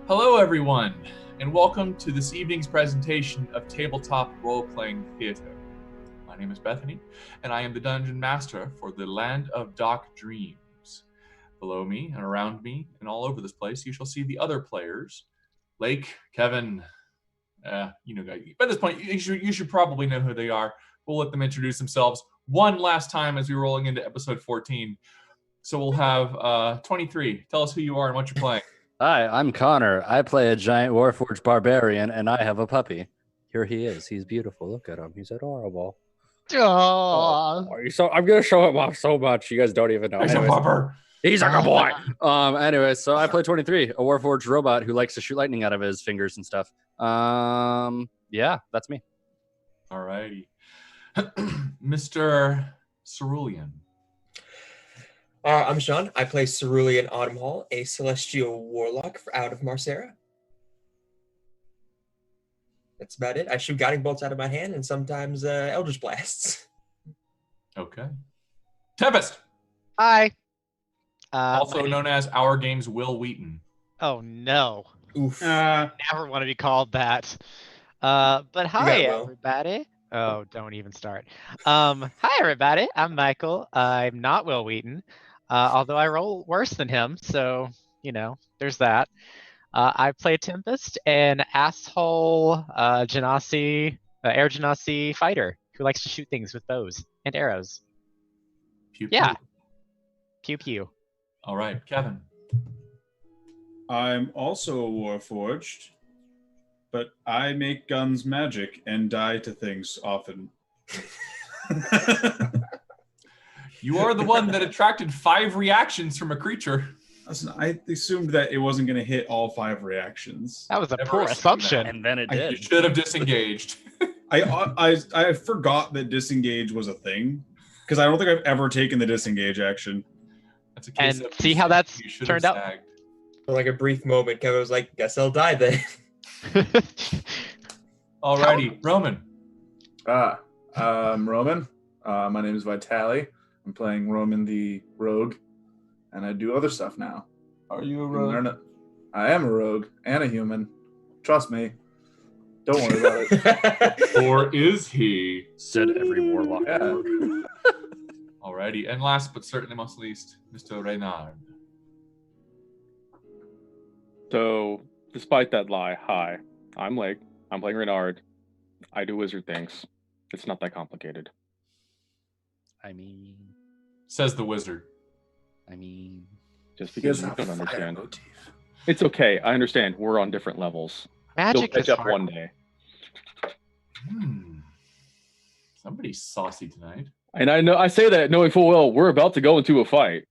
Hello, everyone, and welcome to this evening's presentation of Tabletop Role-Playing Theater. My name is Bethany, and I am the Dungeon Master for the Land of Dark Dreams. Below me and around me and all over this place, you shall see the other players. Lake, Kevin, you know, guys. By this point, you should probably know who they are. We'll let them introduce themselves one last time as we're rolling into episode 14. So we'll have 23. Tell us who you are and what you're playing. Hi, I'm Connor. I play a giant Warforged barbarian, and I have a puppy. Here he is. He's beautiful. Look at him. He's adorable. Oh, I'm gonna show him off so much. You guys don't even know. He's a pupper. He's a good boy. Anyway, so I play 23, a Warforged robot who likes to shoot lightning out of his fingers and stuff. Yeah, that's me. All righty. Mr. Cerulean. I'm Sean. I play Cerulean Autumn Hall, a celestial warlock out of Marcera. That's about it. I shoot guiding bolts out of my hand and sometimes Eldritch Blasts. Okay. Tempest. Hi. Also known as Our Game's Will Wheaton. Oh no. Oof. Never want to be called that. But hi Will. everybody. Oh, don't even start. Hi everybody. I'm Michael. I'm not Will Wheaton. Although I roll worse than him, so you know, there's that. I play Tempest, an asshole Genasi, air Genasi fighter who likes to shoot things with bows and arrows. Pew, Yeah. pew. Pew pew. All right, Kevin. I'm also a Warforged, but I make guns magic and die to things often. You are the one that attracted 5 reactions from a creature. Listen, I assumed that it wasn't going to hit all 5 reactions. That was a Never poor assumed assumption. that. And then it I- did. You should have disengaged. I forgot that disengage was a thing, because I don't think I've ever taken the disengage action. That's a case And of see how that's you should turned have out? sagged. For like a brief moment, Kevin was like, guess I'll die then. All righty, Roman. I'm Roman. My name is Vitali. I'm playing Roman the Rogue, and I do other stuff now. Are you a You can learn it. I am a rogue and a human. Trust me. Don't worry about it. Or is he? Said every warlock. Yeah. Alrighty, and last but certainly most least, Mr. Reynard. So, despite that lie, hi, I'm Lake. I'm playing Renard. I do wizard things. It's not that complicated. I mean, Says the wizard. Just He because has you a don't fire understand. motif. It's okay. I understand. We're on different levels. You'll Magic catch is up hard. one day. Somebody's saucy tonight. And I know I say that knowing full well we're about to go into a fight.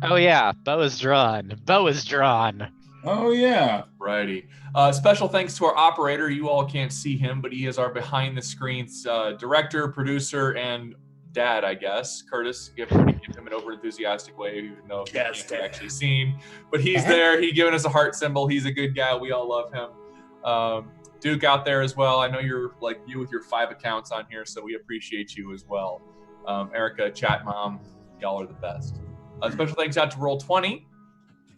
Oh yeah, bow is drawn. Bow is drawn. Oh, yeah. Righty. Special thanks to our operator. You all can't see him, but he is our behind the scenes director, producer, and dad, I guess. Curtis, give him an over enthusiastic wave, even though he Yes, can't be Dad. actually seen. But he's there. He's giving us a heart symbol. He's a good guy. We all love him. Duke out there as well. I know you're like you with your 5 accounts on here, so we appreciate you as well. Erica, Chat Mom, y'all are the best. Special thanks out to Roll20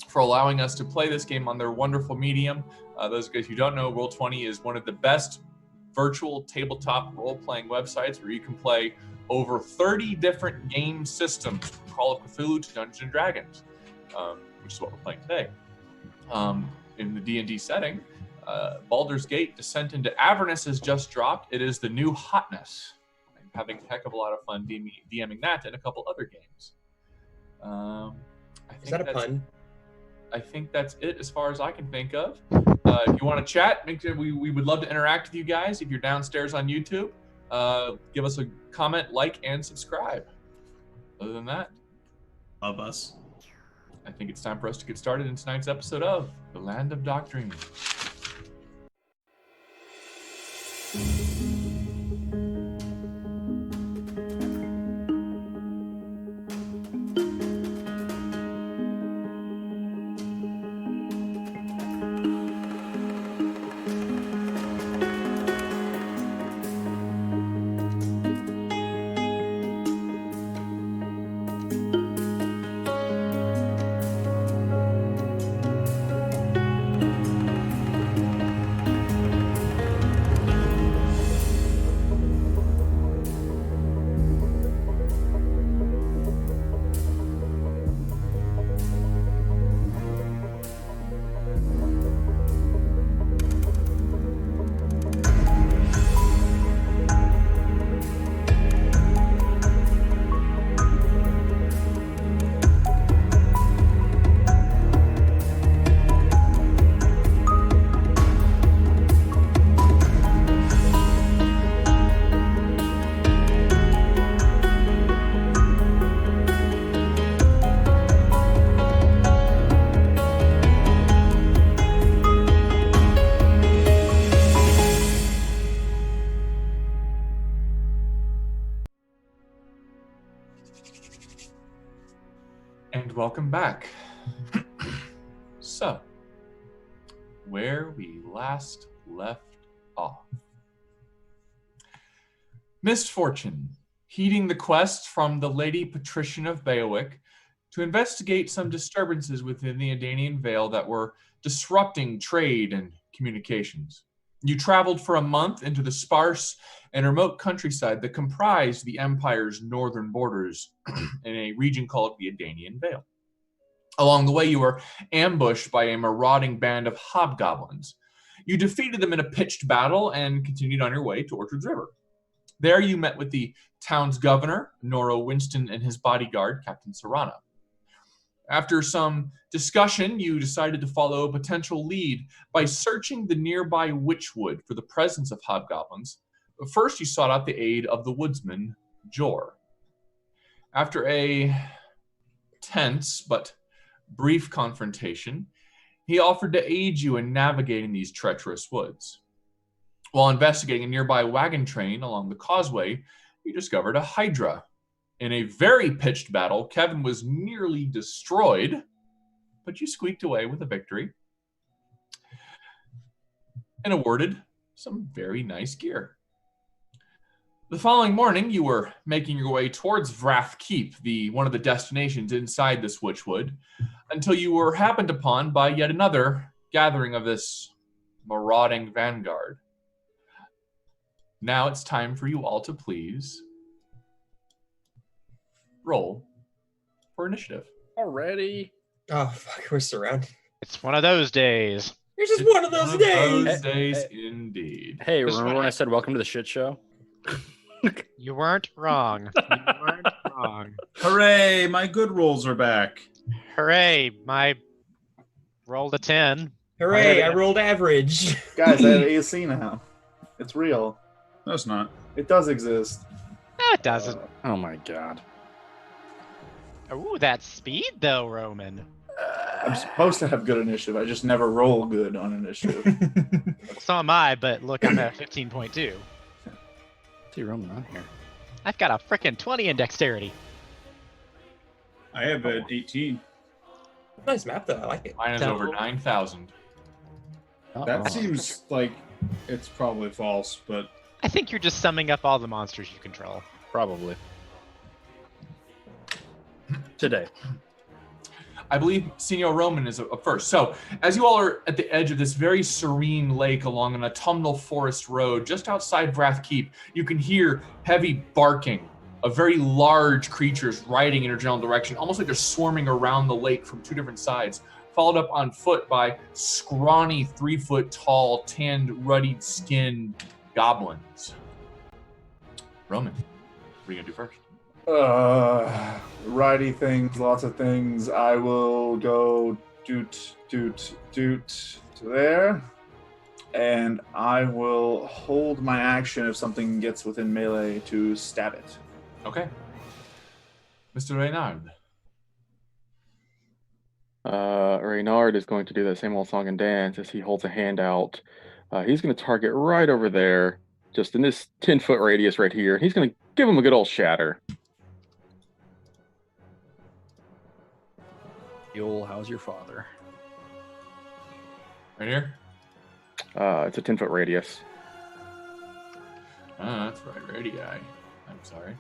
for allowing us to play this game on their wonderful medium. Those guys who don't know, Roll20 is one of the best virtual tabletop role-playing websites where you can play over 30 different game systems, from Call of Cthulhu to Dungeons and Dragons, which is what we're playing today. In the D&D setting, Baldur's Gate Descent into Avernus has just dropped. It is the new hotness. I'm having a heck of a lot of fun DMing that and a couple other games. Is that a pun? I think that's it as far as I can think of. If you want to chat, we would love to interact with you guys. If you're downstairs on YouTube, give us a comment, like, and subscribe. Other than that, Love us. I think it's time for us to get started in tonight's episode of The Land of Dark Dreams. welcome back. So, where we last left off. Misfortune, heeding the quest from the Lady Patrician of Beowick to investigate some disturbances within the Adanian Vale that were disrupting trade and communications. You traveled for a month into the sparse and remote countryside that comprised the Empire's northern borders in a region called the Adanian Vale. Along the way, you were ambushed by a marauding band of hobgoblins. You defeated them in a pitched battle and continued on your way to Orchards River. There you met with the town's governor, Noro Winston, and his bodyguard, Captain Serrano. After some discussion, you decided to follow a potential lead by searching the nearby Witchwood for the presence of hobgoblins. But first, you sought out the aid of the woodsman, Jor. After a tense but brief confrontation, he offered to aid you in navigating these treacherous woods. While investigating a nearby wagon train along the causeway, you discovered a Hydra. In a very pitched battle, Kevin was nearly destroyed, but you squeaked away with a victory and awarded some very nice gear. The following morning, you were making your way towards Vrath Keep, one of the destinations inside this Witchwood, until you were happened upon by yet another gathering of this marauding vanguard. Now it's time for you all to please roll for initiative. Already? Oh, fuck, we're surrounded. It's one of those days. It's just one of those days. Those days, indeed. Hey, This remember one- when I said welcome to the shit show? You weren't wrong. You weren't wrong. Hooray! My good rolls are back. Hooray! My rolled a 10. Hooray, I rolled average. Guys, I have AC now. It's real. No, it's not. It does exist. No, it doesn't. Oh my god. Ooh, that speed though, Roman. I'm supposed to have good initiative. I just never roll good on initiative. So am I, but look, I'm at 15.2. See Roman on here. I've got a frickin' 20 in dexterity. I have an 18. Nice map, though. I like it. Mine is So- over 9,000. Not That wrong. seems like it's probably false, but I think you're just summing up all the monsters you control. Probably. Today. I believe Senior Roman is up first. So, as you all are at the edge of this very serene lake along an autumnal forest road just outside Vrath Keep, you can hear heavy barking of very large creatures riding in a general direction, almost like they're swarming around the lake from two different sides, followed up on foot by scrawny, 3-foot-tall, tanned, ruddy-skinned goblins. Roman, what are you going to do first? Righty things, lots of things. I will go doot to there. And I will hold my action if something gets within melee to stab it. Okay. Mr. Reynard. Reynard is going to do that same old song and dance as he holds a hand out. He's going to target right over there, just in this 10-foot radius right here. He's going to give him a good old shatter. Yule, how's your father? Right here? It's a 10-foot radius. Oh, that's right. Radii. I'm sorry.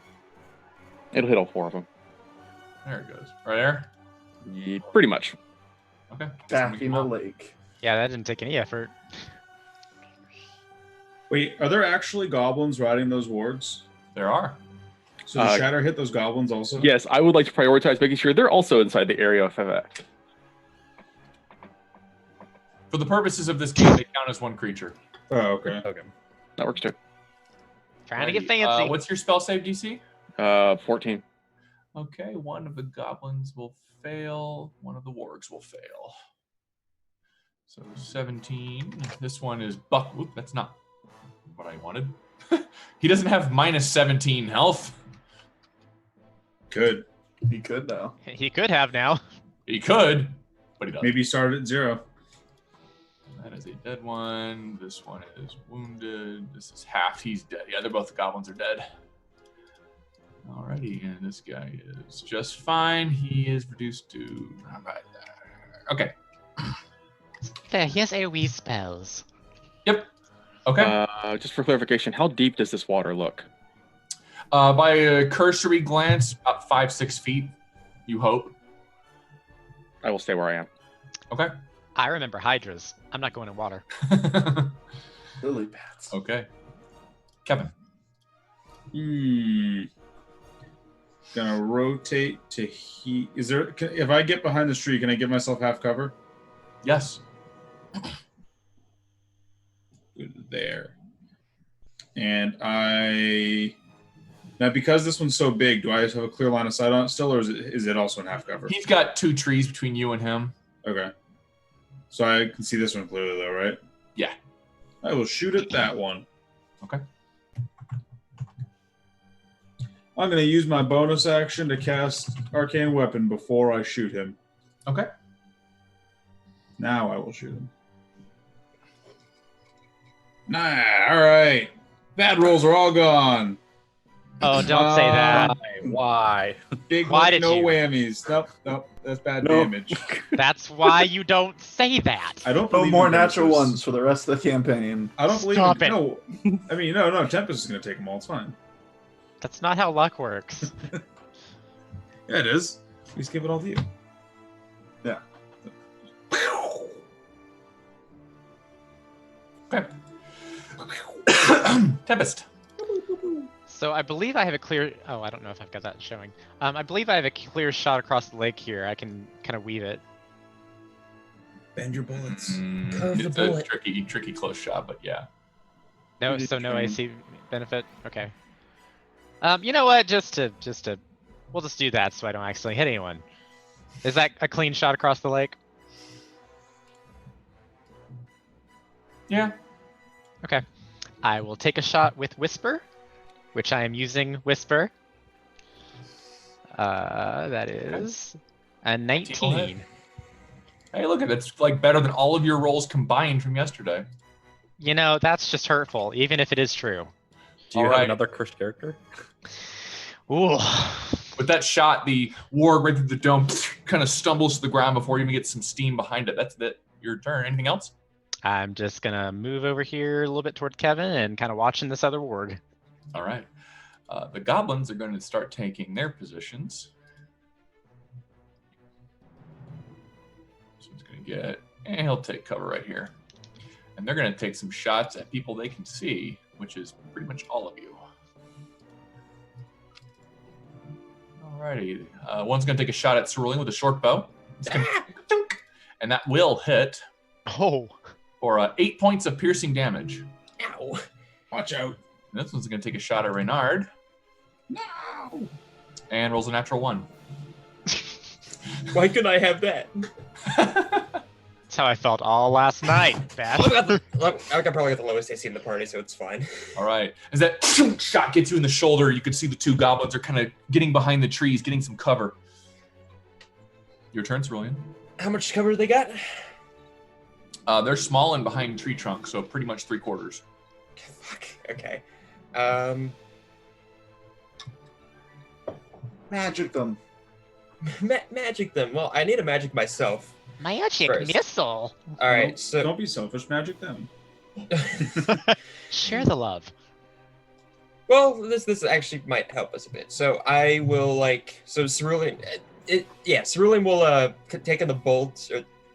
It'll hit all 4 of them. There it goes. Right there? Pretty much. Okay. Back in the lake. Yeah, that didn't take any effort. wait, are there actually goblins riding those wards? There are. So the shatter hit those goblins also? Yes, I would like to prioritize making sure they're also inside the area of effect. For the purposes of this game, they count as one creature. Oh, okay. Okay. That works too. Trying to get Alrighty, fancy. what's your spell save DC? 14. Okay, one of the goblins will fail. One of the wargs will fail. So 17. This one is Buck. Oop, that's not what I wanted. He doesn't have minus 17 health. Good. He could though. He could have now. He could, but he doesn't. Maybe start at 0. That is a dead one. This one is wounded. This is half. He's dead. Yeah, they're both the goblins are dead. Alrighty, and this guy is just fine. He is reduced to right there. Okay. There, he has AoE spells. Yep. Okay. Just for clarification, how deep does this water look? By a cursory glance, about 5-6 feet. You hope. I will stay where I am. Okay. I remember hydras. I'm not going in water. Lily pads. Okay. Kevin. Gonna rotate to heat. Is there? If I get behind this tree, can I give myself half cover? Yes. There. And now because this one's so big, do I have a clear line of sight on it still, or is it also in half cover? He's got 2 trees between you and him. Okay. So I can see this one clearly, though, right? Yeah. I will shoot at that one. Okay. I'm going to use my bonus action to cast Arcane Weapon before I shoot him. Okay. Now I will shoot him. Nah, all right. Bad rolls are all gone. Oh, don't say that. Why? Big Why one, did no you? whammies. Nope, that's bad Nope. damage. That's why you don't say that. I don't No believe more in natural curses. ones for the rest of the campaign. I don't believe Stop in, it. No, I mean, no, Tempest is going to take them all. It's fine. That's not how luck works. Yeah, it is. Please give it all to you. Yeah. Okay. Tempest. So I believe I have a clear. Oh, I don't know if I've got that showing. I believe I have a clear shot across the lake here. I can kind of weave it. Bend your bullets. It's the a bullet. tricky close shot, but yeah. No, so no AC benefit. Okay. You know what? We'll just do that so I don't accidentally hit anyone. Is that a clean shot across the lake? Yeah. Okay. I will take a shot with Whisper, which I am using Whisper. That is a 19. Hey, look at it. It's like better than all of your rolls combined from yesterday. You know, that's just hurtful, even if it is true. Do you All have right. another cursed character? Ooh. With that shot, the warg right through the dome kind of stumbles to the ground before you even get some steam behind it. That's it. Your turn. Anything else? I'm just gonna move over here a little bit toward Kevin and kind of watching this other warg. All right. The goblins are going to start taking their positions. So he's going to get, and he'll take cover right here. And they're going to take some shots at people they can see, which is pretty much all of you. Alrighty. One's going to take a shot at Cerulean with a short bow. It's gonna, and that will hit Oh. for 8 points of piercing damage. Ow. Watch out. And this one's going to take a shot at Reynard. No. And rolls a natural 1. Why couldn't I have that? That's how I felt all last night, Beth. I probably got the lowest AC in the party, so it's fine. All right. As that shot gets you in the shoulder, you can see the 2 goblins are kind of getting behind the trees, getting some cover. Your turn, Cerulean. How much cover do they got? They're small and behind tree trunks, so pretty much 3/4. Fuck. Okay. Magic them. Magic them. Well, I need a magic myself. Magic First. missile. All right. So Don't be selfish. Magic them. Share the love. well, this actually might help us a bit. So I will Cerulean. Cerulean will take in the bolt.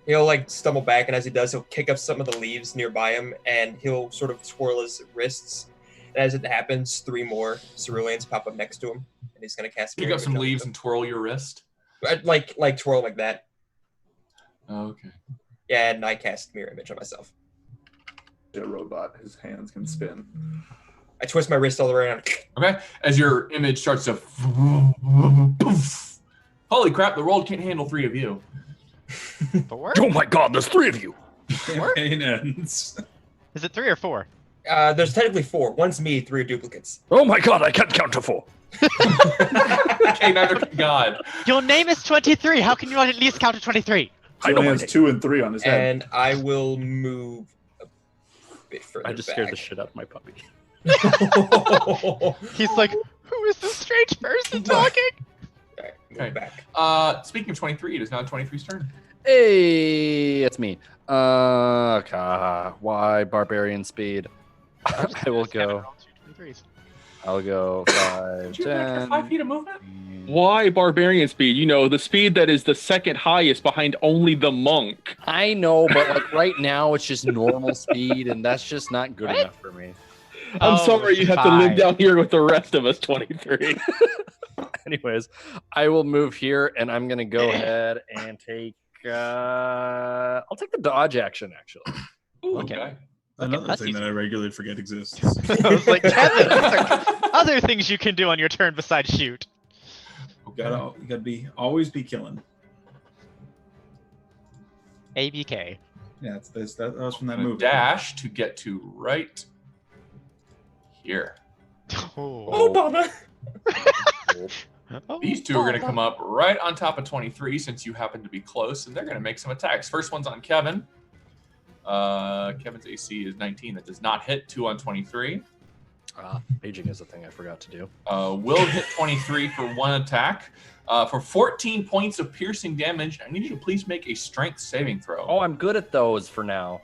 He'll stumble back, and as he does, he'll kick up some of the leaves nearby him, and he'll sort of twirl his wrists. And as it happens, 3 more Ceruleans pop up next to him, and he's gonna cast. Pick Mirror up some Image on leaves them. and twirl your wrist. Like twirl like that. Okay. Yeah, and I cast Mirror Image on myself. A robot. His hands can spin. I twist my wrist all the way around. Okay. As your image starts to. Holy crap! The world can't handle 3 of you. Four? Oh my god, there's 3 of you! Campaign ends. Is it 3 or 4? There's technically 4. One's me, 3 duplicates. Oh my god, I can't count to 4! Okay, neither can God. Your name is 23. How can you not at least count to 23? I He know only my has name. 2 and 3 on his head. And I will move a bit further I just back. scared the shit out of my puppy. He's like, Who is this strange person talking? Alright, Okay. back. Speaking of 23, it is now 23's turn. Hey, it's me. Why barbarian speed? I will go. I'll go 5, Did you have an extra 10. 5 feet of movement? Why barbarian speed? You know, the speed that is the second highest behind only the monk. I know, but like right now it's just normal speed, and that's just not good enough for me. I'm Oh, sorry you have to live 5. down here with the rest of us, 23. Anyways, I will move here, and I'm gonna go ahead and take. I'll take the dodge action actually. Ooh, Okay. okay. Another that's thing easy. that I regularly forget exists. I was like, Kevin, those are other things you can do on your turn besides shoot. You gotta always be killing. ABK. Yeah, that was from that I'm gonna movie. dash to get to right here. Oh, Baba! These two are going to come up right on top of 23 since you happen to be close, and they're going to make some attacks. First one's on Kevin. Kevin's AC is 19. That does not hit. 2 on 23. Paging is a thing I forgot to do. Will hit 23 for 1 attack. For 14 points of piercing damage, I need you to please make a strength saving throw. Oh, I'm good at those for now.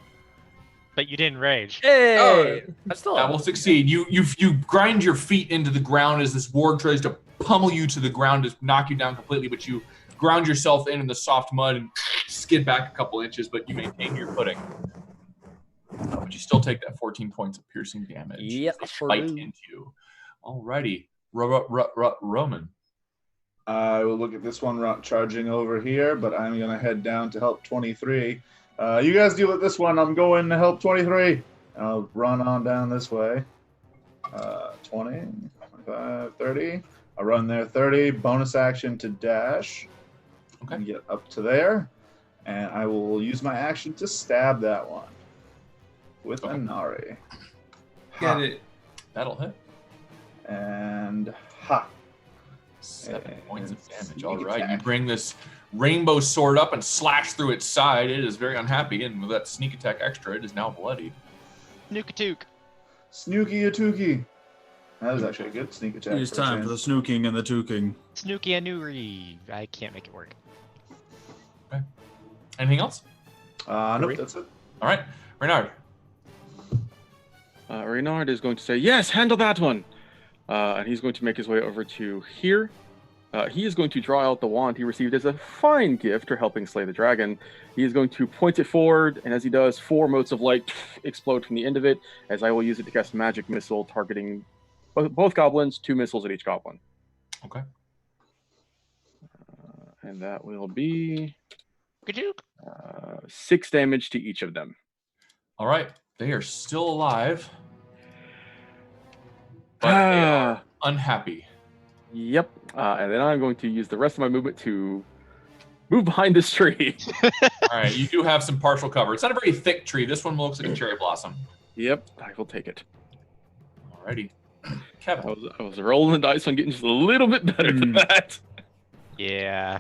But you didn't rage. Hey, Oh. I still That will succeed. You grind your feet into the ground as this warg tries to pummel you to the ground to knock you down completely, but you ground yourself in the soft mud and skid back a couple inches, but you maintain your footing. But you still take that 14 points of piercing damage. Yeah, They bite into you. Alrighty. Roman. I will look at this one charging over here, but I'm going to head down to help 23. You guys deal with this one. I'm going to help 23. I'll run on down this way. 20, 25, 30. I'll run there 30. Bonus action to dash. Okay. And get up to there. And I will use my action to stab that one with a Nari. Get it. That'll hit. And ha. 7 points of damage. Sneak All right. You attack. bring this rainbow sword up and slash through its side. It is very unhappy, and with that sneak attack extra, it is now bloodied. Nookatook. Snooky Atuki. That was actually a good sneak attack. It is for a time for the snooking and the tooking. Snooky Anuri. I can't make it work. Anything else? Nope, that's it. All right. Renard. Reynard is going to say, yes, handle that one. And he's going to make his way over to here. He is going to draw out the wand he received as a fine gift for helping slay the dragon. He is going to point it forward, and as he does, 4 motes of light explode from the end of it, as I will use it to cast magic missile targeting both goblins, 2 missiles at each goblin. Okay. And that will be Nookatook. 6 damage to each of them. All right. They are still alive, but they are unhappy. Yep. And then I'm going to use the rest of my movement to move behind this tree. All right. You do have some partial cover. It's not a very thick tree. This one looks like a cherry blossom. Yep, I will take it. Alrighty. Kevin. I was rolling the dice on getting just a little bit better than that. Yeah.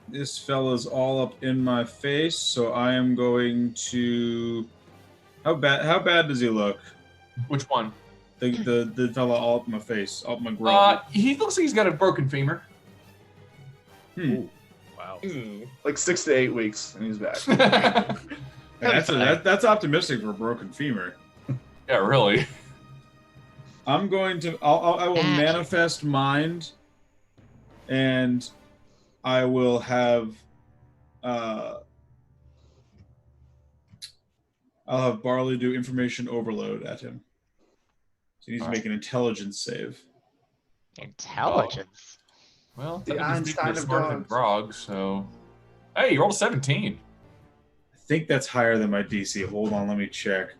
This fella's all up in my face, so I am going to. How bad does he look? Which one? The fella all up in my face, up my grill. He looks like he's got a broken femur. Wow. Ooh. Like 6 to 8 weeks, and he's back. That's optimistic for a broken femur. Yeah, really. I'm going to. I will manifest mind, and I will have. I'll have Barley do information overload at him. So he needs to make an intelligence save. Intelligence. Well, The that means Einstein he's of smarter than dogs. Grog, so. Hey, you rolled a 17. I think that's higher than my DC. Hold on, let me check.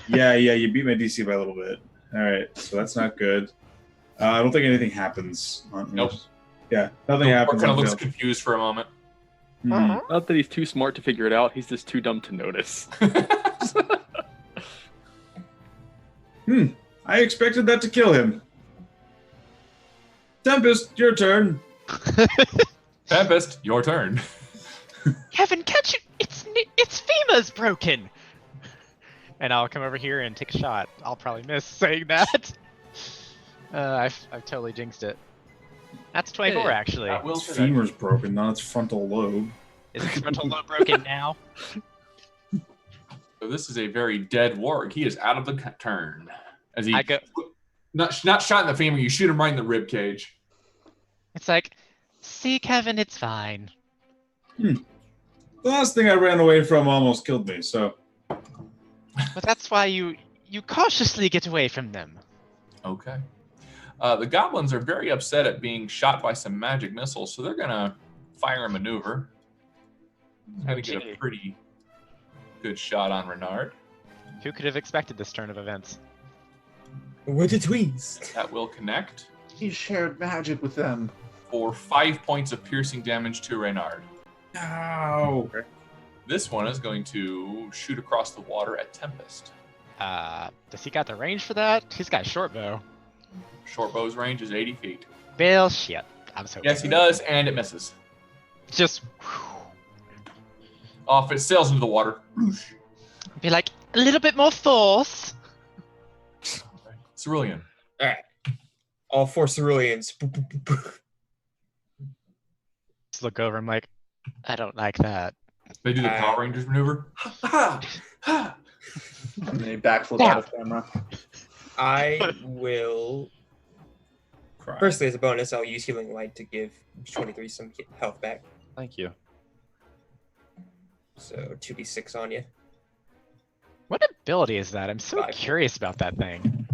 Yeah, you beat my DC by a little bit. All right, so that's not good. I don't think anything happens. Nope. Yeah, nothing happens. Kind of looks confused for a moment. Mhm. Not that he's too smart to figure it out, he's just too dumb to notice. I expected that to kill him. Tempest, your turn. Tempest, your turn. Kevin, catch it! It's Fima's broken. and I'll come over here and take a shot. I'll probably miss saying that. I've totally jinxed it. That's 24 Hey, actually. That will Its connect. femur's broken, not its frontal lobe. Is its frontal lobe broken now? So this is a very dead warg. He is out of the turn. As he I go. not shot in the femur, you shoot him right in the rib cage. It's like, see, Kevin, it's fine. The last thing I ran away from almost killed me, so But that's why you cautiously get away from them. Okay. The goblins are very upset at being shot by some magic missiles, so they're gonna fire a maneuver. Gonna get a Okay. pretty good shot on Renard. Who could have expected this turn of events? With a twist. That will connect He shared magic with them. for 5 points of piercing damage to Renard. no. This one is going to shoot across the water at Tempest. Does he got the range for that? He's got a short bow. Short bow's range is 80 feet. Bill, shit. I'm so. Yes, he does, and it misses. Just Off, it sails into the water. be like a little bit more force. Cerulean. All right. All 4 ceruleans. Boop, boop, boop, boop. Just look over. I'm like, I don't like that. They do the Power Rangers maneuver. And they backflip out of camera. I will. Cry. Firstly, as a bonus, I'll use Healing Light to give 23 some health back. Thank you. So 2d6 on you. What ability is that? I'm so 5. curious about that thing.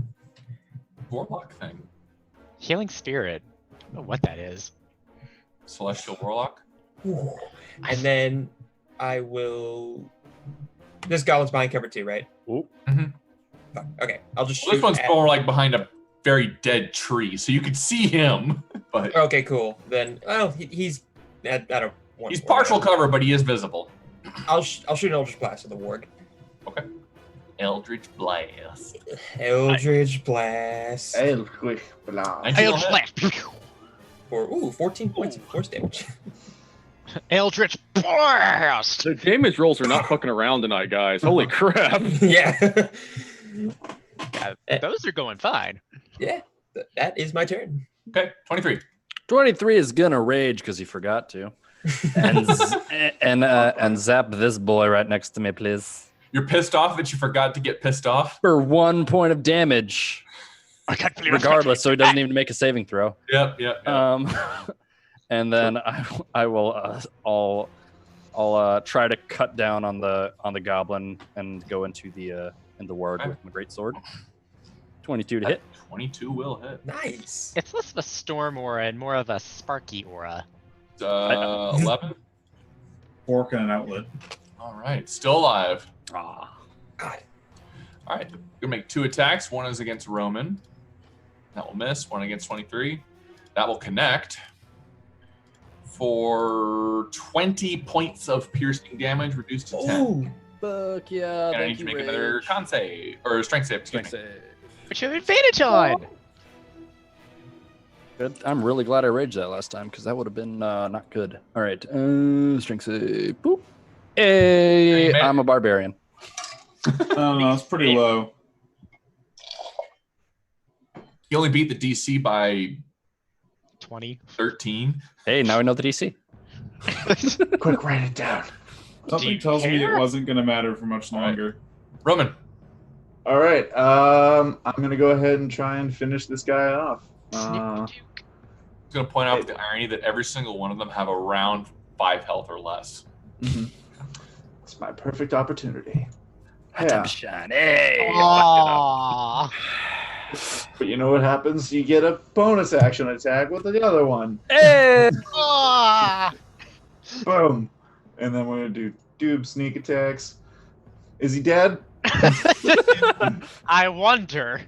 Warlock thing. Healing Spirit. I don't know what that is. Celestial Warlock. And then I will. This goblin's behind cover too, right? Mhm. Fuck. Okay, I'll just shoot. Well, this one's at- more like behind a very dead tree, so you can see him, but Okay, cool. Then, well, he's at a one. he's ward. partial cover, but he is visible. I'll shoot an Eldritch Blast at the warg. Eldritch Blast. Eldritch Blast. Eldritch Blast. 19 will Eldritch hit. Blast. For 14 points of force damage. Eldritch Blast. The damage rolls are not fucking around tonight, guys. Holy crap. Yeah. Yeah, those are going fine. Yeah. That is my turn. Okay, 23. 23 is gonna rage because he forgot to, and zap this boy right next to me, please, You're pissed off that you forgot to get pissed off? for 1 point of damage, I can't believe I regardless. So he doesn't even make a saving throw. Yep. And then I will I'll try to cut down on the goblin and go into the warg Okay. with my great sword. 22 to hit. 22 will hit. Nice. It's less of a storm aura and more of a sparky aura. 11. Fork and an outlet. All right, still alive. Ah. God. All right, gonna make 2 attacks. One is against Roman. That will miss. One against 23. That will connect for 20 points of piercing damage, reduced to 10. Ooh. Fuck yeah! And I need to make another con save or strength save. Excuse me. save. Which you have advantage on. Good. I'm really glad I raged that last time because that would have been not good. All right, strength save. Boop. Hey, I'm a barbarian. Oh no, it's pretty low. You only beat the DC by 20. 13. Hey, now we know the DC. Quick, write it down. Do Something you tells me it care? wasn't going to matter for much longer. Roman. All right. I'm gonna go ahead and try and finish this guy off. I'm going to point out the irony that every single one of them have around 5 health or less. It's my perfect opportunity. Time Yeah. to shine. Hey. Aww. But you know what happens? You get a bonus action attack with the other one. Hey. Aww. Boom. And then we're gonna do doob sneak attacks. Is he dead? I wonder.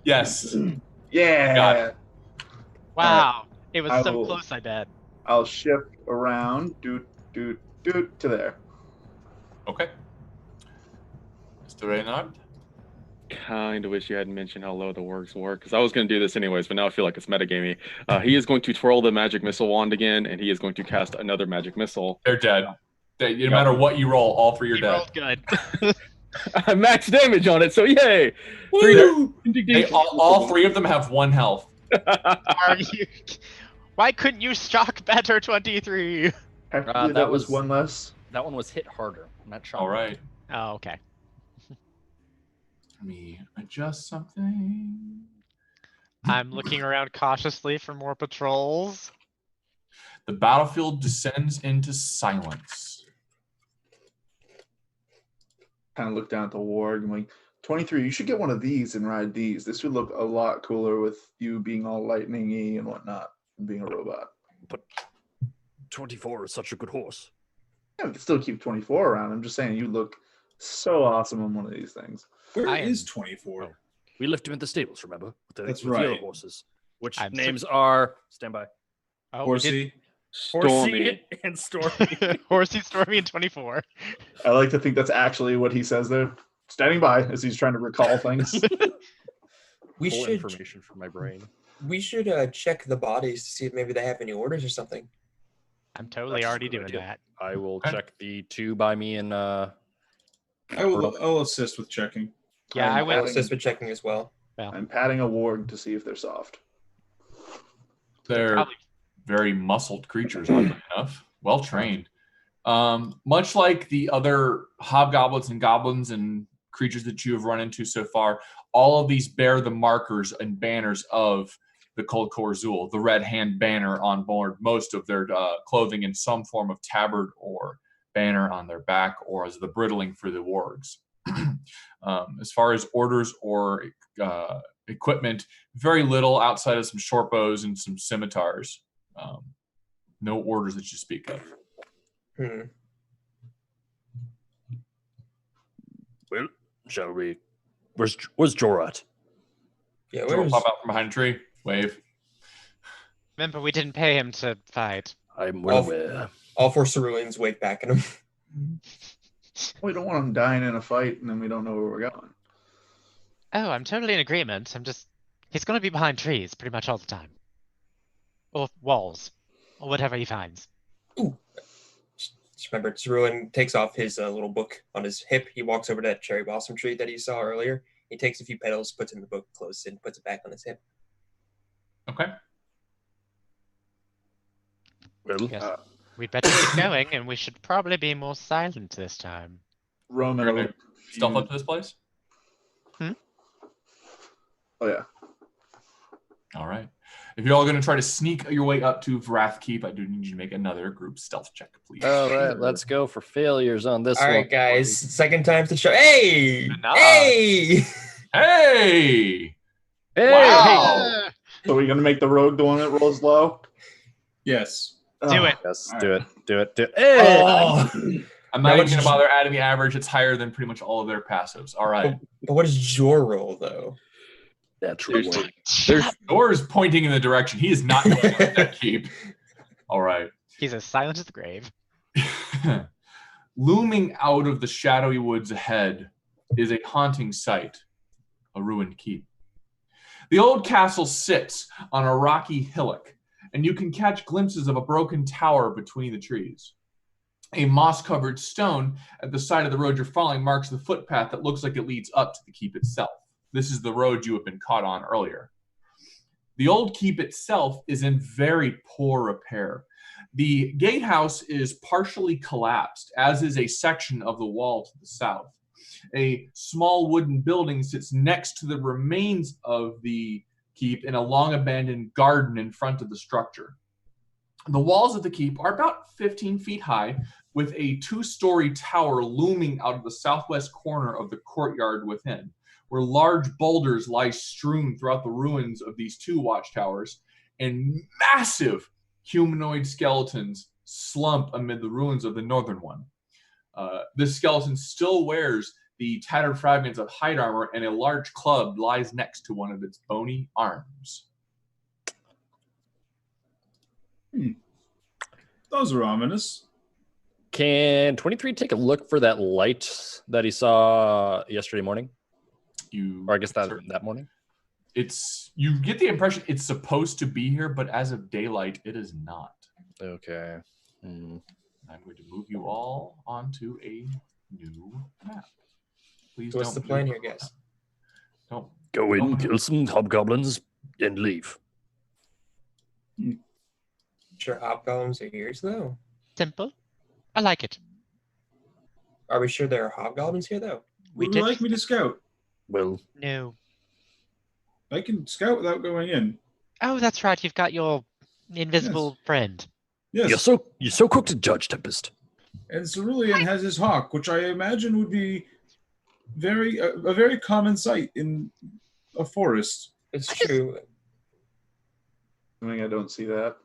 Yes. Yeah. Got it. Wow. It was I so will- close, I bet. I'll shift around. Doot to there. Okay. Mr. Reynard. Kind of wish you hadn't mentioned how low the wargs were, because I was going to do this anyways, but now I feel like it's metagamey. He is going to twirl the magic missile wand again, and he is going to cast another magic missile. They're dead. No matter what you roll, all 3 are You dead. rolled good. Max damage on it, so yay! Woo! All 3 of them have 1 health. Are you? Why couldn't you shock better, 23? Technically, that was one less. That one was hit harder. Not shot. All right. Oh, okay. Let me adjust something. I'm looking around cautiously for more patrols. The battlefield descends into silence. Kind of look down at the warg. I'm like, 23, you should get one of these and ride these. This would look a lot cooler with you being all lightning-y and whatnot, and being a robot. But 24 is such a good horse. Yeah, we can still keep 24 around. I'm just saying, you look so awesome on one of these things. Where is 24? We left him at the stables, remember? That's with the other right. horses. Which I'm names are... Stand by. Oh, Horsey. Stormy. Horsey and Stormy. Horsey, Stormy, and 24. I like to think that's actually what he says there. Standing by as he's trying to recall things. We Full should information from my brain. check the bodies to see if maybe they have any orders or something. I'm totally That's a already good doing idea. that. I will Okay. check the 2 by me and... I'll assist with checking. Yeah, I I'm will. I'll assist with checking as well. I'm patting a warg to see if they're soft. They're Probably. very muscled creatures, oddly enough. Well trained. Much like the other hobgoblins and goblins and creatures that you have run into so far, all of these bear the markers and banners of the Kol Korzul, the red hand banner on board, most of their clothing in some form of tabard or banner on their back, or as the brittling for the wargs. As far as orders or equipment, very little outside of some short bows and some scimitars. No orders that you speak of. Well, shall we... Where's Jorat? Yeah, Joel where's pop out from behind a tree, wave. Remember, we didn't pay him to fight. I'm well Off. aware. all 4 ceruleans wave back at him. We don't want him dying in a fight, and then we don't know where we're going. Oh, I'm totally in agreement. He's going to be behind trees pretty much all the time. Or walls. Or whatever he finds. Ooh. Just remember, Cerulean takes off his little book on his hip. He walks over to that cherry blossom tree that he saw earlier. He takes a few petals, puts it in the book, closes it, and puts it back on his hip. Okay. Well, Yes. We'd better keep going, and we should probably be more silent this time. Roman. You're gonna will- stealth up to this place? Oh, yeah. All right. If you're all going to try to sneak your way up to Vrath Keep, I do need you to make another group stealth check, please. all right, let's go for failures on this All one. right, guys. Second time's the show. Hey! Nah. Hey! Hey! Hey! Wow! So we're going to make the rogue the one that rolls low? Yes. Do it. Yes, All do it. Do it. Do it. Hey! Oh. I'm Now not even let's going to just- bother adding the average. It's higher than pretty much all of their passives. All right. But what is your roll, though? That's There's- right. There's Yours pointing in the direction. He is not going to that keep. All right. He's as silent as the grave. Looming out of the shadowy woods ahead is a haunting sight, a ruined keep. The old castle sits on a rocky hillock, and you can catch glimpses of a broken tower between the trees. A moss-covered stone at the side of the road you're following marks the footpath that looks like it leads up to the keep itself. This is the road you have been caught on earlier. The old keep itself is in very poor repair. The gatehouse is partially collapsed, as is a section of the wall to the south. A small wooden building sits next to the remains of the keep in a long abandoned garden in front of the structure. The walls of the keep are about 15 feet high, with a 2-story tower looming out of the southwest corner of the courtyard within, where large boulders lie strewn throughout the ruins of these 2 watchtowers, and massive humanoid skeletons slump amid the ruins of the northern one. This skeleton still wears the tattered fragments of hide armor, and a large club lies next to one of its bony arms. Those are ominous. Can 23 take a look for that light that he saw yesterday morning? Or I guess that morning? You get the impression it's supposed to be here, but as of daylight, it is not. Okay. I'm going to move you all onto a new map. Please What's don't. the plan here, guys? Don't. Go in, kill some hobgoblins, and leave. Sure, hobgoblins are here, though. Simple. I like it. Are we sure there are hobgoblins here, though? Would you like me to scout? Well, No. I can scout without going in. Oh, that's right. You've got your invisible friend. Yes. you're so quick to judge, Tempest. And Cerulean has his hawk, which I imagine would be a very common sight in a forest. It's true. I mean, I don't see that.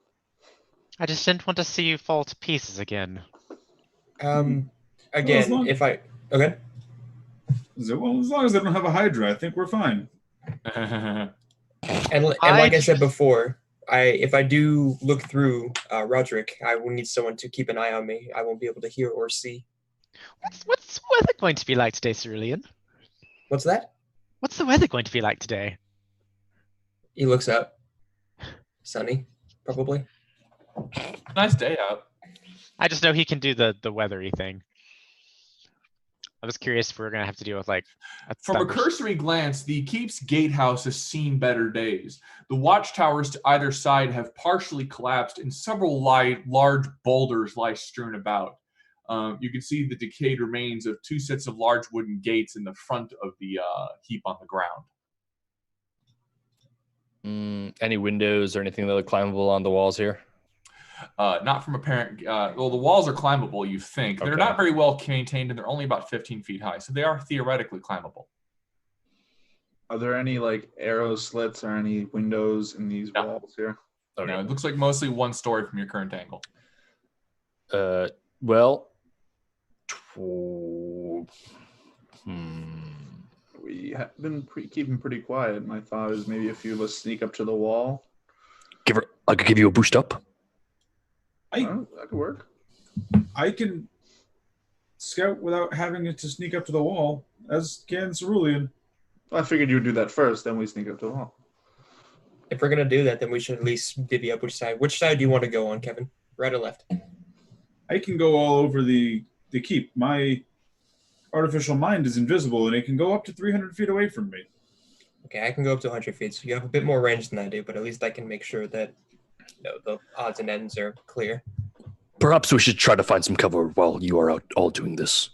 I just didn't want to see you fall to pieces again. Again, long- if I okay, Well, as long as they don't have a Hydra, I think we're fine. and like I said before, if I do look through Roderick, I will need someone to keep an eye on me. I won't be able to hear or see. What's the weather going to be like today, Cerulean? What's that? What's the weather going to be like today? He looks up. Sunny, probably. Nice day out. I just know he can do the weathery thing. I was curious if we were gonna have to deal with like From a cursory glance, the keep's gatehouse has seen better days. The watchtowers to either side have partially collapsed, and several large boulders lie strewn about. You can see the decayed remains of 2 sets of large wooden gates in the front of the heap on the ground. Any windows or anything that look climbable on the walls here? Not from apparent. Well, the walls are climbable, you think. They're Okay. not very well maintained, and they're only about 15 feet high, so they are theoretically climbable. Are there any like arrow slits or any windows in these No. walls here? You know, it looks like mostly one story from your current angle. Well, We have been keeping pretty quiet. My thought is maybe a few of us sneak up to the wall. I could give you a boost up. That could work. I can scout without having to sneak up to the wall, as can Cerulean. I figured you would do that first, then we sneak up to the wall. If we're gonna do that, then we should at least divvy up which side. Which side do you want to go on, Kevin? Right or left? I can go all over the keep. My artificial mind is invisible, and it can go up to 300 feet away from me. Okay, I can go up to 100 feet, so you have a bit more range than I do, but at least I can make sure that the odds and ends are clear. Perhaps we should try to find some cover while you are out all doing this.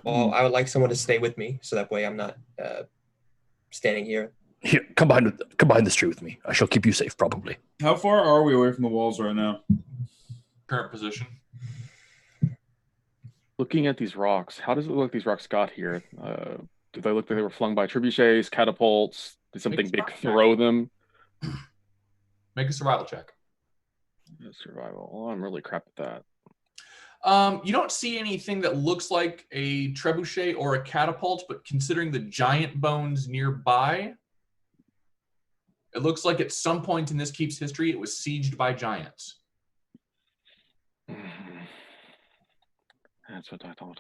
Well, I would like someone to stay with me, so that way I'm not standing here. Here, come behind this tree with me. I shall keep you safe, probably. How far are we away from the walls right now? Current position. Looking at these rocks, how does it look these rocks got here? Do they look like they were flung by trebuchets, catapults? Did something big throw them? Make a survival check. Survival. Well, I'm really crap at that. You don't see anything that looks like a trebuchet or a catapult, but considering the giant bones nearby, it looks like at some point in this keep's history, it was sieged by giants. That's what I thought.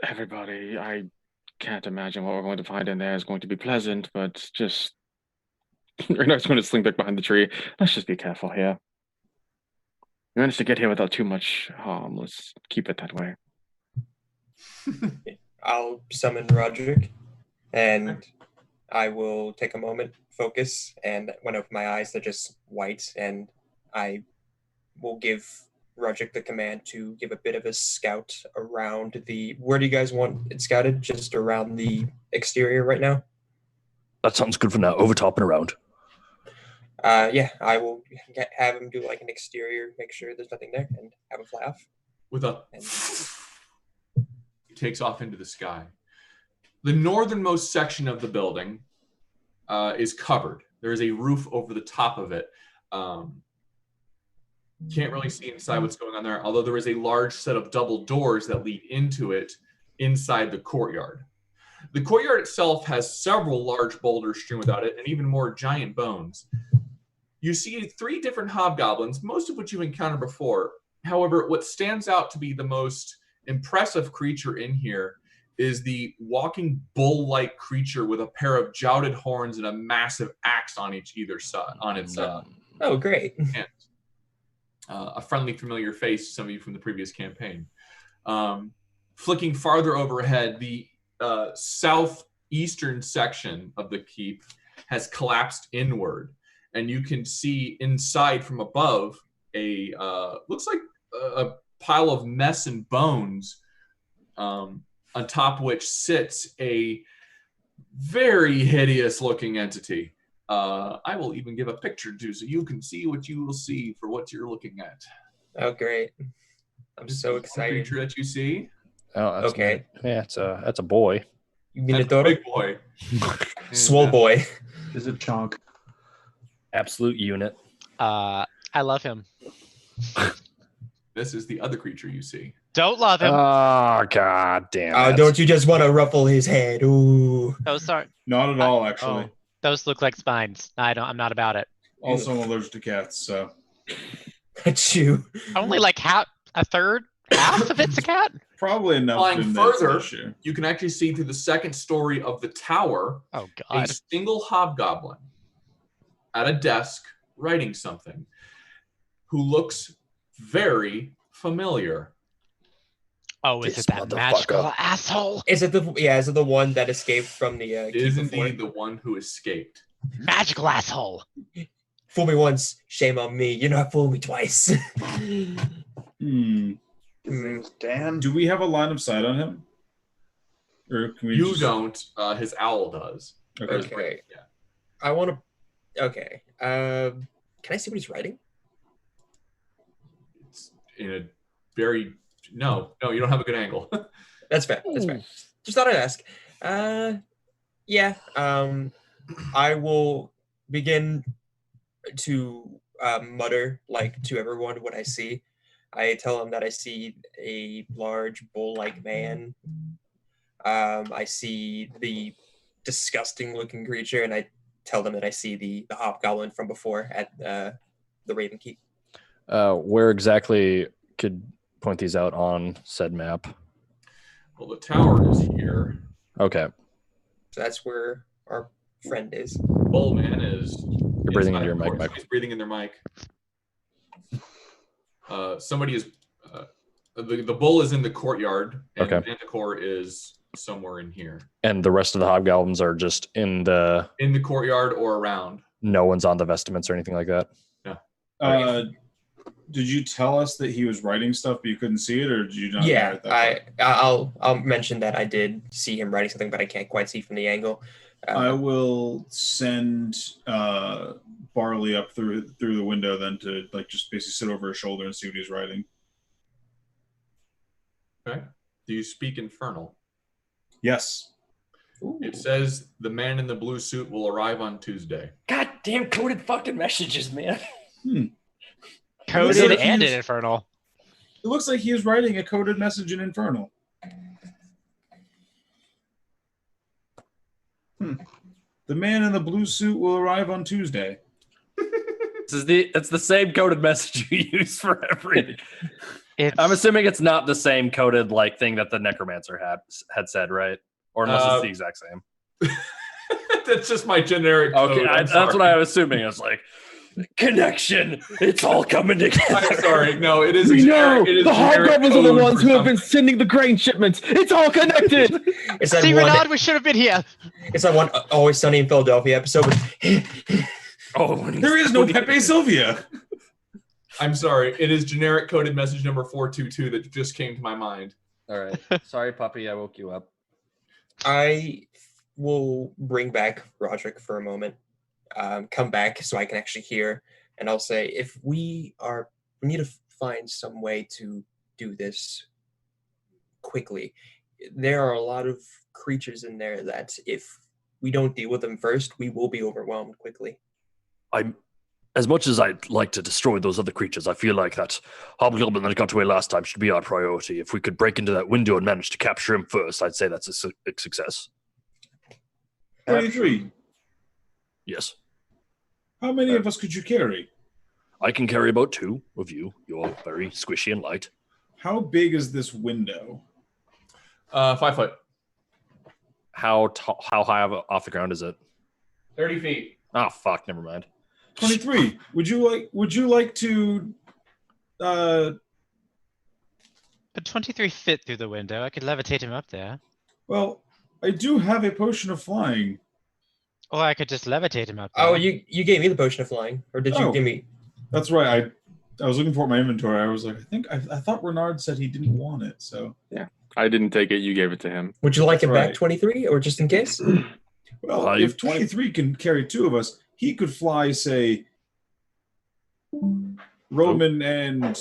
Everybody, I can't imagine what we're going to find in there is going to be pleasant, but just Renard's going to sling back behind the tree. Let's just be careful here. We managed to get here without too much harm. Let's keep it that way. I'll summon Roderick, and I will take a moment, focus, and when I open my eyes, they're just white, and I will give Roderick the command to give a bit of a scout around where do you guys want it scouted? Just around the exterior right now? That sounds good for now. Over top and around. Yeah, I will have him do like an exterior, make sure there's nothing there, and have him fly off. With a he takes off into the sky. The northernmost section of the building is covered. There is a roof over the top of it. Can't really see inside what's going on there, although there is a large set of double doors that lead into it inside the courtyard. The courtyard itself has several large boulders strewn without it, and even more giant bones. You see 3 different hobgoblins, most of which you've encountered before. However, what stands out to be the most impressive creature in here is the walking bull-like creature with a pair of jousted horns and a massive axe on either side, on its Oh, great. hand. A friendly, familiar face to some of you from the previous campaign. flicking farther overhead, the southeastern section of the keep has collapsed inward, and you can see inside from above a looks like a pile of mess and bones, on top of which sits a very hideous looking entity. I will even give a picture too, so you can see what you will see for what you're looking at. Oh, great! I'm so excited. Creature that you see. Oh, that's Okay. neat. Yeah, that's a boy. You mean That's a a big boy. swole boy? Is it chunk? Absolute unit. I love him. This is the other creature you see. Don't love him. Oh god damn Oh, it. don't you just want to ruffle his head? Ooh. Those aren't. Not at all, actually. Oh, those look like spines. I'm not about it. Also, I'm allergic to cats, so. Achoo. Only like half of it's a cat. Probably enough. Flying in this further, issue. you can actually see through the second story of the tower Oh a god. single hobgoblin at a desk writing something, who looks very familiar. Oh, is This it that motherfucker. magical asshole? Is it the one that escaped from the It keep is before? indeed the one who escaped. Magical asshole. Fool me once, shame on me. You're not fooling me twice. His name's Dan. Do we have a line of sight on him? Or can we You just... don't. His owl does. Or his Okay. brain, yeah. I want to. Okay. Can I see what he's writing? It's in a very no. You don't have a good angle. That's fair. That's fair. Just thought I'd ask. Yeah. I will begin to mutter like to everyone what I see. I tell them that I see a large bull-like man. I see the disgusting-looking creature, and I tell them that I see the hobgoblin from before at the Raven Keep. Where exactly could point these out on said map? Well, the tower is here. Okay. So that's where our friend is. Bull man is. You're breathing into your mic, Mike. Mike. He's breathing in their mic. Somebody is. The bull is in the courtyard, and Okay. Manticore is somewhere in here. And the rest of the hobgoblins are just in the. In the courtyard or around. No one's on the vestments or anything like that. Did you tell us that he was writing stuff but you couldn't see it, or did you not? Yeah, narrate that I'll mention that I did see him writing something, but I can't quite see from the angle. I will send Barley up through the window then to like just basically sit over his shoulder and see what he's writing. Okay. Do you speak Infernal? Yes. Ooh. It says the man in the blue suit will arrive on Tuesday. Goddamn coded fucking messages, man. Coded Listen, and he's- an infernal. It looks like he is writing a coded message in Infernal. The man in the blue suit will arrive on Tuesday. It's the same coded message you use for everything. It's, I'm assuming it's not the same coded like thing that the necromancer had said, right? Or unless it's the exact same. That's just my generic code. Okay, I'm that's what sorry. I was assuming. I was like, connection. It's all coming together. I'm sorry. No, it is. We know generic, it is the generic hobgoblins are the code ones for who have been something. sending the grain shipments. It's all connected. It's that see, one. Renaud, we should have been here. It's that one Always Sunny in Philadelphia episode. Oh, There is no Pepe Sylvia. I'm sorry. It is generic coded message number 422 that just came to my mind. All right. Sorry, puppy. I woke you up. I will bring back Roderick for a moment. Come back so I can actually hear, and I'll say, if we need to find some way to do this quickly. There are a lot of creatures in there that if we don't deal with them first, we will be overwhelmed quickly. As much as I'd like to destroy those other creatures, I feel like that hobgoblin that got away last time should be our priority. If we could break into that window and manage to capture him first, I'd say that's a success. 23. Yes. How many of us could you carry? I can carry about 2 of you. You're very squishy and light. How big is this window? 5 foot. How high off the ground is it? 30 feet. Oh, fuck. Never mind. 23. Would you like to Could 23 fit through the window? I could levitate him up there. Well, I do have a potion of flying. Or I could just levitate him up there. Oh, you gave me the potion of flying, or did you Oh. give me? That's right. I was looking for my inventory. I was like, I thought Renard said he didn't want it. So I didn't take it. You gave it to him. Would you like it Right. back, 23, or just in case? well, if 23 can carry two of us, he could fly, say, Roman and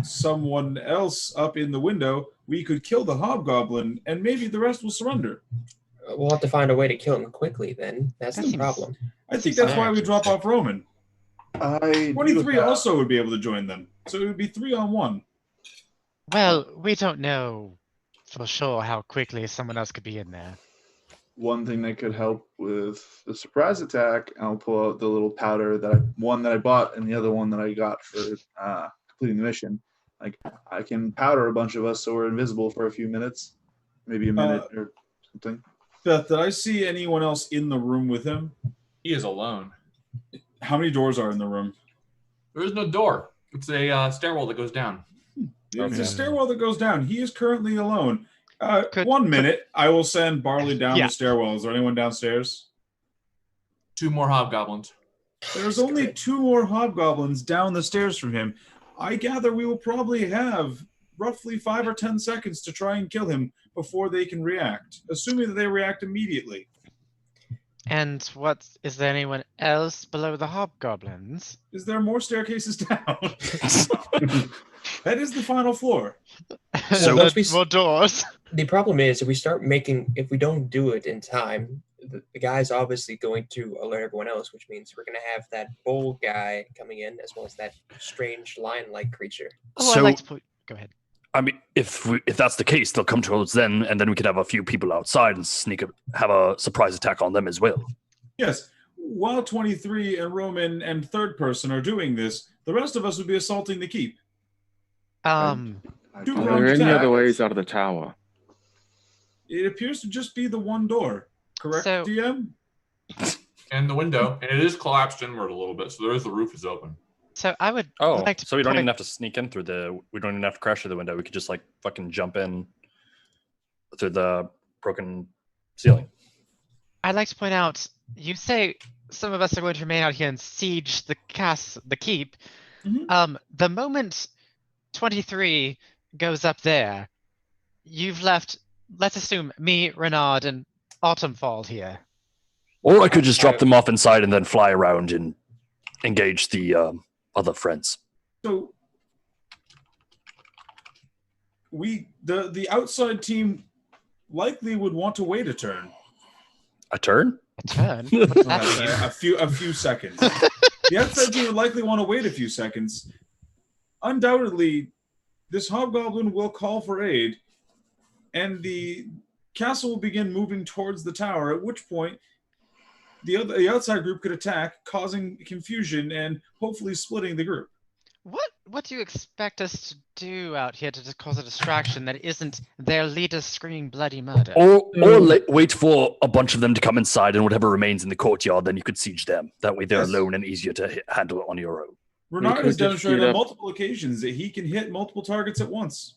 someone else up in the window. We could kill the hobgoblin, and maybe the rest will surrender. We'll have to find a way to kill him quickly. Then that's That the seems- problem. I think that's why we drop off Roman. I 23 also would be able to join them, so it would be 3-on-1. Well, we don't know for sure how quickly someone else could be in there. One thing that could help with the surprise attack, I'll pull out the little powder one that I bought and the other one that I got for completing the mission. Like, I can powder a bunch of us so we're invisible for a few minutes, maybe a minute or something. Beth, did I see anyone else in the room with him? He is alone. How many doors are in the room? There is no door. It's a stairwell that goes down. It's a stairwell that goes down. He is currently alone. Could- 1 minute. I will send Barley down Yeah. the stairwell. Is there anyone downstairs? 2 more hobgoblins. There's only 2 more hobgoblins down the stairs from him. I gather we will probably have roughly 5 or 10 seconds to try and kill him before they can react, assuming that they react immediately. And is there anyone else below the hobgoblins? Is there more staircases down? That is the final floor. So There's once we more doors. The problem is, if we don't do it in time, the guy's obviously going to alert everyone else, which means we're going to have that bold guy coming in as well as that strange lion-like creature. Oh, So- I'd like to put. Go ahead. I mean, if that's the case, they'll come to us then, and then we could have a few people outside and have a surprise attack on them as well. Yes. While 23 and Roman and third person are doing this, the rest of us would be assaulting the keep. I Do Are round there any attack. other ways out of the tower? It appears to just be the one door. Correct, So- DM? And the window. And it is collapsed inward a little bit, so the roof is open. So I would Oh, like to so we don't put even a- have to sneak in we don't even have to crash through the window. We could just like fucking jump in through the broken ceiling. I'd like to point out, you say some of us are going to remain out here and siege the keep. Mhm. The moment 23 goes up there, you've left, let's assume, me, Renard, and Autumnfall here. Or I could just drop them off inside and then fly around and engage the other friends. So the outside team likely would want to wait a turn. A turn? A turn? What does that mean? a few seconds. The outside team would likely want to wait a few seconds. Undoubtedly, this hobgoblin will call for aid, and the castle will begin moving towards the tower, at which point the outside group could attack, causing confusion and hopefully splitting the group. What do you expect us to do out here to just cause a distraction that isn't their leader screaming bloody murder? Or wait for a bunch of them to come inside and whatever remains in the courtyard, then you could siege them. That way they're Yes. alone and easier to handle on your own. Renard could has just demonstrated heat on up- multiple occasions that he can hit multiple targets at once.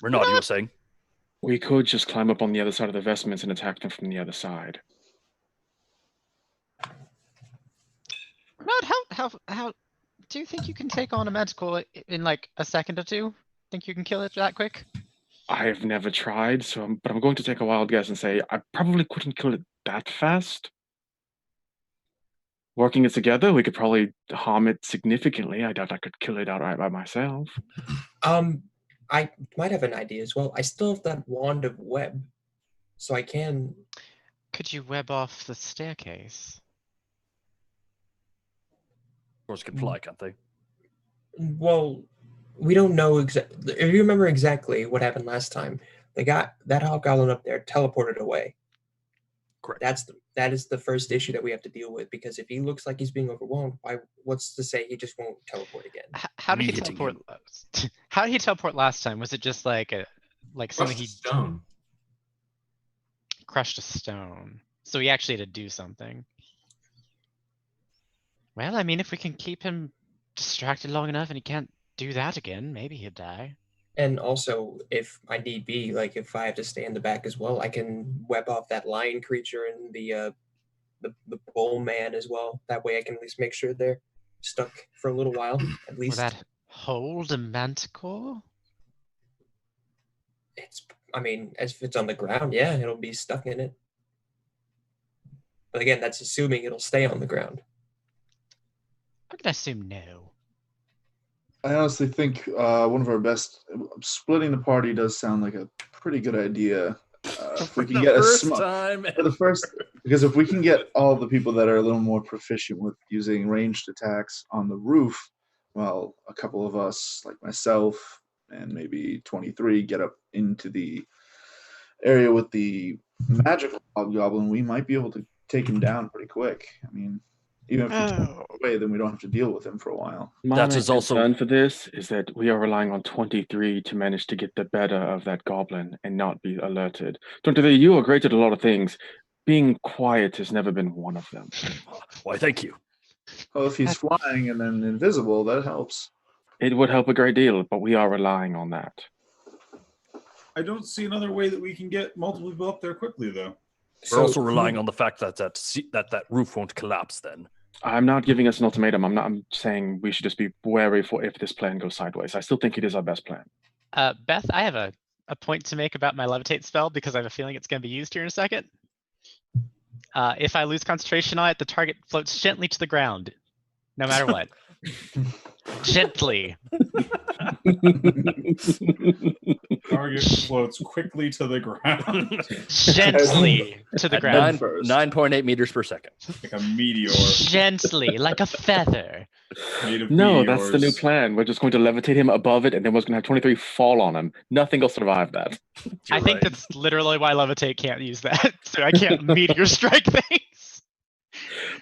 Renard, you were saying? We could just climb up on the other side of the vestments and attack them from the other side. Renard, how do you think you can take on a magical in like a second or two? Think you can kill it that quick? I've never tried, but I'm going to take a wild guess and say I probably couldn't kill it that fast. Working it together, we could probably harm it significantly. I doubt I could kill it outright by myself. I might have an idea as well. I still have that wand of web, so I can. Could you web off the staircase? Doors can fly, can't they? Well, we don't know exactly. If you remember exactly what happened last time, that hobgoblin up there teleported away. Correct. That is the first issue that we have to deal with, because if he looks like he's being overwhelmed, what's to say he just won't teleport again? How did he Me hitting teleport? How did he teleport last time? Was it just like something Crushed he stone. crushed a stone? So he actually had to do something. Well, I mean, if we can keep him distracted long enough and he can't do that again, maybe he'd die. And also, if I need be, like if I have to stay in the back as well, I can web off that lion creature and the bull man as well. That way, I can at least make sure they're stuck for a little while, at Will least. that hold a manticore? I mean, as if it's on the ground, yeah, it'll be stuck in it. But again, that's assuming it'll stay on the ground. I'm gonna assume no. I honestly think one of our best splitting the party does sound like a pretty good idea. If we can get a small for the first, because if we can get all the people that are a little more proficient with using ranged attacks on the roof, well, a couple of us, like myself and maybe 23, get up into the area with the magical hobgoblin, we might be able to take him down pretty quick. I mean, even if we take him away, then we don't have to deal with him for a while. That is also concern for this is that we are relying on 23 to manage to get the better of that goblin and not be alerted. 23, you are great at a lot of things. Being quiet has never been one of them. Why, thank you. Well, if he's flying and then invisible, that helps. It would help a great deal, but we are relying on that. I don't see another way that we can get multiple people up there quickly, though. We're also relying on the fact that that roof won't collapse then. I'm not giving us an ultimatum. I'm saying we should just be wary for if this plan goes sideways. I still think it is our best plan. Beth, I have a point to make about my levitate spell because I have a feeling it's going to be used here in a second. If I lose concentration on it, the target floats gently to the ground, no matter what. Gently. Target floats quickly to the ground. Gently to the ground. 9.8 meters per second. Like a meteor. Gently, like a feather. No, that's the new plan. We're just going to levitate him above it, and then we're going to have 23 fall on him. Nothing will survive that. I think that's literally why levitate can't use that. So I can't meteor strike things.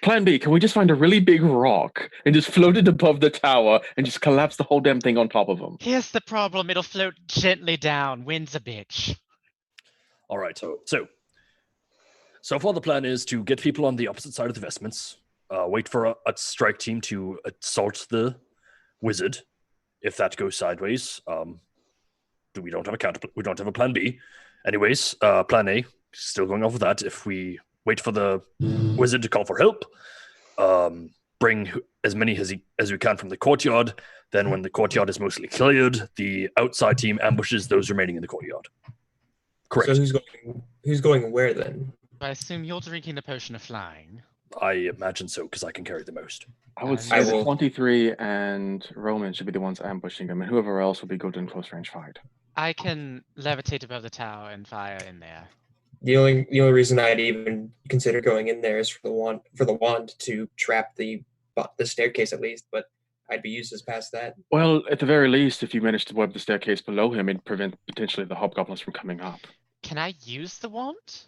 Plan B, can we just find a really big rock and just float it above the tower and just collapse the whole damn thing on top of him? Here's the problem. It'll float gently down. Wind's a bitch. All right. So far the plan is to get people on the opposite side of the vestments, wait for a strike team to assault the wizard. If that goes sideways, we don't have a plan B. Anyways, plan A, still going off with that. If we wait for the wizard to call for help, bring as many as we can from the courtyard. Then when the courtyard is mostly cleared, the outside team ambushes those remaining in the courtyard. Correct. So who's going where then? I assume you're drinking the potion of flying. I imagine so, because I can carry the most. I would say that 23 and Roman should be the ones ambushing them, and whoever else will be good in close range fight. I can levitate above the tower and fire in there. The only reason I'd even consider going in there is for the wand to trap the staircase at least, but I'd be useless past that. Well, at the very least, if you manage to web the staircase below him, it'd prevent potentially the hobgoblins from coming up. Can I use the wand?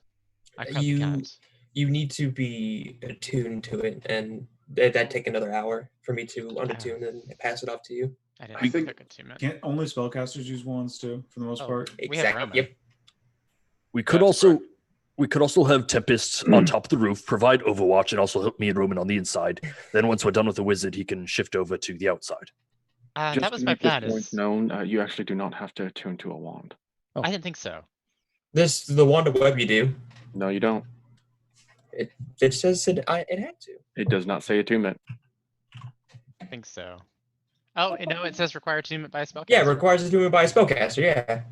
I can't. You need to be attuned to it, and that'd take another hour for me to unattune and pass it off to you. I think can't only spellcasters use wands too, for the most part. Exactly. Yep. We could also have Tempest on top of the roof, provide overwatch, and also help me and Roman on the inside. Then once we're done with the wizard, he can shift over to the outside. That was my plan. This point known, you actually do not have to attune to a wand. Oh. I didn't think so. The wand of web you do. No, you don't. It says it had to. It does not say attunement. I think so. Oh, it says require attunement by a spellcaster. Yeah, requires attunement by a spellcaster. Yeah.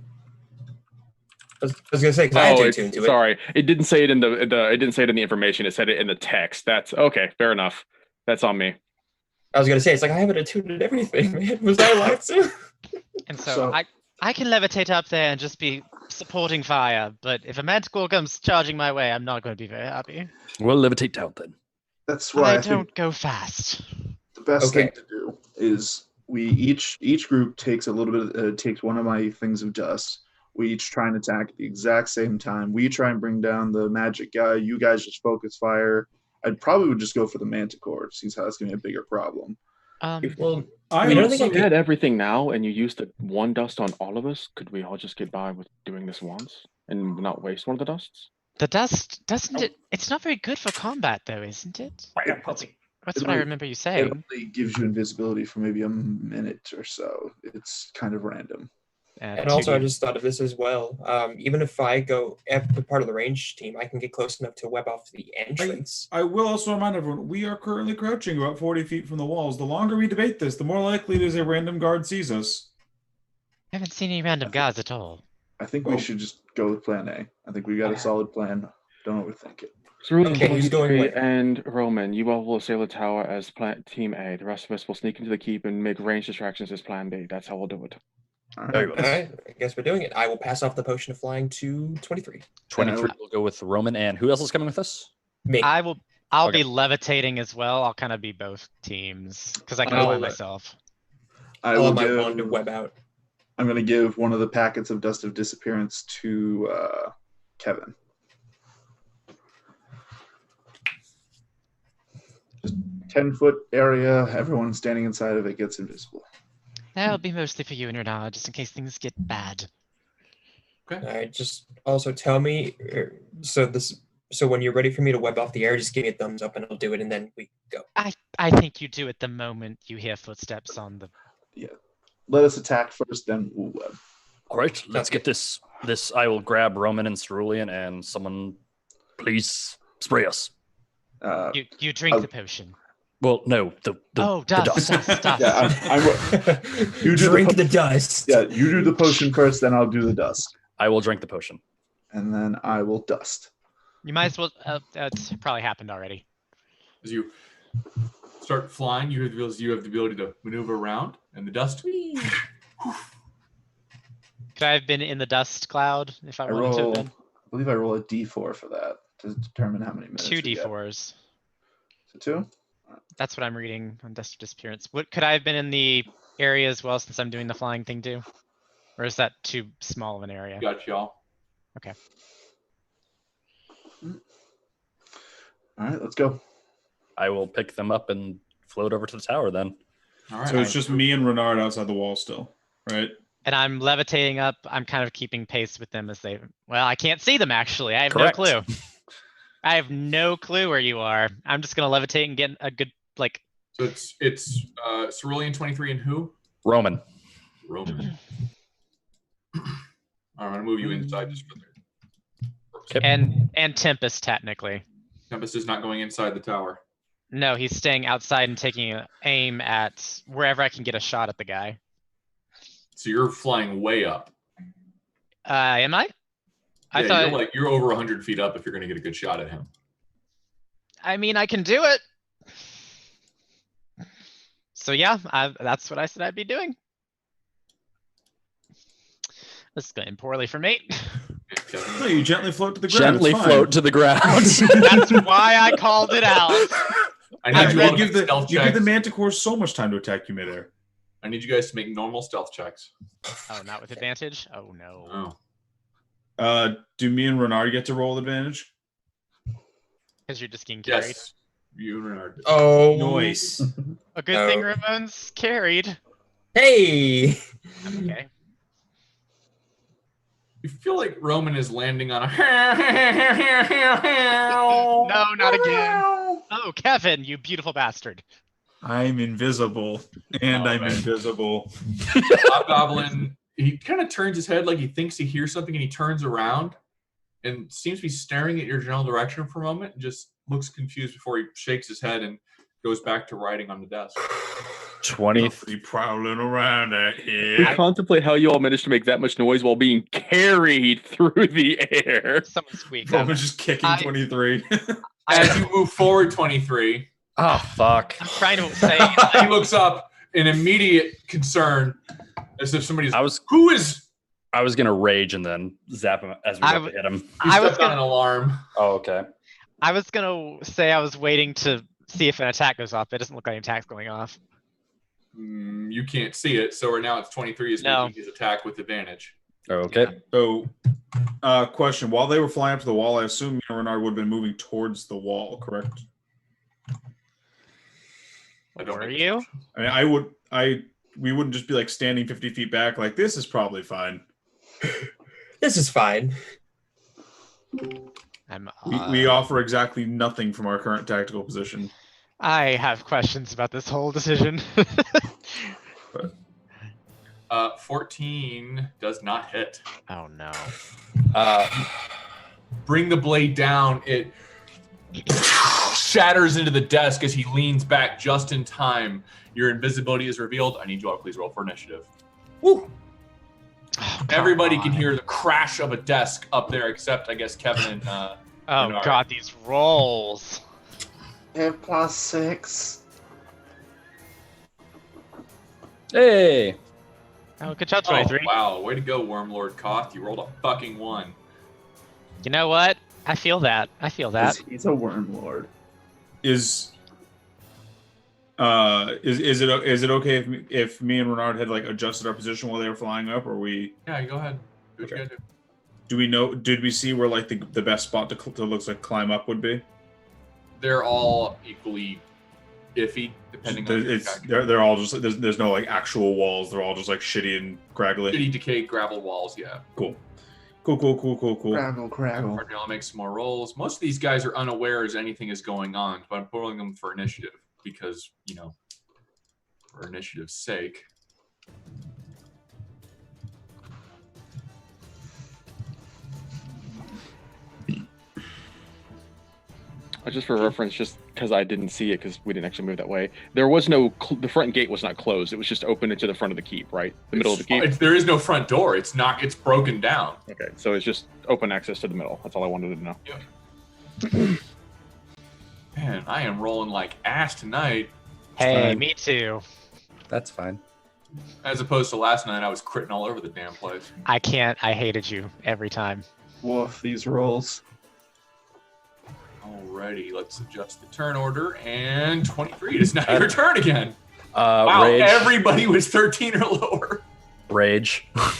I was gonna say because I had to attune to it. Sorry, it didn't say it in the it didn't say it in the information. It said it in the text. That's okay. Fair enough. That's on me. I was gonna say it's like I haven't attuned everything. Man, was I allowed to? And so I can levitate up there and just be supporting fire. But if a manticore comes charging my way, I'm not going to be very happy. We'll levitate down then. That's why I don't go fast. The best thing to do is we each group takes a little bit takes one of my things of dust. We each try and attack at the exact same time. We try and bring down the magic guy. You guys just focus fire. I'd probably would just go for the manticore, since that's going to be a bigger problem. I don't think I had everything now, and you used the one dust on all of us. Could we all just get by with doing this once and not waste one of the dusts? The dust doesn't it? It's not very good for combat, though, isn't it? That's what I remember you saying. It only gives you invisibility for maybe a minute or so. It's kind of random. And also, I just thought of this as well. Even if I go part of the range team, I can get close enough to web off the entrance. I will also remind everyone, we are currently crouching about 40 feet from the walls. The longer we debate this, the more likely it is a random guard sees us. I haven't seen any random guards at all. I think we should just go with plan A. I think we got a solid plan. Don't overthink it. Okay, who's going where? And Roman, you all will assail the tower as team A. The rest of us will sneak into the keep and make range distractions as plan B. That's how we'll do it. All right, I guess we're doing it. I will pass off the potion of flying to 23. 23 will go with Roman, and who else is coming with us? Me. I'll be levitating as well. I'll kind of be both teams because I can fly myself. I will my wand to web out. I'm going to give one of the packets of Dust of Disappearance to Kevin. Just 10-foot area. Everyone standing inside of it gets invisible. That'll be mostly for you and Renard, just in case things get bad. Okay. All right. Just also tell me. So when you're ready for me to web off the air, just give me a thumbs up and I'll do it, and then we go. I think you do it the moment you hear footsteps on the. Yeah. Let us attack first, then we'll web. All right, let's get this. I will grab Roman and Cerulean, and someone, please spray us. You drink the potion. Well, no, the dust. Yeah, you drink the dust. Yeah, you do the potion first, then I'll do the dust. I will drink the potion. And then I will dust. You might as well. It's probably happened already. As you start flying, you realize you have the ability to maneuver around, and the dust. Could I have been in the dust cloud if I wanted to have been? I believe I roll a d4 for that to determine how many minutes. 2 d4s. So 2? That's what I'm reading on Dust of Disappearance. Could I have been in the area as well since I'm doing the flying thing too? Or is that too small of an area? Got y'all. Okay. All right, let's go. I will pick them up and float over to the tower then. All right. So it's just me and Renard outside the wall still, right? And I'm levitating up. I'm kind of keeping pace with them as they. Well, I can't see them actually. I have Correct. no clue. I have no clue where you are. I'm just gonna levitate and get a good like. So it's Cerulean 23 and who? Roman. Roman. I'm gonna move you inside just for the. Okay. And Tempest technically. Tempest is not going inside the tower. No, he's staying outside and taking an aim at wherever I can get a shot at the guy. So you're flying way up. Am I? I thought you're over 100 feet up if you're going to get a good shot at him. I mean, I can do it. So yeah, that's what I said I'd be doing. This is going poorly for me. No, you gently float to the ground. Gently float to the ground. That's why I called it out. I need you all to give make stealth checks. the Manticore so much time to attack you midair. I need you guys to make normal stealth checks. Oh, not with advantage? Oh no. Oh. Do me and Renard get to roll advantage? Because you're just getting carried. Yes. You and Renard. Oh, Nice. A good thing Ramon's carried. Hey. I'm okay. You feel like Roman is landing on a. No, not again. Oh, Kevin, you beautiful bastard. I'm invisible, and I'm man. invisible. Hobgoblin, he kind of turns his head like he thinks he hears something, and he turns around and seems to be staring at your general direction for a moment, and just looks confused before he shakes his head and goes back to writing on the desk. 20. Prowling around out here. We contemplate how you all managed to make that much noise while being carried through the air. Someone squeaked. Roman's just kicking 23. As you move forward 23, Oh, fuck. I'm trying to say. he looks up in immediate concern as if somebody's. Who is? I was going to rage and then zap him as we go to hit him. I was on an alarm. Oh, okay. I was going to say I was waiting to see if an attack goes off. It doesn't look like an attack's going off. You can't see it, so right now it's 23 is making his attack with advantage. Okay. So, question. While they were flying up to the wall, I assume Renard would have been moving towards the wall, correct? Were you? I mean, we wouldn't just be like standing 50 feet back like, this is probably fine. This is fine. We offer exactly nothing from our current tactical position. I have questions about this whole decision. 14 does not hit. Oh no. Bring the blade down. It shatters into the desk as he leans back just in time. Your invisibility is revealed. I need you all to please roll for initiative. Woo! Oh, Everybody can hear the crash of a desk up there, except I guess Kevin and Oh Bernard. god, these rolls. I have +6. Hey. Oh, good job, Oh, 23. wow, way to go, Wormlord Koth. You rolled a fucking 1. You know what? I feel that. He's a worm lord. Is it okay if me and Renard had like adjusted our position while they were flying up, or we? Yeah, you go ahead. Do what you gotta do. Do we know? Did we see where like the best spot to looks like climb up would be? They're all equally iffy, depending on They're all just there's no like actual walls. They're all just like shitty and craggly. shitty decayed gravel walls. Yeah. Cool. Craggle. Partner, I'll make some more rolls. Most of these guys are unaware as anything is going on, but I'm pulling them for initiative because, for initiative's sake. Just for reference, just because I didn't see it because we didn't actually move that way. There was no the front gate was not closed. It was just open into the front of the keep, right? The middle of the keep. There is no front door. It's not. It's broken down. Okay, so it's just open access to the middle. That's all I wanted to know. Man, I am rolling like ass tonight. Hey, Fine. me too. That's fine. As opposed to last night, I was critting all over the damn place. I can't. I hated you every time. Woof, these rolls. Alrighty, let's adjust the turn order. And 23. It's now your turn again. Wow, Rage. everybody was 13 or lower. Rage. All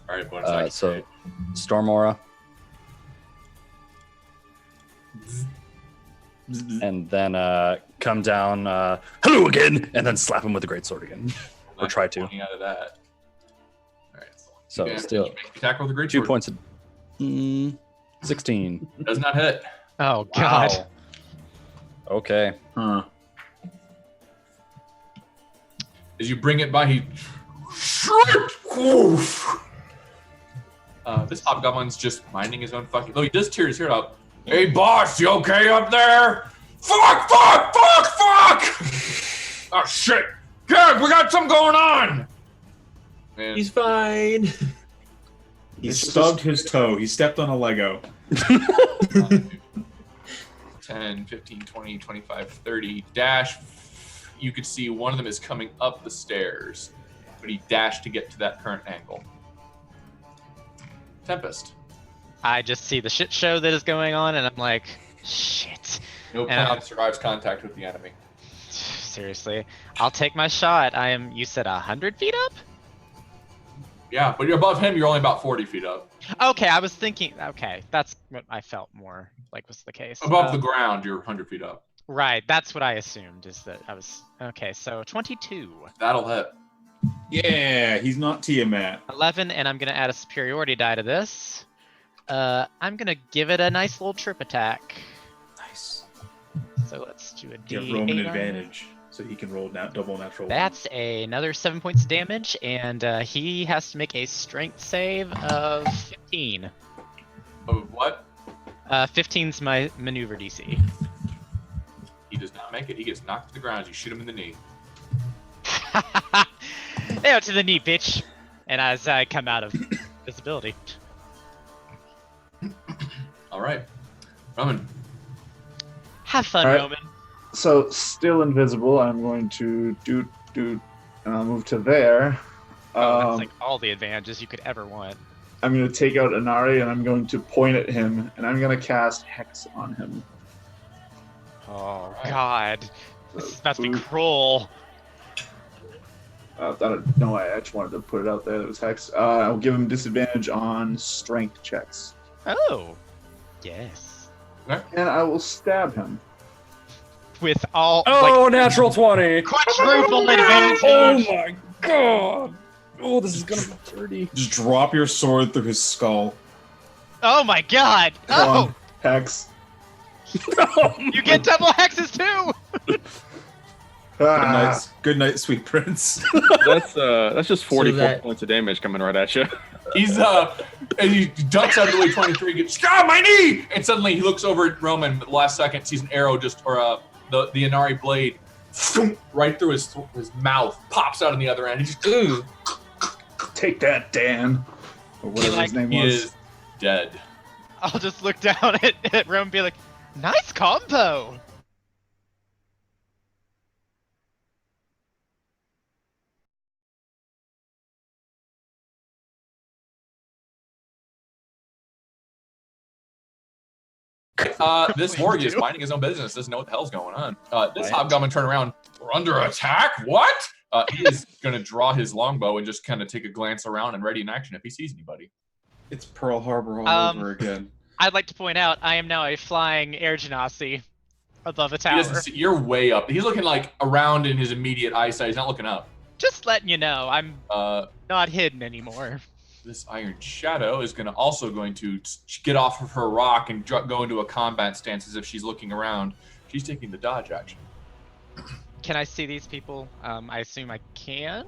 right, bonus action. So, Storm Aura. And then come down, hello again, and then slap him with the great sword again. Or try to. Out of that. All right, So damage. still Make the attack with a great 2 sword. points of 16. Does not hit. Oh god. Wow. Okay. Huh. As you bring it by, he Oof. This hobgoblin's just minding his own fucking. Though he does tear his hair out. Hey, boss, you okay up there? Fuck! Oh shit! Good, we got something going on. Man, He's fine. He stubbed his toe. He stepped on a Lego. 10, 15, 20, 25, 30. Dash. You could see one of them is coming up the stairs, but he dashed to get to that current angle. Tempest. I just see the shit show that is going on, and I'm like, shit. No And plan I'll- survives contact with the enemy. Seriously, I'll take my shot. I am. You said 100 feet up? Yeah, but you're above him. You're only about 40 feet up. Okay, I was thinking. Okay, that's what I felt more like was the case. Above the ground, you're 100 feet up. Right, that's what I assumed. Is that I was okay? So 22, That'll hit. Yeah, he's not Tiamat. 11, and I'm gonna add a superiority die to this. I'm gonna give it a nice little trip attack. Nice. So let's do a D8. Give Roman on it. advantage, so he can roll double natural. That's another 7 points of damage, and he has to make a strength save of 15. Of what? 15's my maneuver DC. He does not make it. He gets knocked to the ground as you shoot him in the knee. There to the knee, bitch. And as I come out of visibility. All right. Roman. Have fun, All right. Roman. So, still invisible, I'm going to do, and I'll move to there. That's like all the advantages you could ever want. I'm going to take out Inari, and I'm going to point at him, and I'm going to cast Hex on him. Oh, Right. God. This must be Ooh. cruel. I don't know. I actually wanted to put it out there. That was Hex. I'll give him disadvantage on strength checks, Oh. Yes. and I will stab him. With all, Oh, natural 20. quadruple advantage. Oh my god. Oh, this is gonna be dirty. Just drop your sword through his skull. Oh, my God. Come Oh, on, Hex. you get double hexes, too. Good night, sweet prince. That's just 44 points of damage coming right at you. He's and he ducks out of the way 23, gets my knee, and suddenly he looks over at Roman. But the last second, sees an arrow the Inari blade right through his mouth, pops out on the other end. He just Take that, Dan, or whatever his name he was. is dead. I'll just look down at Rome and be like, nice combo. This Morgy is minding his own business, doesn't know what the hell's going on. This hobgoblin turn around. We're under attack? What? He is going to draw his longbow and just kind of take a glance around and ready in action if he sees anybody. It's Pearl Harbor all over again. I'd like to point out I am now a flying air genasi above a tower. You're way up. He's looking like around in his immediate eyesight. He's not looking up. Just letting you know, I'm not hidden anymore. This Iron Shadow is going to get off of her rock and go into a combat stance as if she's looking around. She's taking the dodge action. Can I see these people? I assume I can?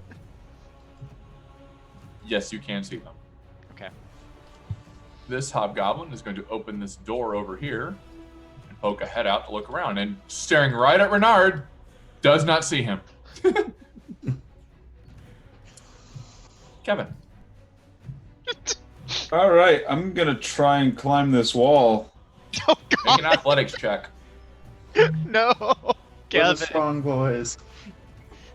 Yes, you can see them. Okay. This hobgoblin is going to open this door over here and poke a head out to look around, and staring right at Renard, does not see him. Kevin. All right, I'm gonna try and climb this wall. Oh, Make an athletics check. No, We're Kevin. the strong boys.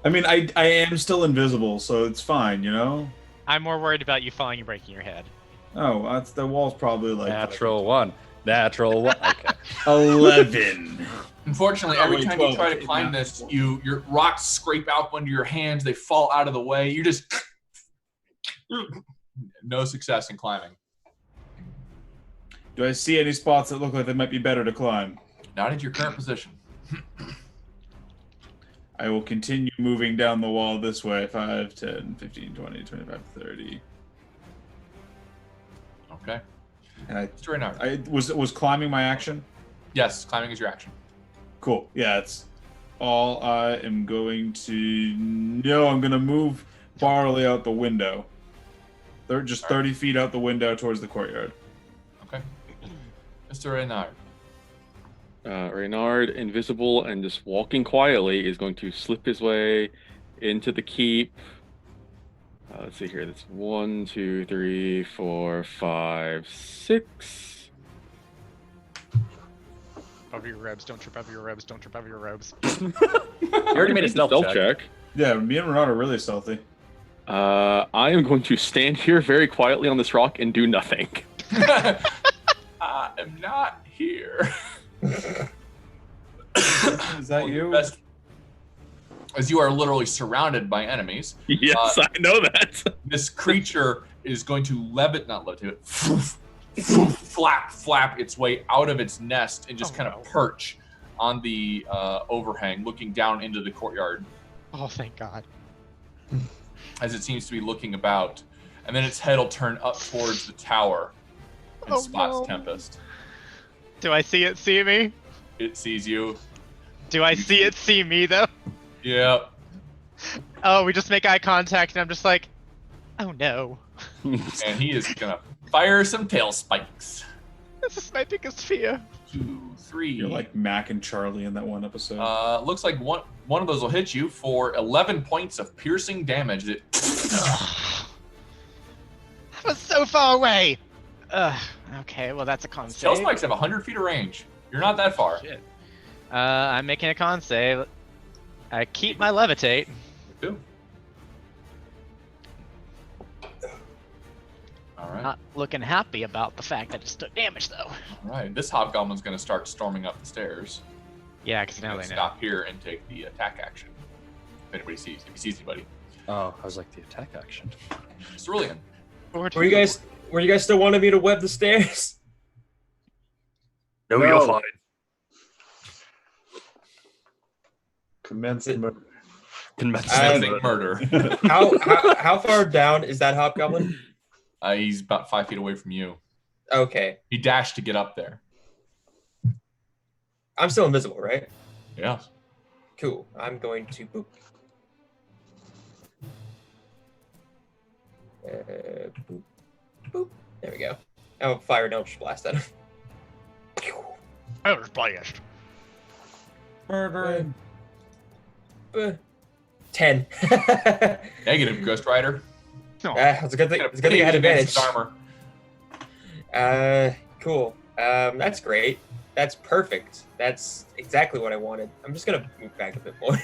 I mean, I am still invisible, so it's fine, you know. I'm more worried about you falling and breaking your head. Oh, the wall's probably like Natural one. Okay. 11. Unfortunately, Oh, every wait, time 12. you try to climb this, your rocks scrape out under your hands. They fall out of the way. You just no success in climbing. Do I see any spots that look like they might be better to climb? Not at your current position. I will continue moving down the wall this way. 5, 10, 15, 20, 25, 30. Okay. And I was climbing my action? Yes, climbing is your action. Cool. Yeah, it's all I am going to... No, I'm going to move Barley out the window. They're just 30 feet out the window towards the courtyard. Okay. Mr. Reynard. Reynard, invisible and just walking quietly, is going to slip his way into the keep. Let's see here. That's 1, 2, 3, 4, 5, 6. Over your robes, don't trip over your robes, don't trip over your robes. You already made a stealth check. Yeah, me and Renard are really stealthy. I am going to stand here very quietly on this rock and do nothing. I am not here. Is that you? As you are literally surrounded by enemies. Yes, I know that. This creature is going to flap its way out of its nest and just perch on the overhang, looking down into the courtyard. Oh, thank God. As it seems to be looking about. And then its head will turn up towards the tower and spots Tempest. Do I see it see me? It sees you. Do I see it see me, though? Yeah. Oh, we just make eye contact, and I'm just like, oh no. And he is gonna fire some tail spikes. This is my biggest fear. 2, 3. You're like Mac and Charlie in that one episode. Looks like one of those will hit you for 11 points of piercing damage. It I was so far away. Okay, well that's a con tail save. spikes have 100 feet of range. You're not that far. Shit. I'm making a con save. I keep my levitate. You do. All right. Not looking happy about the fact that it just took damage, though. All right. This hobgoblin's going to start storming up the stairs. Yeah, because now they know. Stop here and take the attack action. If he sees anybody. Oh, I was like the attack action. Cerulean. Were you guys still wanting me to web the stairs? No, you're fine. Commence murder. Commencing murder. How far down is that hobgoblin? He's about 5 feet away from you. Okay. He dashed to get up there. I'm still invisible, right? Yeah. Cool. I'm going to boop. Boop. Boop. There we go. I'll fire an Eldritch Blast at him. Eldritch Blast. Murder. 10. Negative, Ghost Rider. It's a good thing. It's a good thing I had advantage. Armor. Cool. That's great. That's perfect. That's exactly what I wanted. I'm just gonna move back a bit more.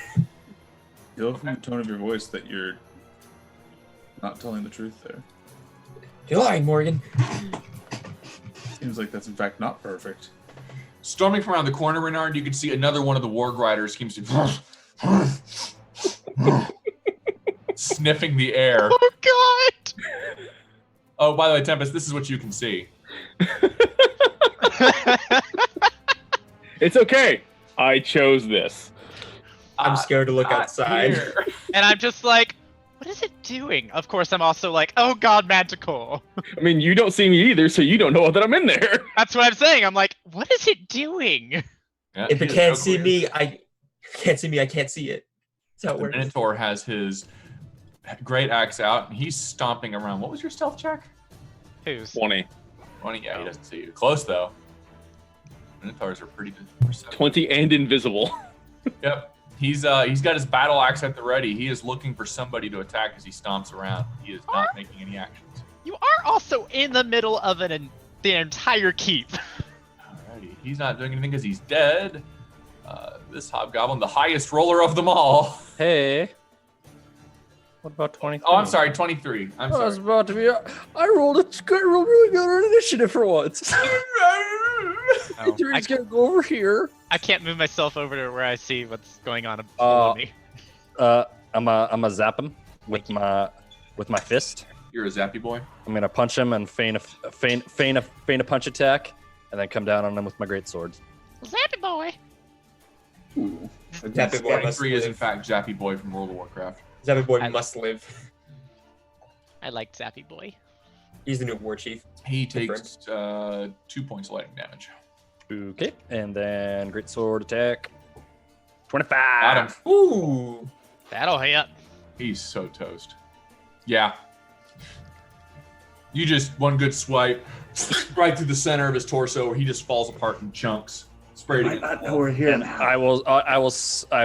You love from the tone of your voice that you're not telling the truth there. You're lying, Morgan. Seems like that's in fact not perfect. Storming from around the corner, Renard, you can see another one of the Warg Riders seems to sniffing the air. Oh God! Oh, by the way, Tempest, this is what you can see. It's okay. I chose this. I'm scared to look outside. Here. And I'm just like, what is it doing? Of course, I'm also like, oh God, Manticore. I mean, you don't see me either, so you don't know that I'm in there. That's what I'm saying. I'm like, what is it doing? Yeah, If it is can't so see clear. me, I can't see it. That's how it The works. Minotaur has his great axe out, and he's stomping around. What was your stealth check? Who's? 20. 20, yeah, he doesn't see you. Close, though. Minotaurs are pretty perceptive. 20 and invisible. Yep. He's got his battle axe at the ready. He is looking for somebody to attack as he stomps around. He is not making any actions. You are also in the middle of the entire keep. Alrighty. He's not doing anything because he's dead. This hobgoblin, the highest roller of them all. Hey. What about 23? Oh, I'm sorry, 23. I'm I was sorry. about to be. I rolled really good on initiative for once. Oh, Three's gonna go over here. I can't move myself over to where I see what's going on below me. I'm a zap him with my fist. You're a zappy boy. I'm gonna punch him and feign a punch attack, and then come down on him with my great sword. Zappy boy. Ooh. Zappy boy must 23 is in live. fact Zappy boy from World of Warcraft. Zappy boy I- must live. I like Zappy boy. He's the new war chief. He takes 2 points of lightning damage. Okay, and then great sword attack. 25. Got him. Ooh. That'll hit. He's so toast. Yeah. You just one good swipe right through the center of his torso where he just falls apart in chunks. Sprayed Might not know we're here And now. I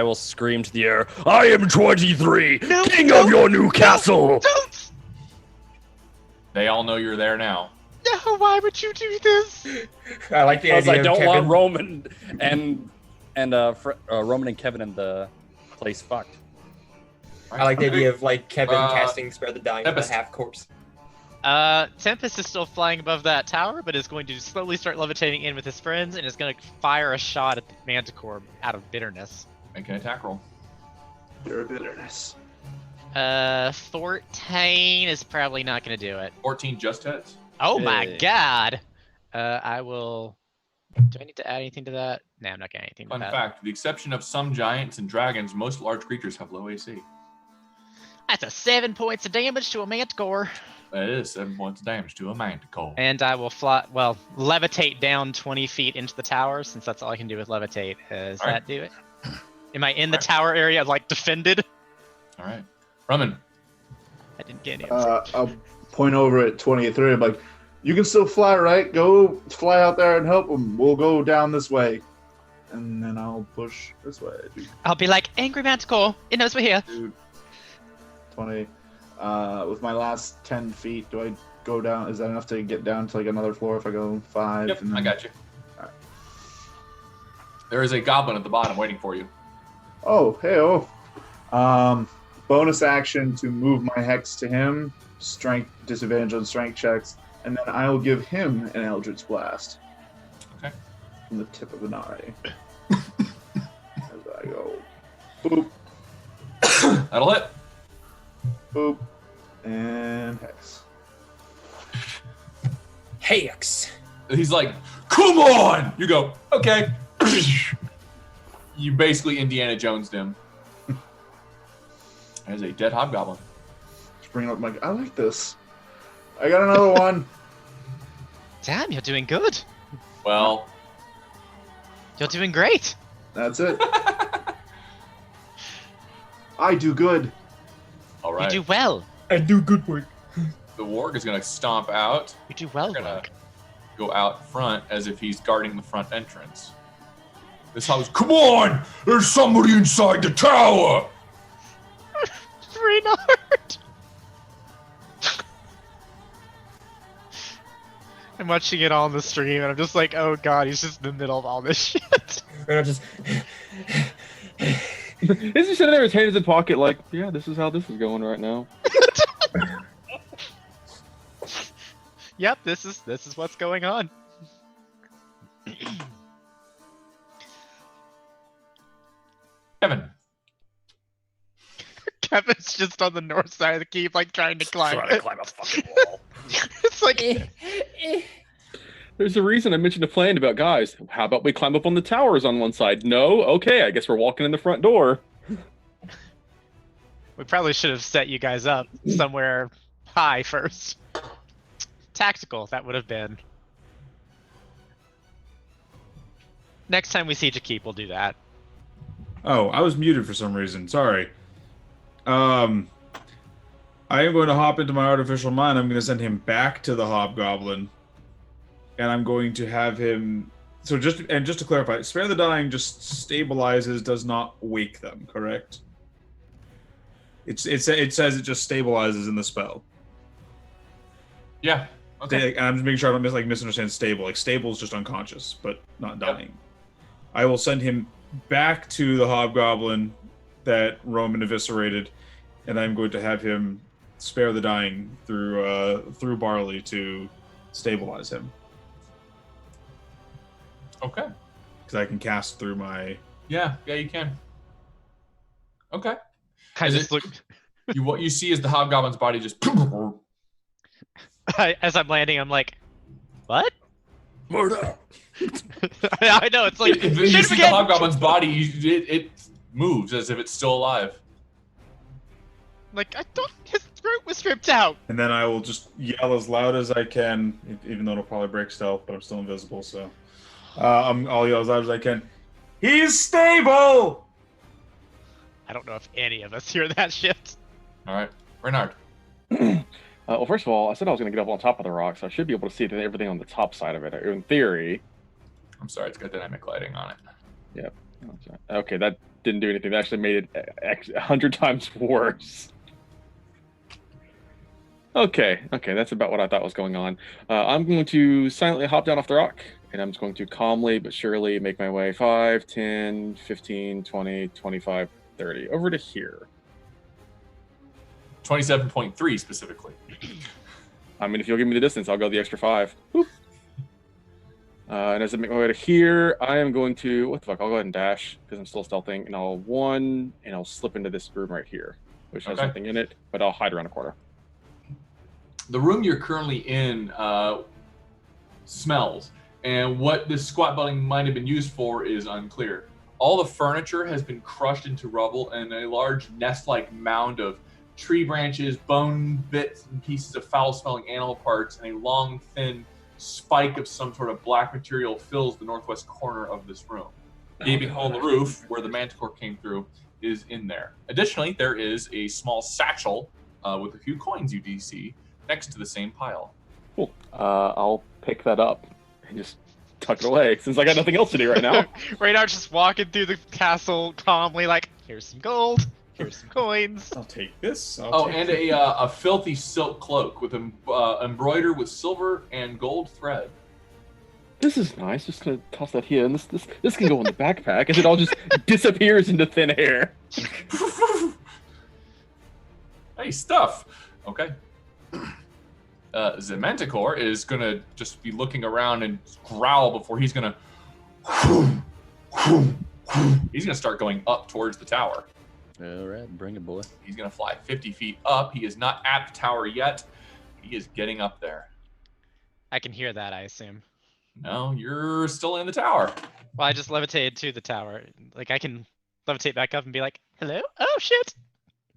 will scream to the air. I am 23, No, king no. of your new castle. Don't! They all know you're there now. No, why would you do this? I like the Because idea I don't of want Kevin. Roman Roman and Kevin in the place fucked. I like the idea of like Kevin Uh, casting Spare the Dying with Tempest. a half corpse. Tempest is still flying above that tower, but is going to slowly start levitating in with his friends and is going to fire a shot at the Manticore out of bitterness. Make an attack roll. Your bitterness. 14 is probably not going to do it. 14 just hits. Oh my Hey. God. I will. Do I need to add anything to that? No, I'm not getting anything to Fun that. fact, with the exception of some giants and dragons, most large creatures have low AC. That's a 7 points of damage to a Manticore. That is 7 points of damage to a manticore. And I will levitate down 20 feet into the tower, since that's all I can do with levitate. Does All right. that do it? Am I in the All right. tower area, like, defended? All right. Roman. I didn't get any of it. I'll point over at 23. I'm like, you can still fly, right? Go fly out there and help them. We'll go down this way. And then I'll push this way. I'll be like, Angry Manticore, it knows we're here. Dude. 20. With my last 10 feet, do I go down? Is that enough to get down to like another floor if I go 5? Yep, and then... I got you. All right. There is a goblin at the bottom waiting for you. Oh, hey, bonus action to move my hex to him. Strength disadvantage on strength checks, and then I will give him an Eldritch Blast. Okay. From the tip of an eye. As I go, boop, That'll hit. boop, and hex. Hex. He's like, come on! You go, okay. You basically Indiana Jones'd him. There's a dead hobgoblin. Just bring it up, like, I like this. I got another one. Damn, you're doing good. Well, You're doing great. That's it. I do good. All right. You do well. I do good work. The warg is going to stomp out. You do well, Gonna Rogue. go out front as if he's guarding the front entrance. This house. Come on! There's somebody inside the tower. Reynard. I'm watching it all on the stream, and I'm just like, oh god, he's just in the middle of all this shit. Reynard just. Is he sitting there, his hand in his pocket, like, yeah, this is how this is going right now. Yep, this is what's going on. Kevin. Kevin's just on the north side of the keep, like trying to climb. Trying to climb a fucking wall. It's like There's a reason I mentioned a plan about, guys, how about we climb up on the towers on one side? No? Okay, I guess we're walking in the front door. we probably should have set you guys up somewhere high first. Tactical, that would have been. Next time we siege a keep, we'll do that. Oh, I was muted for some reason. Sorry. I am going to hop into my artificial mind. I'm going to send him back to the hobgoblin, and I'm going to have him. So just to clarify, spare the dying just stabilizes, does not wake them. Correct? It says it just stabilizes in the spell. Yeah. Okay. And I'm just making sure I don't misunderstand stable. Like stable is just unconscious, but not dying. Yep. I will send him back to the hobgoblin that Roman eviscerated, and I'm going to have him spare the dying through Barley to stabilize him. Okay. Because I can cast through my. Yeah, you can. Okay. What you see is the hobgoblin's body just. As I'm landing, I'm like, what? Murder. I know, it's like. If you see the hobgoblin's body, it moves as if it's still alive. Like, I thought his throat was stripped out. And then I will just yell as loud as I can, even though it'll probably break stealth, but I'm still invisible, so. I'll yell as loud as I can. He's stable! I don't know if any of us hear that shit. All right. Reynard. Well, first of all, I said I was going to get up on top of the rock, so I should be able to see everything on the top side of it. In theory. I'm sorry, it's got dynamic lighting on it. Yep. Okay, that didn't do anything. That actually made it 100 times worse. Okay, that's about what I thought was going on. I'm going to silently hop down off the rock, and I'm just going to calmly but surely make my way 5, 10, 15, 20, 25, 30, over to here. 27.3 specifically. I mean, if you'll give me the distance, I'll go the extra 5. Whoop. And as I make my way to here, I am going to, what the fuck, I'll go ahead and dash, because I'm still stealthing, and I'll slip into this room right here, which has nothing in it, but I'll hide around a corner. The room you're currently in smells, and what this squat building might have been used for is unclear. All the furniture has been crushed into rubble, and a large nest-like mound of tree branches, bone bits, and pieces of foul-smelling animal parts, and a long, thin spike of some sort of black material fills the northwest corner of this room. The gaping hole in the roof, where the manticore came through, is in there. Additionally, there is a small satchel with a few coins you do see next to the same pile. Cool. I'll pick that up and just tuck it away, since I got nothing else to do right now. Reynard's just walking through the castle calmly, like, here's some gold. Here's some coins. I'll take this. And a filthy silk cloak with embroidered with silver and gold thread. This is nice. Just gonna toss that here, and this can go in the backpack, as it all just disappears into thin air. Hey, stuff. Okay. The manticore is gonna just be looking around and growl before he's gonna. He's gonna start going up towards the tower. All right, bring it, boy. He's going to fly 50 feet up. He is not at the tower yet. He is getting up there. I can hear that, I assume. No, you're still in the tower. Well, I just levitated to the tower. Like, I can levitate back up and be like, hello? Oh, shit.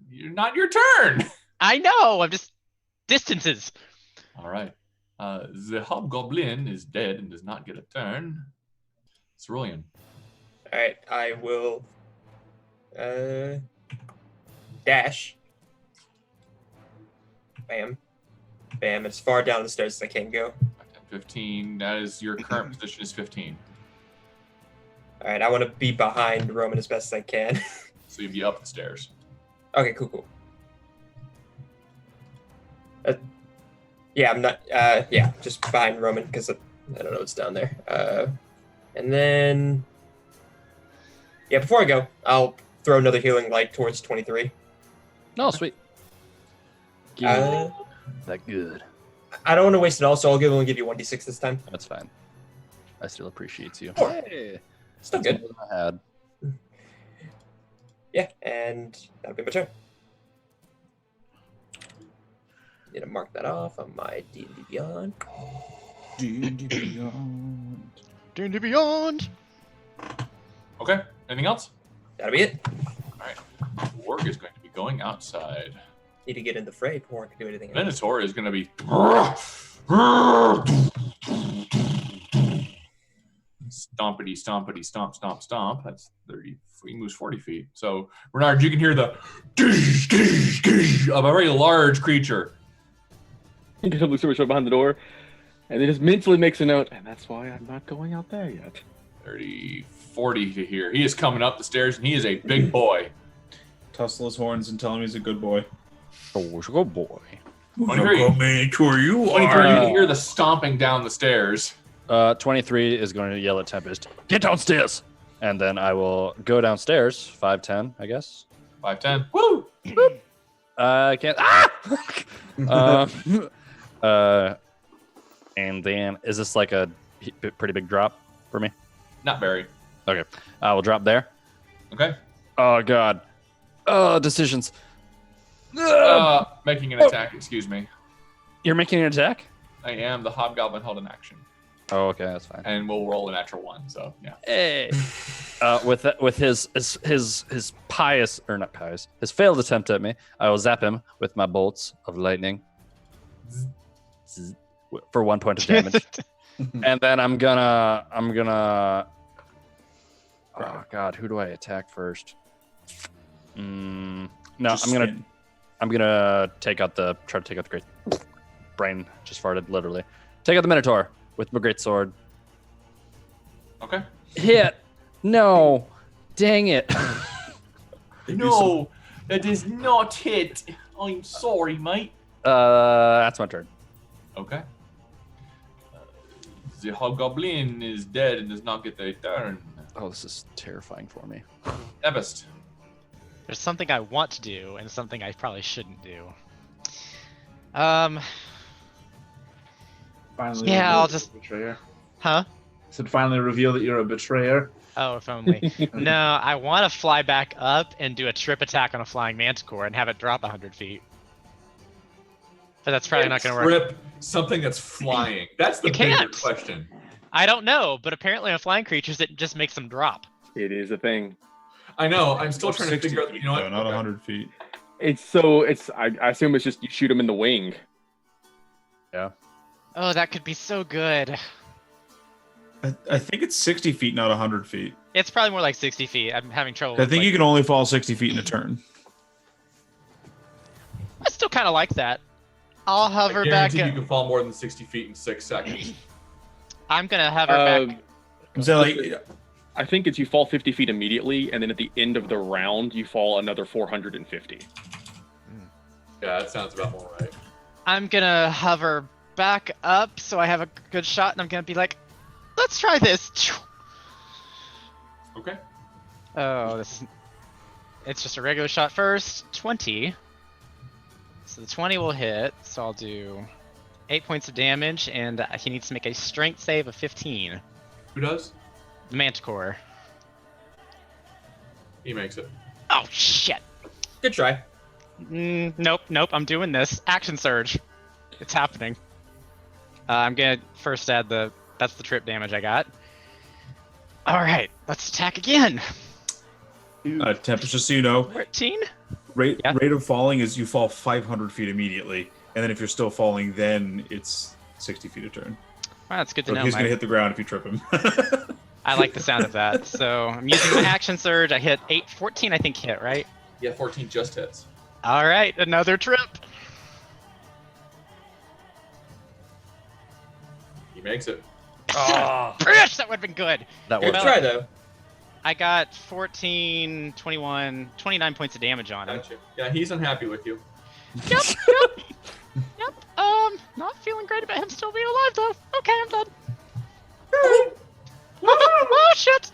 You're not your turn. I know. I'm just distances. All right. The hobgoblin is dead and does not get a turn. Cerulean. All right, I will. dash. Bam. Bam. As far down the stairs as I can go. 15. That is your current position is 15. All right, I want to be behind Roman as best as I can. So you'd be up the stairs. Okay, cool. Yeah, I'm not. Yeah, just behind Roman because I don't know what's down there. And then, yeah, before I go, I'll throw another healing light towards 23. Oh, sweet. Uh, That good. I don't want to waste it all, so I'll only give you 1d6 this time. That's fine. I still appreciate you. Sure. Hey, Still that's good. more than I had. Yeah, and that'll be my turn. Need to mark that off on my D&D Beyond. D&D Beyond. D&D Beyond. Okay. Anything else? That'll be it. Orc is going to be going outside. Need to get in the fray before I can do anything else. Minotaur is going to be stompity, stompity, stomp, stomp, stomp. That's 30. He moves 40 feet. So, Bernard, you can hear the of a very large creature. He just looks super behind the door, and then just mentally makes a note, and that's why I'm not going out there yet. 30, 40 to here. He is coming up the stairs, and he is a big boy. Tussle his horns and tell him he's a good boy. Oh, good boy. When you hear the stomping down the stairs. 23 is going to yell at Tempest, "Get downstairs!" And then I will go downstairs. 5'10", I guess. 5'10". Woo! I can't. And then is this like a pretty big drop for me? Not very. Okay, I will drop there. Okay. Oh God. Decisions. Making an attack, excuse me. You're making an attack? I am. The hobgoblin held an action. Oh, okay, that's fine. And we'll roll a natural 1, so yeah. Hey. With his pious, or not pious, his failed attempt at me, I will zap him with my bolts of lightning for 1 point of damage. And then I'm gonna oh God, who do I attack first? No, I'm gonna try to take out the great brain just farted, literally. Take out the Minotaur with my great sword. Okay. Hit. No. Dang it. No, that is not hit. I'm sorry, mate. That's my turn. Okay. The hobgoblin is dead and does not get a turn. Oh, this is terrifying for me. Evest. There's something I want to do and something I probably shouldn't do. Finally, Yeah, reveal I'll that just- you're a betrayer. Huh? I said finally reveal that you're a betrayer. Oh, if only. No, I want to fly back up and do a trip attack on a flying manticore and have it drop 100 feet. But that's probably not going to work. Trip something that's flying. That's the You bigger can't. question. I don't know, but apparently on flying creatures, it just makes them drop. It is a thing. I know. I'm still trying to 60 figure out. feet, You know what? though, not Okay. 100 feet. I assume it's just you shoot him in the wing. Oh, that could be so good. I think it's 60 feet, not 100 feet. It's probably more like 60 feet. I'm having trouble. I with, think like- you can only fall 60 feet in a turn. I still kind of like that. I'll I hover back. guarantee you can fall more than 60 feet in 6 seconds. I'm gonna hover back. So like, I think it's you fall 50 feet immediately, and then at the end of the round, you fall another 450. Yeah, that sounds about more right. I'm gonna hover back up so I have a good shot, and I'm gonna be like, "Let's try this." Okay. Oh, it's just a regular shot first. 20. So the 20 will hit. So I'll do 8 points of damage, and he needs to make a strength save of 15. Who does? The Manticore. He makes it. Oh shit. Good try. Nope. I'm doing this. Action surge. It's happening. I'm gonna first add that's the trip damage I got. All right, let's attack again. Tempest, just so you know, 14. rate Yeah. of falling is you fall 500 feet immediately, and then if you're still falling, then it's 60 feet a turn. Well, that's good to So know. he's Mike. gonna hit the ground if you trip him. I like the sound of that. So I'm using my action surge. I hit 14, I think hit, right? Yeah, 14 just hits. All right, another trip. He makes it. Ah, Bitch, that would have been good. That Good works. try, though. I got 14, 21, 29 points of damage on him. Gotcha. Yeah, he's unhappy with you. Yep. Not feeling great about him still being alive though. Okay, I'm done. Oh shit!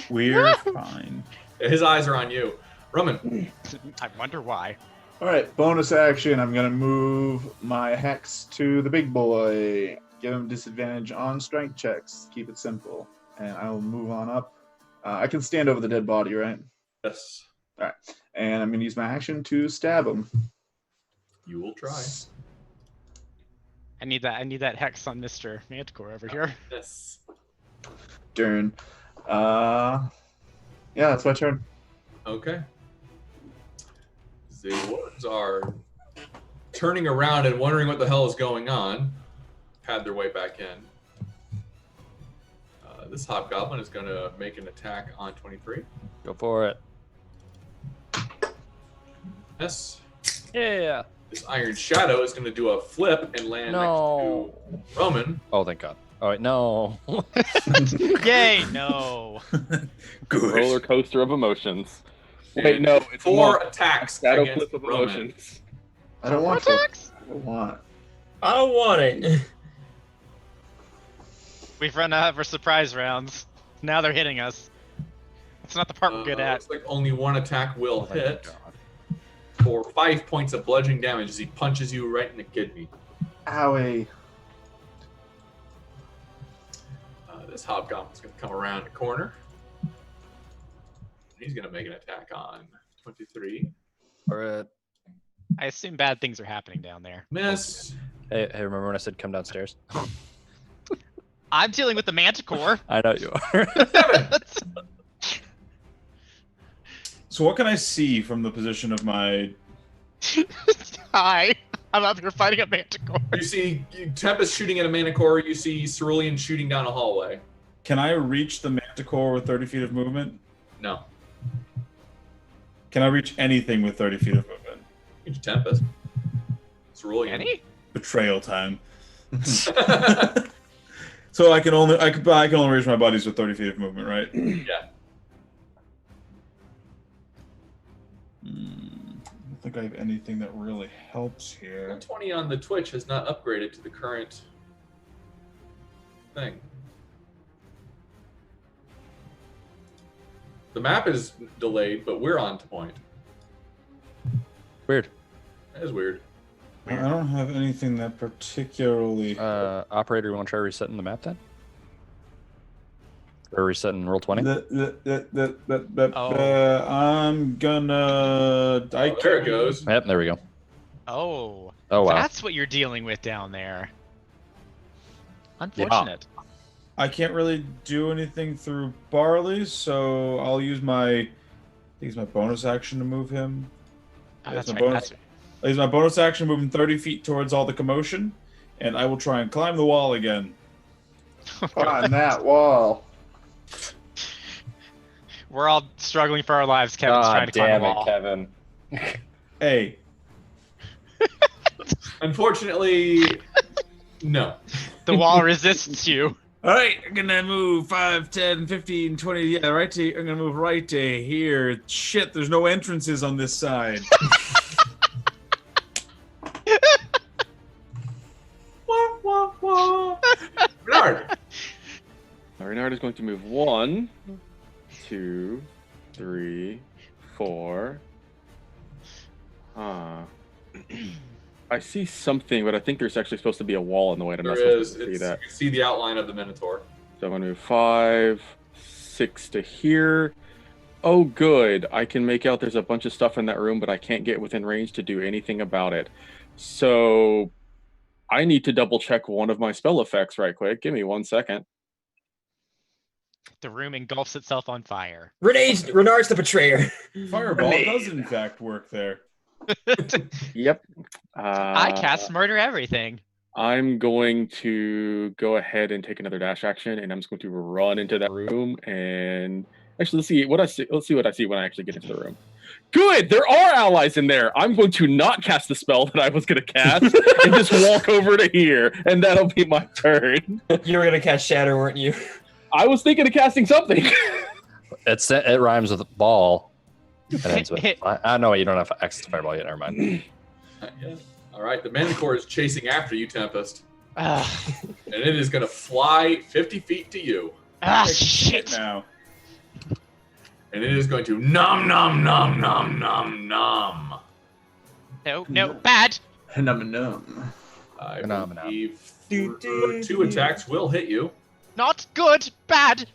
We're fine. His eyes are on you. Roman. I wonder why. All right, bonus action. I'm gonna move my hex to the big boy. Give him disadvantage on strength checks. Keep it simple, and I will move on up. I can stand over the dead body, right? Yes. All right, and I'm gonna use my action to stab him. You will try. I need that hex on Mr. Manticore over here. Yes. Turn. Yeah, that's my turn. Okay. The wards are turning around and wondering what the hell is going on. Pad their way back in. This hobgoblin is going to make an attack on 23. Go for it. Yes. Yeah. This Iron Shadow is going to do a flip and land No. next to Roman. Oh, thank God. All right, no. Yay! No. Good. Roller coaster of emotions. And Wait, no, it's 4 one. attacks Shadow against flip of Roman. emotions. I don't want Attacks? to. I don't want. I don't want it. We've run out of our surprise rounds. Now they're hitting us. That's not the part we're good at. Looks like only one attack will Oh, thank hit God. for 5 points of bludgeoning damage as he punches you right in the kidney. Owie. This hobgoblin's going to come around the corner. He's going to make an attack on 23. All right. I assume bad things are happening down there. Miss. Hey, remember when I said come downstairs? I'm dealing with the Manticore. I know you are. 7. So what can I see from the position of my... Hi. I'm up here fighting a Manticore. You see Tempest shooting at a Manticore. You see Cerulean shooting down a hallway. Can I reach the Manticore with 30 feet of movement? No. Can I reach anything with 30 feet of movement? It's Tempest. Cerulean. Any? Betrayal time. So I can only reach my buddies with 30 feet of movement, right? Yeah. I don't think I have anything that really helps here. 120 on the Twitch has not upgraded to the current thing. The map is delayed, but we're on to point. Weird. That is weird. I don't have anything that particularly... Operator, you want to try resetting the map then? Or resetting roll 20? I'm gonna... There it goes. Yep, there we go. Oh. Oh, wow. That's what you're dealing with down there. Unfortunate. I can't really do anything through Barley, so I'll use my bonus action to move him. Oh, that's my right. bonus- I'll use my bonus action, moving 30 feet towards all the commotion, and I will try and climb the wall again. On that wall. We're all struggling for our lives. Kevin's trying to climb the wall. Kevin. Hey, Unfortunately, no. The wall resists you. all right, I'm gonna move 5, 10, 15, 20. Yeah, right to. I'm gonna move right to here. Shit, there's no entrances on this side. Wah, wah, wah. Bernard. Renard is going to move 1, 2, 3, 4. I see something, but I think there's actually supposed to be a wall in the way. And I'm not There supposed is. to see You that. can see the outline of the Minotaur. So I'm going to move 5, 6 to here. Oh, good. I can make out there's a bunch of stuff in that room, but I can't get within range to do anything about it. So I need to double check one of my spell effects right quick. Give me 1 second. The room engulfs itself on fire. Renard's the betrayer. Fireball does in fact work there. Yep. I cast murder everything. I'm going to go ahead and take another dash action, and I'm just going to run into that room. And actually, let's see what I see when I actually get into the room. Good, there are allies in there. I'm going to not cast the spell that I was going to cast and just walk over to here, and that'll be my turn. You were gonna cast Shatter, weren't you? I was thinking of casting something. It rhymes with ball. It ends with. I know you don't have access to fireball yet. Never mind. Yeah. All right, the Manticore is chasing after you, Tempest, Ah, and it is going to fly 50 feet to you, shit. Now. and it is going to nom nom nom nom nom nom. No, bad. Num. I Phenomenon. believe 2 attacks will hit you Not good, bad.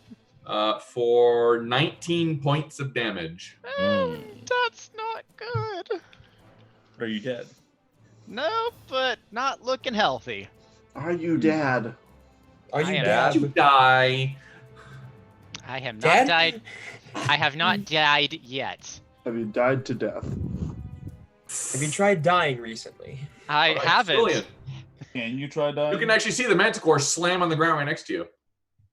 for 19 points of damage. That's not good. Are you dead? No, but not looking healthy. Are you dad? Are I you am dad? You die. I have not Dad? died. I have not died yet. Have you died to death? Have you tried dying recently? I All right, haven't. Cillian, Can you try dying? you can actually see the Manticore slam on the ground right next to you.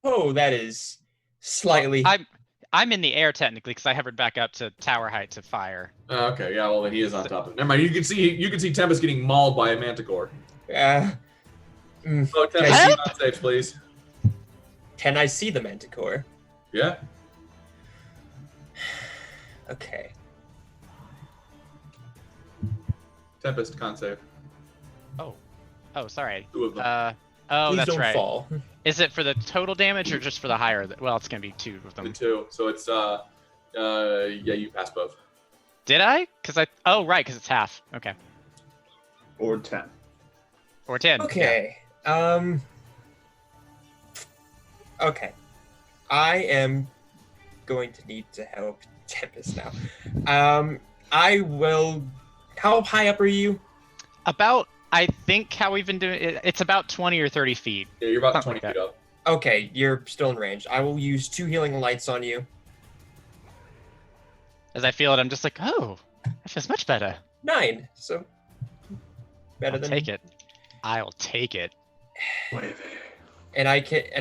Oh, that is slightly. I'm in the air technically because I hovered back up to tower height to fire. Okay, yeah, well then he is on top of it. Never mind. You can see Tempest getting mauled by a Manticore. Mm, Oh, Tempest, Help! not safe, please. can I see the Manticore? Yeah. Okay. Tempest, con save. Oh, sorry. 2 of them. Oh, Please that's don't right. fall. Is it for the total damage or just for the higher? Well, it's gonna be 2 of The them. 2. So it's yeah, you pass both. Did I? Right, because it's half. Okay. Or 10. Or 10. Okay. Okay. I am going to need to help Tempest now. I will. How high up are you? About, I think how we've been doing it, it's about 20 or 30 feet. Yeah, you're about Something 20 like feet that. up. Okay, you're still in range. I will use 2 healing lights on you. As I feel it, I'm just like, oh, that feels much better. 9. So better I'll than take it. I'll take it. And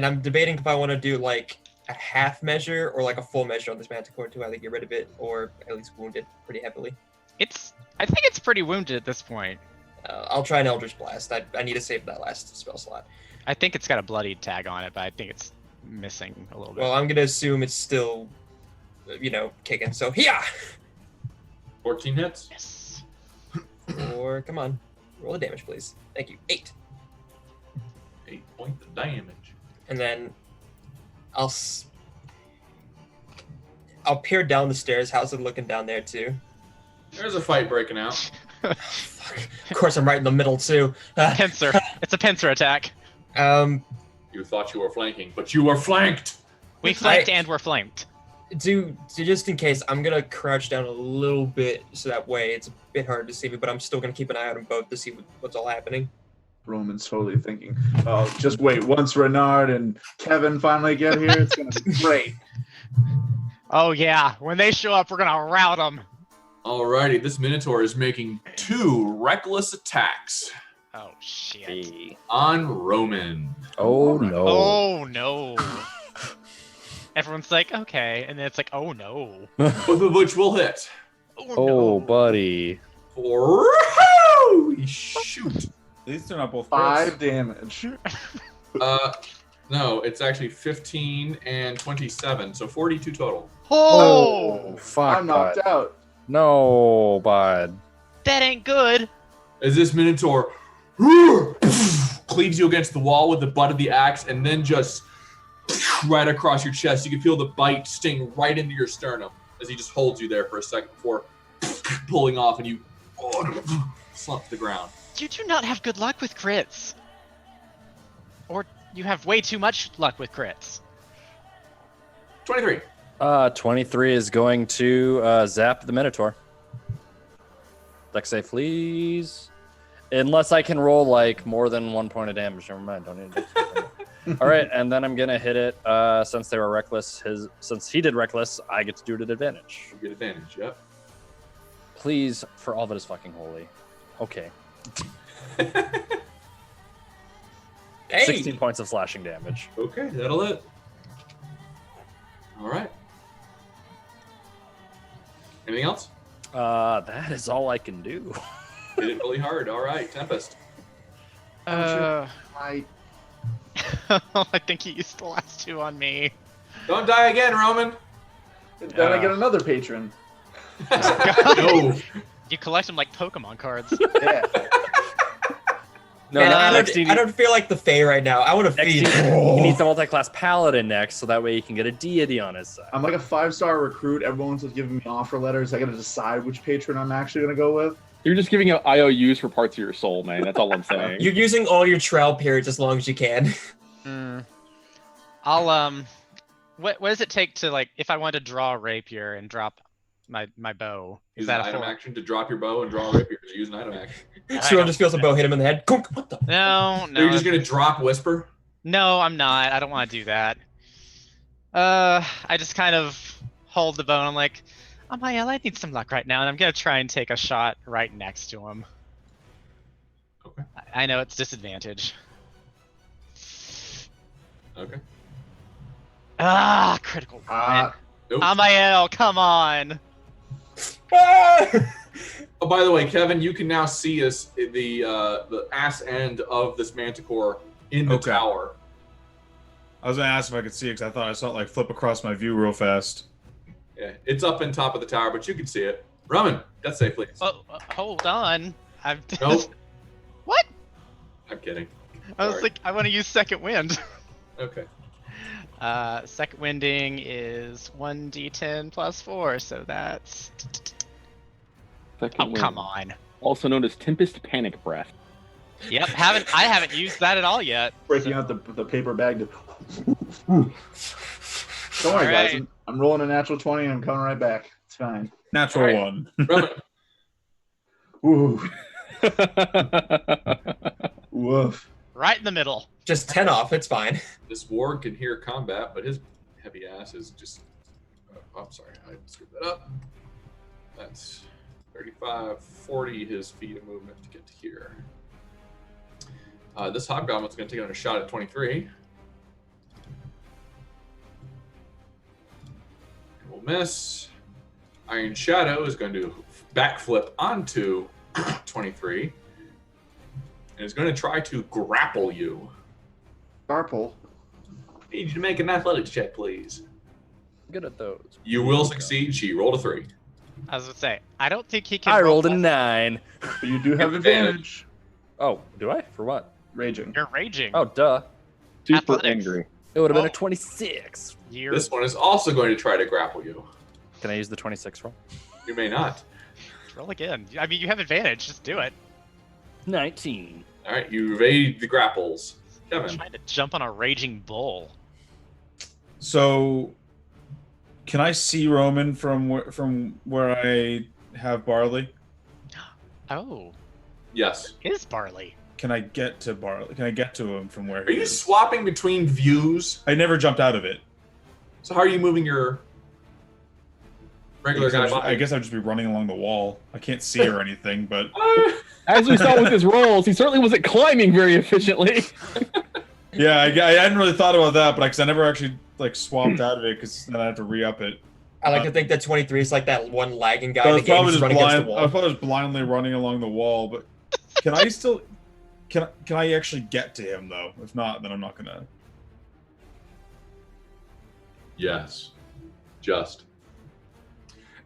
I'm debating if I want to do like a half measure or like a full measure on this Manticore to either get rid of it or at least wound it pretty heavily. I think it's pretty wounded at this point. I'll try an Eldritch Blast. I need to save that last spell slot. I think it's got a bloodied tag on it, but I think it's missing a little bit. Well, I'm gonna assume it's still, kicking. So here. 14 hits. Yes. Or come on, roll the damage, please. Thank you. 8. 8 points of damage. And then I'll peer down the stairs. How's it looking down there too? There's a fight breaking out. Fuck. Of course, I'm right in the middle too. Pincer. It's a pincer attack. You thought you were flanking, but you were flanked. We flanked and we're flanked. Just in case, I'm gonna crouch down a little bit so that way it's a bit hard to see me, but I'm still gonna keep an eye out on both to see what's all happening. Roman's totally thinking, oh, just wait. Once Renard and Kevin finally get here, it's going to be great. Oh yeah, when they show up, we're gonna rout them. Alrighty, this Minotaur is making 2 reckless attacks Oh shit. on Roman. Oh no. Oh no. Everyone's like, okay, and then it's like, oh no. Both of which will hit. Oh, no. buddy. Shoot. At least they're not both 5 crits. damage. No, it's actually 15 and 27, so 42 total. Oh, Fuck. I'm knocked bud. out. No, bud. that ain't good. As this Minotaur cleaves you against the wall with the butt of the axe and then just right across your chest. You can feel the bite sting right into your sternum as he just holds you there for a second before pulling off and you slump to the ground. You do not have good luck with crits. Or you have way too much luck with crits. 23. 23 is going to zap the Minotaur. Dex save, please. Unless I can roll like more than 1 point of damage. Never mind. Don't need a dex save. All right, and then I'm gonna hit it. Since they were reckless, since he did reckless, I get to do it at advantage. You get advantage, yep. Please, for all that is fucking holy. Okay. Hey! 16 points of slashing damage. Okay, that'll hit. All right. Anything else? That is all I can do. Hit it really hard. All right, Tempest. I I think he used the last 2 on me. Don't die again, Roman. then I get another patron. No. You collect them like Pokemon cards. Yeah. No, Man, not I next. don't, I don't feel like the Fae right now. I want to Next feed. he needs the multi-class paladin next, so that way he can get a deity on his side. I'm like a 5-star recruit. Everyone's just giving me offer letters. I got to decide which patron I'm actually going to go with. You're just giving out IOUs for parts of your soul, man. That's all I'm saying. You're using all your trial periods as long as you can. I'll what does it take to, like, if I want to draw a rapier and drop my bow? Use Is that an a item full... action to drop your bow and draw a rapier. Use an item action. Cyril just feels a bow hit him in the head. Gunk, what the? No, So you're just gonna drop Whisper? no, I'm not. I don't want to do that. I just kind of hold the bow and I'm like, Amael, I need some luck right now, and I'm gonna try and take a shot right next to him. Okay. I know it's disadvantage. Okay. Ah, critical. Ah. Nope. Amael, come on. Oh, by the way, Kevin, you can now see us the ass end of this manticore in the Okay. tower. I was gonna ask if I could see it because I thought I saw it like flip across my view real fast. Yeah, it's up in top of the tower, but you can see it. Roman, death save, please. Oh, hold on. I've Nope. What? I'm kidding. I was Sorry. like, I want to use second wind. Okay. Second winding is 1d10 plus 4, so that's. Second Oh, wind. come on. Also known as Tempest Panic Breath. Yep, I haven't used that at all yet. Breaking so- out the paper bag to. Don't worry, guys. Alright. I'm rolling a natural 20 and I'm coming right back. It's fine. Natural All right. one. Roman, Ooh. Woof. Right in the middle. Just 10 off. It's fine. this warg can hear combat, but his heavy ass is just. Oh, I'm sorry, I screwed that up. That's 35, 40 his feet of movement to get to here. This hobgoblin's going to take another shot at 23. It will miss. Iron Shadow is going to backflip onto 23 and is going to try to grapple you. Garple. I need you to make an athletics check, please. Good at those. You will succeed. She rolled a 3. I was gonna say, I don't think he can. I roll rolled a less. 9. But you do have Advantage. advantage. Oh, do I? For what? Raging. You're raging. Oh, duh. Super Athletics. angry. It would have been Oh. a 26. You're This one is also going to try to grapple you. Can I use the 26 roll? You may not. roll again. I mean, you have advantage. Just do it. 19. All right, you evade the grapples. I'm Kevin, trying to jump on a raging bull. So, can I see Roman from where I have Barley? Oh, yes. is Barley? Can I get to Barley? Can I get to him from where Are he you is? swapping between views? I never jumped out of it. So how are you moving your regular guy I by? guess I'd just be running along the wall. I can't see or anything, but As we saw with his rolls, he certainly wasn't climbing very efficiently. yeah, I hadn't really thought about that, but because I never actually like swapped out of it, because then I have to re-up it. I like to think that 23 is like that one lagging guy So I in the was game probably who's just running against the blind. I wall. was probably just blindly running along the wall, but can I still? Can I actually get to him though? If not, then I'm not gonna. Yes. Just.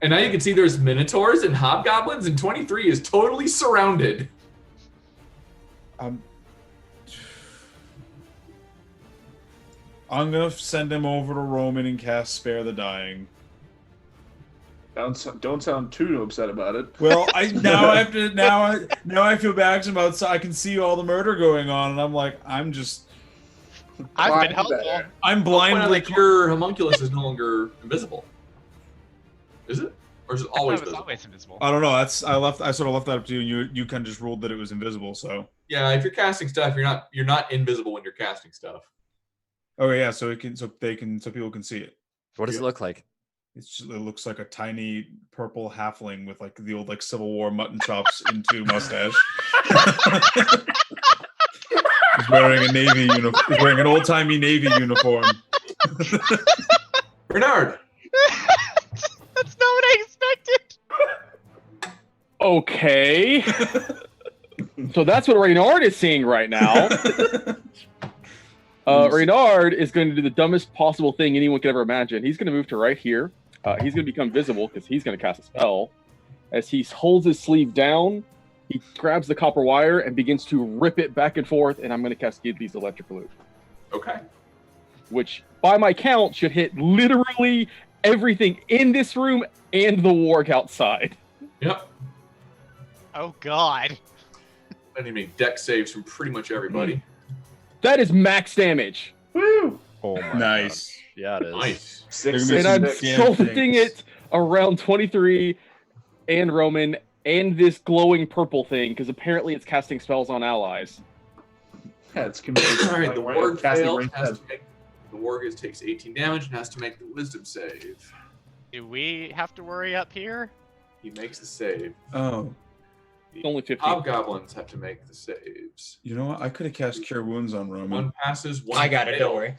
And now you can see there's minotaurs and hobgoblins, and 23 is totally surrounded. I'm gonna send him over to Roman and cast Spare the Dying. Don't sound too upset about it. Well, I feel bad about, so I can see all the murder going on, and I'm like, I'm I've been Blind helpful. better. I'm Blindly, blindly. like your homunculus is no longer invisible. Is it? Or is it I always thought it was visible? always invisible. I don't know. I sort of left that up to you. You kind of just ruled that it was invisible. So. Yeah, if you're casting stuff, you're not invisible when you're casting stuff. Oh yeah, so people can see it. What does it look like? It looks like a tiny purple halfling with like the old like Civil War mutton chops into mustache. He's wearing a navy uniform. He's wearing an old-timey navy uniform. Bernard, That's not what I expected. Okay. So that's what Reynard is seeing right now. Reynard is going to do the dumbest possible thing anyone could ever imagine. He's going to move to right here. He's going to become visible because he's going to cast a spell. As he holds his sleeve down, he grabs the copper wire and begins to rip it back and forth, and I'm going to cast Gidley's Electric Loop. Okay. Which, by my count, should hit literally everything in this room and the warg outside. Yep. Oh God. I need to make deck saves from pretty much everybody. That is max damage. Woo! Oh my Nice. God. Yeah, it is. Nice. Six, They're And gonna I'm be some sculpting things. it around 23 and Roman and this glowing purple thing, because apparently it's casting spells on allies. Yeah, it's committed. All right, the warg Casting failed. range Has head. to make, the warg takes 18 damage and has to make the wisdom save. Do we have to worry up here? He makes the save. Oh, The Only 15. hobgoblins have to make the saves. you know what? I could have cast Cure Wounds on Roman. One passes, one I got it, don't worry.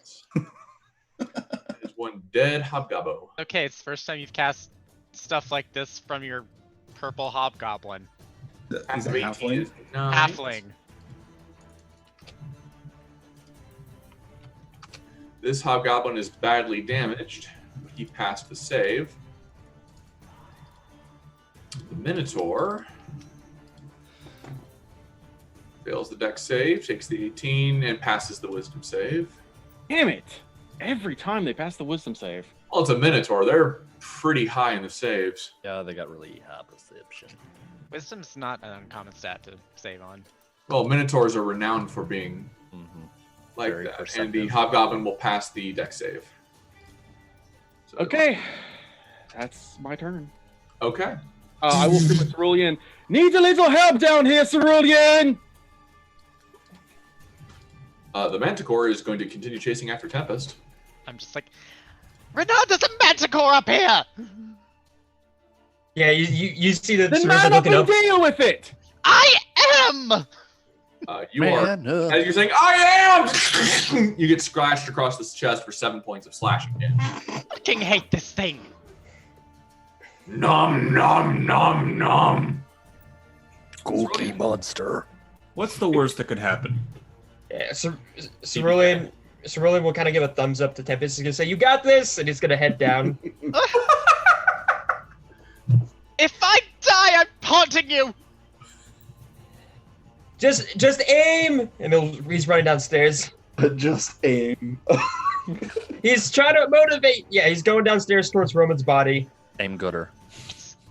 There's one dead hobgobbo. Okay, it's the first time you've cast stuff like this from your purple hobgoblin. He's a 18 halfling. is 9. Halfling. This hobgoblin is badly damaged. He passed the save. The Minotaur fails the dex save, takes the 18, and passes the wisdom save. Damn it! Every time they pass the wisdom save. Well, it's a Minotaur. They're pretty high in the saves. Yeah, they got really high perception. Wisdom's not an uncommon stat to save on. Well, Minotaurs are renowned for being Mm-hmm. like Very that. And perceptive. the hobgoblin will pass the dex save. So- Okay. That's my turn. Okay. I will scream at Cerulean. Needs a little help down here, Cerulean! The Manticore is going to continue chasing after Tempest. I'm just like, Renaud, there's a manticore up here! Yeah, you see the Then Cerulean man up looking and up. deal with it! I am! You are, as you're saying, I am! You get scratched across the chest for 7 points of slashing damage. I fucking hate this thing. Nom, nom, nom, nom. Cookie monster. What's the worst that could happen? Yeah, Cerulean will kind of give a thumbs up to Tempest. He's gonna say, "You got this," and he's gonna head down. If I die, I'm taunting you! just aim, and he's running downstairs. Just aim. He's trying to motivate. Yeah, he's going downstairs towards Roman's body. Aim gooder.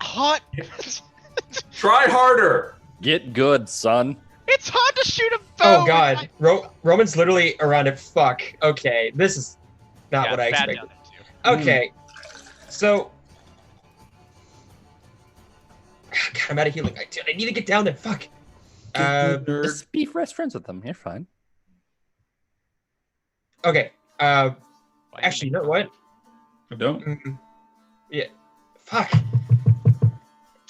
Hot. Try harder. Get good, son. It's hard to shoot a bow. Oh God, Roman's literally around it. Fuck. Okay, this is not what I it's bad expected. down there, too. Okay, so God, I'm out of healing. Dude, I need to get down there. Fuck. Nerd. Just be best friends with them. You're fine. Okay. Why Actually, you know what? I don't. Yeah. Fuck.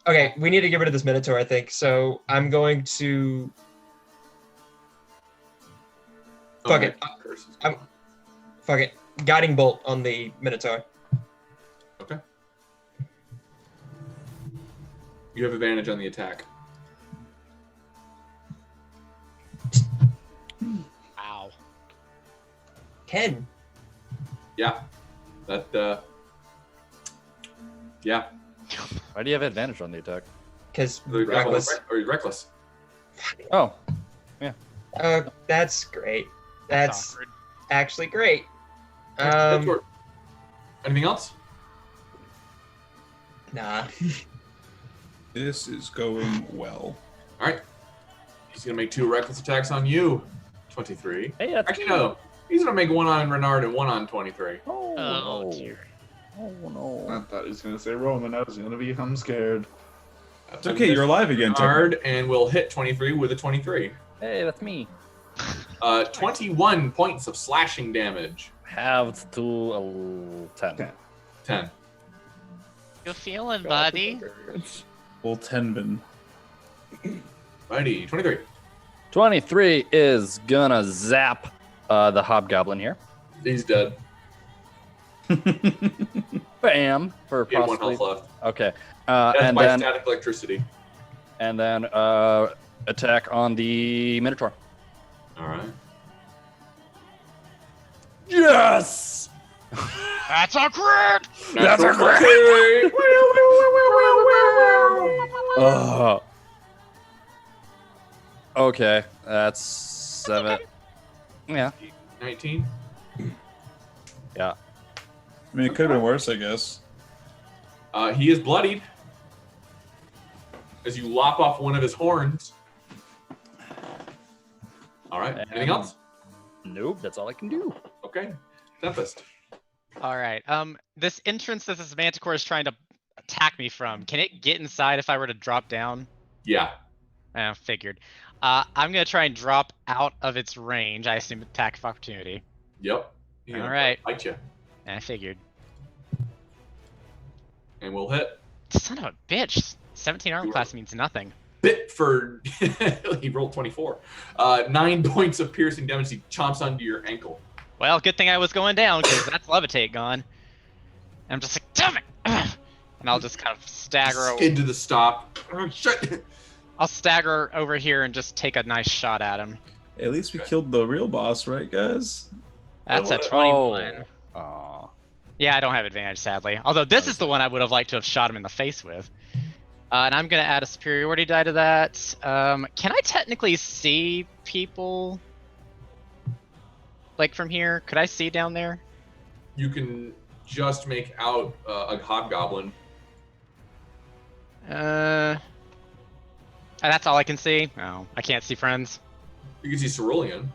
Okay, we need to get rid of this Minotaur, I think. So I'm going to. Fuck it. Fuck it. Guiding bolt on the Minotaur. Okay. You have advantage on the attack. Ow. 10. Yeah. That, yeah. Why do you have advantage on the attack? Because The reckless. Or reckless. Oh, That's great. That's awkward. actually great. Anything else? Nah. This is going well. All right. He's going to make 2 reckless attacks on you. 23. hey, that's Actually, no. He's going to make 1 on Renard and 1 on 23. Oh, Oh, no. dear. Oh no. I thought he was gonna say Roman. I was gonna become scared. It's okay, you're alive again, Tucker. Renard, and we'll hit 23 with a 23. Hey, that's me. 21 points of slashing damage. Halved to 10. Okay. 10. You feeling, buddy? Full 10 bin. Righty, 23. 23 is gonna zap the hobgoblin here. He's dead. Bam! For He had 1 possibly. health left. Okay. That's And by then static electricity. And then attack on the Minotaur. All right. Yes! That's a crit! That's a crit! Okay, that's 7. Yeah. 19. Yeah. I mean, it could have been worse, I guess. He is bloodied as you lop off one of his horns. All right. Anything else? Nope, that's all I can do. Okay. Tempest. All right. This entrance that this manticore is trying to attack me from, can it get inside if I were to drop down? Yeah. Figured. I'm gonna try and drop out of its range. I assume attack of opportunity. Yep. He's All gonna right. Bite you. I figured. And we'll hit. Son of a bitch. 17 arm You class means nothing. Bit for he rolled 24. 9 points of piercing damage. He chomps onto your ankle. Well, good thing I was going down because that's levitate gone. And I'm just like, damn it! And I'll just kind of stagger. Into the stop. Oh, shit. I'll stagger over here and just take a nice shot at him. At least we killed the real boss, right, guys? That's a Oh. 21. Aw. Yeah, I don't have advantage, sadly. Although this is the one I would have liked to have shot him in the face with. And I'm going to add a superiority die to that. Can I technically see people? Like from here? Could I see down there? You can just make out a hobgoblin. That's all I can see? Oh, I can't see friends. You can see Cerulean.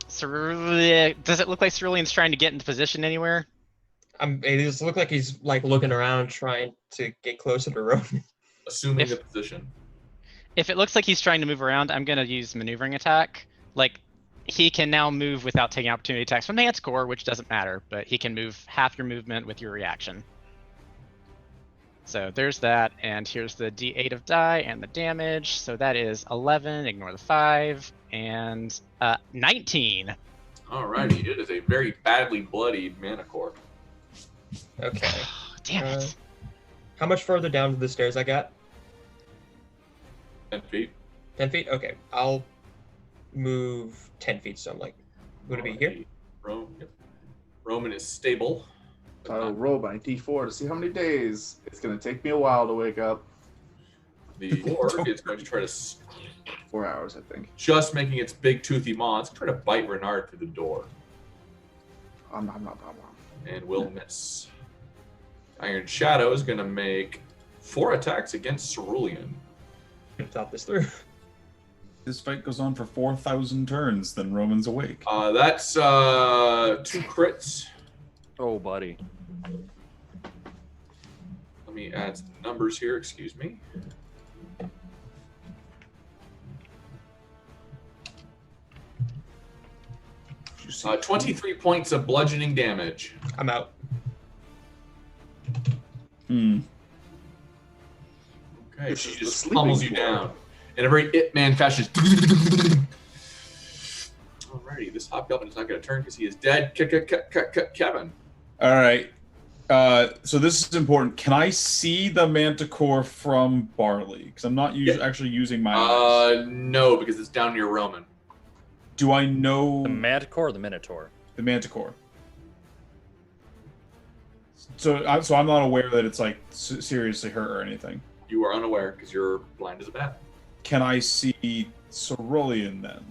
Does it look like Cerulean's trying to get into position anywhere? It just look like he's like looking around, trying to get closer to Roman. Assuming the position. If it looks like he's trying to move around, I'm going to use maneuvering attack. Like, he can now move without taking opportunity attacks from Manticore, which doesn't matter, but he can move half your movement with your reaction. So there's that, and here's the D8 of die and the damage. So that is 11, ignore the 5, and 19. Alrighty, it is a very badly bloodied Manicore. Okay. Damn it. How much further down the stairs I got? 10 feet. 10 feet? Okay. I'll move 10 feet, so I'm like, would it be here? Roman is stable. I'll roll my d4 to see how many days. It's going to take me a while to wake up. The orc is going to try to 4 hours, I think. just making its big toothy maw. It's going to try to bite Renard through the door. I'm not. And will miss. Iron Shadow is going to make 4 attacks against Cerulean. Thought this through. This fight goes on for 4,000 turns, then Roman's awake. That's 2 crits. Oh, buddy. Let me add some numbers here, excuse me. You see 23 points of bludgeoning damage. I'm out. Hmm. Okay, This she is the just sleeping pummels you floor. down. In a very Ip Man fashion. Alrighty, this hobgoblin is not going to turn because he is dead. Kevin. All right. So this is important. Can I see the Manticore from Barley? Because I'm not actually using my eyes. No, because it's down near Roman. Do I know The Manticore or the Minotaur? the Manticore? So I'm not aware that it's like seriously hurt or anything. You are unaware because you're blind as a bat. Can I see Cerulean then?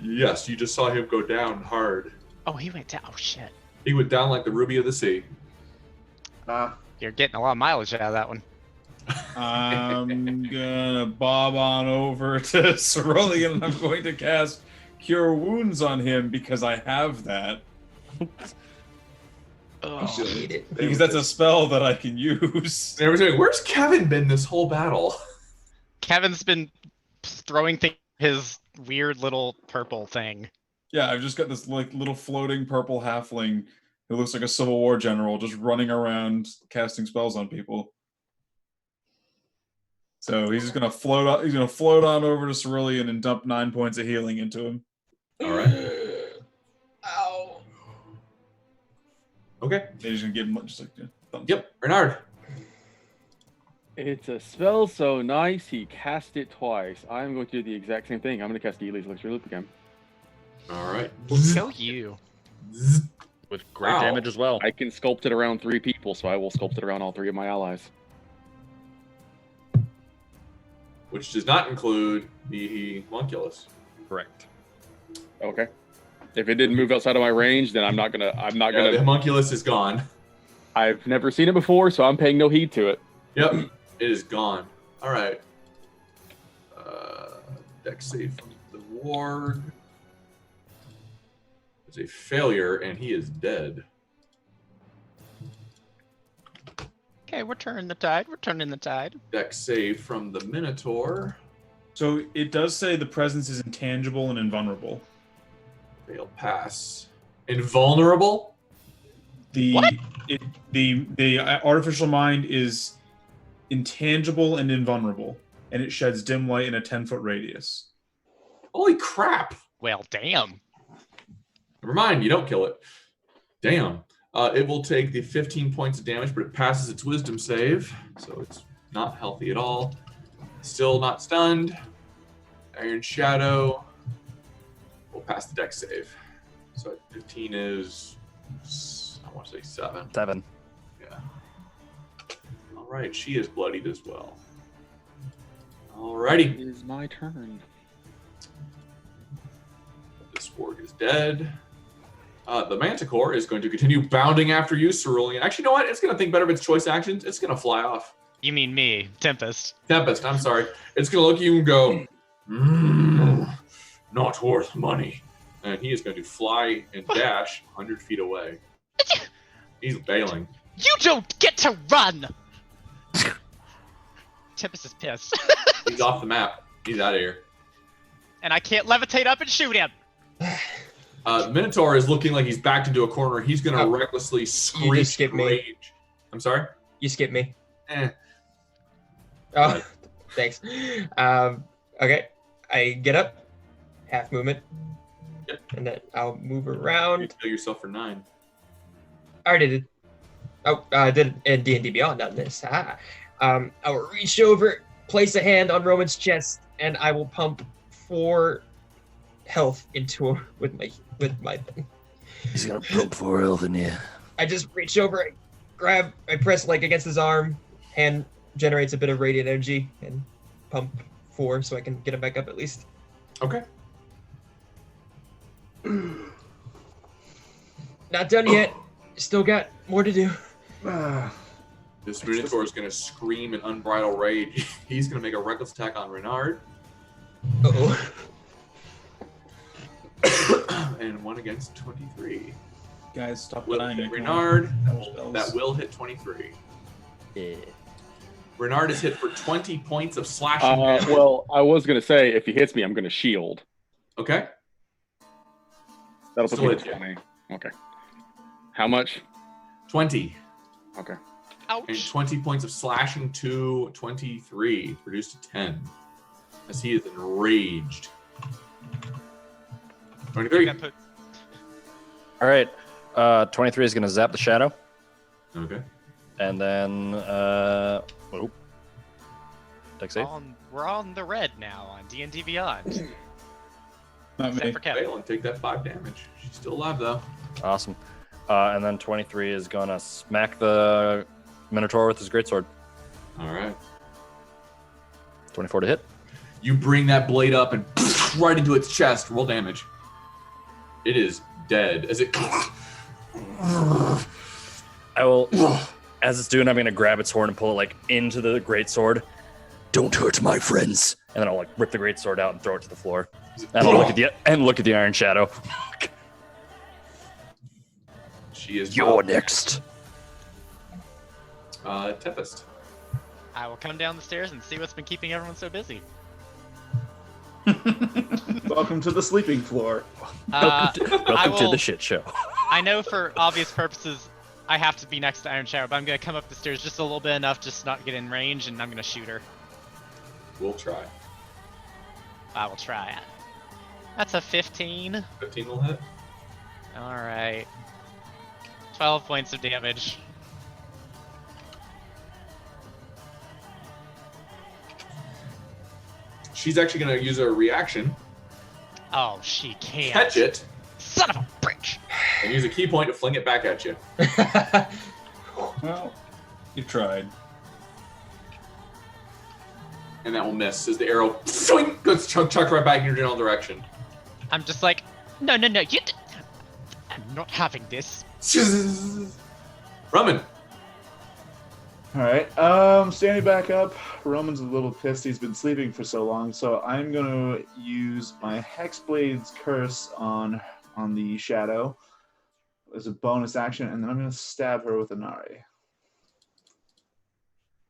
Yes, you just saw him go down hard. Oh, he went down. Oh, shit. He went down like the ruby of the sea. You're getting a lot of mileage out of that one. I'm gonna bob on over to Cerulean and I'm going to cast Cure Wounds on him because I have that. You should eat it. Because that's a spell that I can use. And everyone's like, where's Kevin been this whole battle? Kevin's been throwing his weird little purple thing. Yeah, I've just got this like little floating purple halfling who looks like a Civil War general just running around casting spells on people. So he's just gonna float on. He's gonna float on over to Cerulean and dump 9 points of healing into him. All right. Ow. Okay. And he's gonna give him just like thumbs up. Yep, Bernard. It's a spell so nice, he cast it twice. I'm going to do the exact same thing. I'm going to cast Ely's Elixir Loop again. All right. Go you. With great Wow. damage as well. I can sculpt it around 3 people, so I will sculpt it around all 3 of my allies. Which does not include the homunculus. Correct. Okay. If it didn't move outside of my range, then I'm not gonna. The homunculus is gone. I've never seen it before, so I'm paying no heed to it. Yep, it is gone. All right. Dex save from the ward. It's a failure, and he is dead. Okay, we're turning the tide. We're turning the tide. Dex save from the Minotaur. So it does say the presence is intangible and invulnerable. Fail pass. Invulnerable? The artificial mind is intangible and invulnerable, and it sheds dim light in a 10-foot radius. Holy crap! Well, damn. Never mind, you don't kill it. Damn. It will take the 15 points of damage, but it passes its wisdom save, so it's not healthy at all. Still not stunned. Iron Shadow will pass the dex save. So 15 is, I want to say 7. 7. Yeah. All right, she is bloodied as well. Alrighty. It is my turn. This warg is dead. The Manticore is going to continue bounding after you, Cerulean. Actually, you know what? It's going to think better of its choice actions. It's going to fly off. You mean me, Tempest. Tempest, I'm sorry. It's going to look at you and go, not worth money. And he is going to fly and dash 100 feet away. He's bailing. You don't get to run! Tempest is pissed. He's off the map. He's out of here. And I can't levitate up and shoot him. Minotaur is looking like he's backed into a corner. He's going to recklessly screech skipped in me. rage. I'm sorry? You skipped me. Eh. Oh, thanks. Okay, I get up, half movement, Yep. and then I'll move You around. kill yourself for 9. I already did. Oh, I did it in D&D Beyond on this. I will reach over, place a hand on Roman's chest, and I will pump 4 health into him with my thing. He's gonna pump 4 health in you. I just reach over, I press like against his arm, hand generates a bit of radiant energy, and pump 4 so I can get him back up at least. Okay. Not done yet. Still got more to do. This Minotaur is going to scream in unbridled rage. He's going to make a reckless attack on Renard. Uh-oh. And 1 against 23. Guys, stop Will denying hit it. Renard. Spells. That will hit 23. Yeah. Renard is hit for 20 points of slashing damage. Well, I was going to say, if he hits me, I'm going to shield. Okay. That'll put Still me at hits you. 20. Okay. How much? 20. Okay. And Ouch. 20 points of slashing to 23. Reduced to 10. As he is enraged. 23. That put- All right. 23 is going to zap the shadow. Okay. And then, dex save. We're on the red now on D&D Beyond. Not me. Except for Kevin. Fail and take that 5 damage. She's still alive, though. Awesome. And then 23 is going to smack the Minotaur with his greatsword. All right. 24 to hit. You bring that blade up and right into its chest. Roll damage. It is dead. As it... I will, as it's doing, I'm going to grab its horn and pull it like into the greatsword. Don't hurt my friends. And then I'll like rip the greatsword out and throw it to the floor. And I'll look at the Iron Shadow. She is You're next. Tempest. I will come down the stairs and see what's been keeping everyone so busy. Welcome to the sleeping floor. Welcome to the shit show. I know for obvious purposes I have to be next to Iron Shadow, but I'm going to come up the stairs just a little bit enough just to not get in range, and I'm going to shoot her. We'll try. I will try it. That's a 15. 15 will hit. Alright. 12 points of damage. she's actually going to use her reaction, Oh, she can't. catch it, Son of a bitch. and use a key point to fling it back at you. Well, you tried. And that will miss as the arrow swing, goes chucked right back in your general direction. I'm just like, no, I'm not having this. Roman. All right. Standing back up. Roman's a little pissed. He's been sleeping for so long, so I'm gonna use my Hexblade's curse on the shadow as a bonus action, and then I'm gonna stab her with a Nari.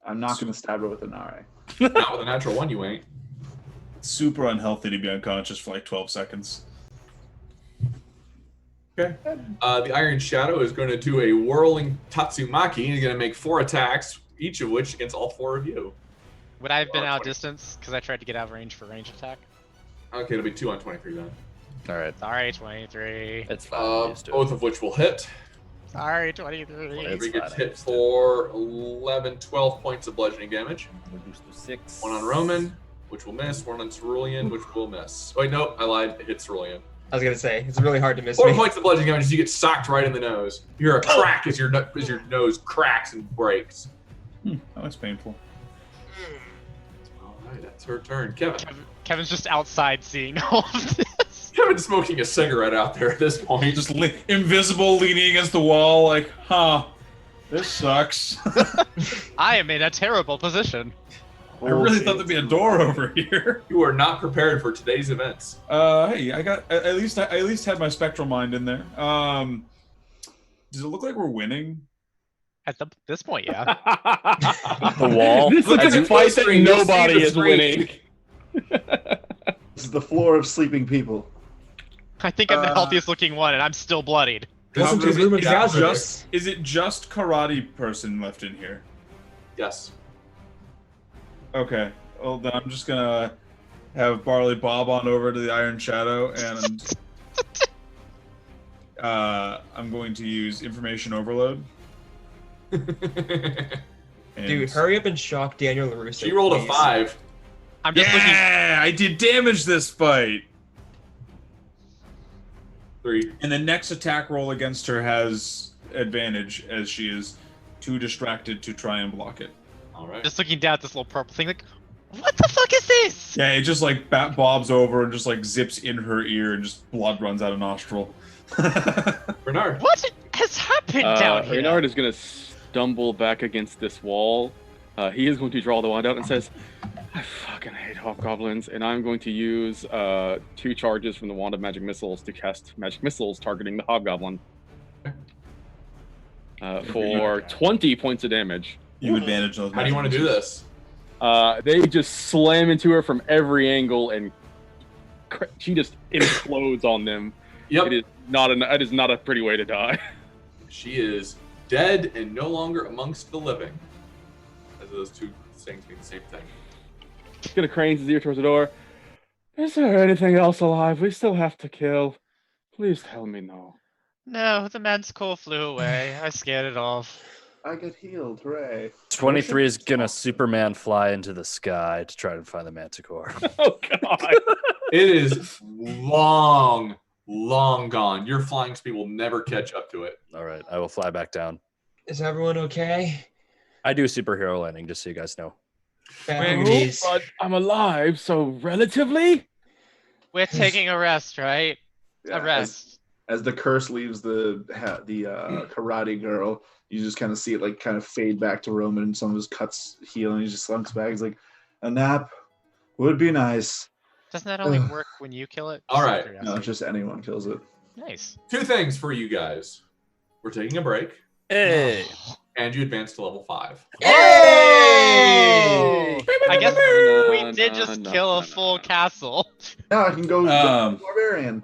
I'm not gonna stab her with a Nari. Not with a natural one, you ain't. It's super unhealthy to be unconscious for like 12 seconds. Okay. The Iron Shadow is going to do a whirling Tatsumaki, and he's going to make 4 attacks, each of which against all 4 of you. Would I have been out of distance because I tried to get out of range for range attack? Okay, it'll be 2 on 23 then. All right. Sorry, 23. It's fine. Both of which will hit. Sorry, 23. Every fine, gets I hit understand. for 11, 12 points of bludgeoning damage. Reduce to 6. 1 on Roman, which will miss. 1 on Cerulean, which will miss. Wait, no, I lied. It hits Cerulean. I was gonna say it's really hard to miss 4 me. points of bludgeoning damage as you get socked right in the nose. You hear a crack as your nose cracks and breaks. That was painful. All right, that's her turn. Kevin. Kevin's just outside seeing all of this. Kevin's smoking a cigarette out there at this point. Just invisible, leaning against the wall, like, huh, this sucks. I am in a terrible position. I really thought there'd be a door over here. You are not prepared for today's events. Hey, I got at least had my spectral mind in there. Does it look like we're winning? At this point, yeah. The wall. This looks As like a you fight play that screen, you'll see nobody the is screen. winning. This is the floor of sleeping people. I think I'm the healthiest looking one, and I'm still bloodied. Listen to Is it- Ruben is it Gazza. Just is it just karate person left in here? Yes. Okay. Well, then I'm just gonna have Barley Bob on over to the Iron Shadow, and I'm going to use information overload. And Dude, hurry up and shock Daniel LaRusso. She rolled a please. 5. I'm just looking. Yeah, I did damage this fight. 3. And the next attack roll against her has advantage as she is too distracted to try and block it. All right. Just looking down at this little purple thing, like, what the fuck is this? Yeah, it just like bat bobs over and just like zips in her ear and just blood runs out of nostril. Bernard. What has happened down here? Reynard is going to stumble back against this wall. He is going to draw the wand out and says, I fucking hate hobgoblins, and I'm going to use 2 charges from the Wand of Magic Missiles to cast Magic Missiles targeting the hobgoblin for 20 points of damage. You advantage those. How do you want to do this? They just slam into her from every angle, and she just implodes on them. Yep. It is not a pretty way to die. She is dead and no longer amongst the living. As those two things mean the same thing. He's gonna crane his ear towards the door. Is there anything else alive we still have to kill? Please tell me no. No, the manticore flew away. I scared it off. I get healed, hooray. 23 is gonna Superman fly into the sky to try to find the Manticore. Oh god. It is long gone. Your flying speed will never catch up to it. All right, I will fly back down. Is everyone okay? I do superhero landing, just so you guys know. Bounties. But I'm alive, so relatively. We're taking a rest, right? Yeah, A rest. As the curse leaves the karate girl, you just kind of see it like kind of fade back to Roman, and some of his cuts heal, and he just slumps back. He's like, a nap would be nice. Doesn't that only work when you kill it? All right. No, just anyone kills it. Nice. 2 things for you guys. We're taking a break, Hey! and you advance to level 5. Hey! I guess No, we did no, just no, kill no, a no, full no. castle. Now I can go barbarian.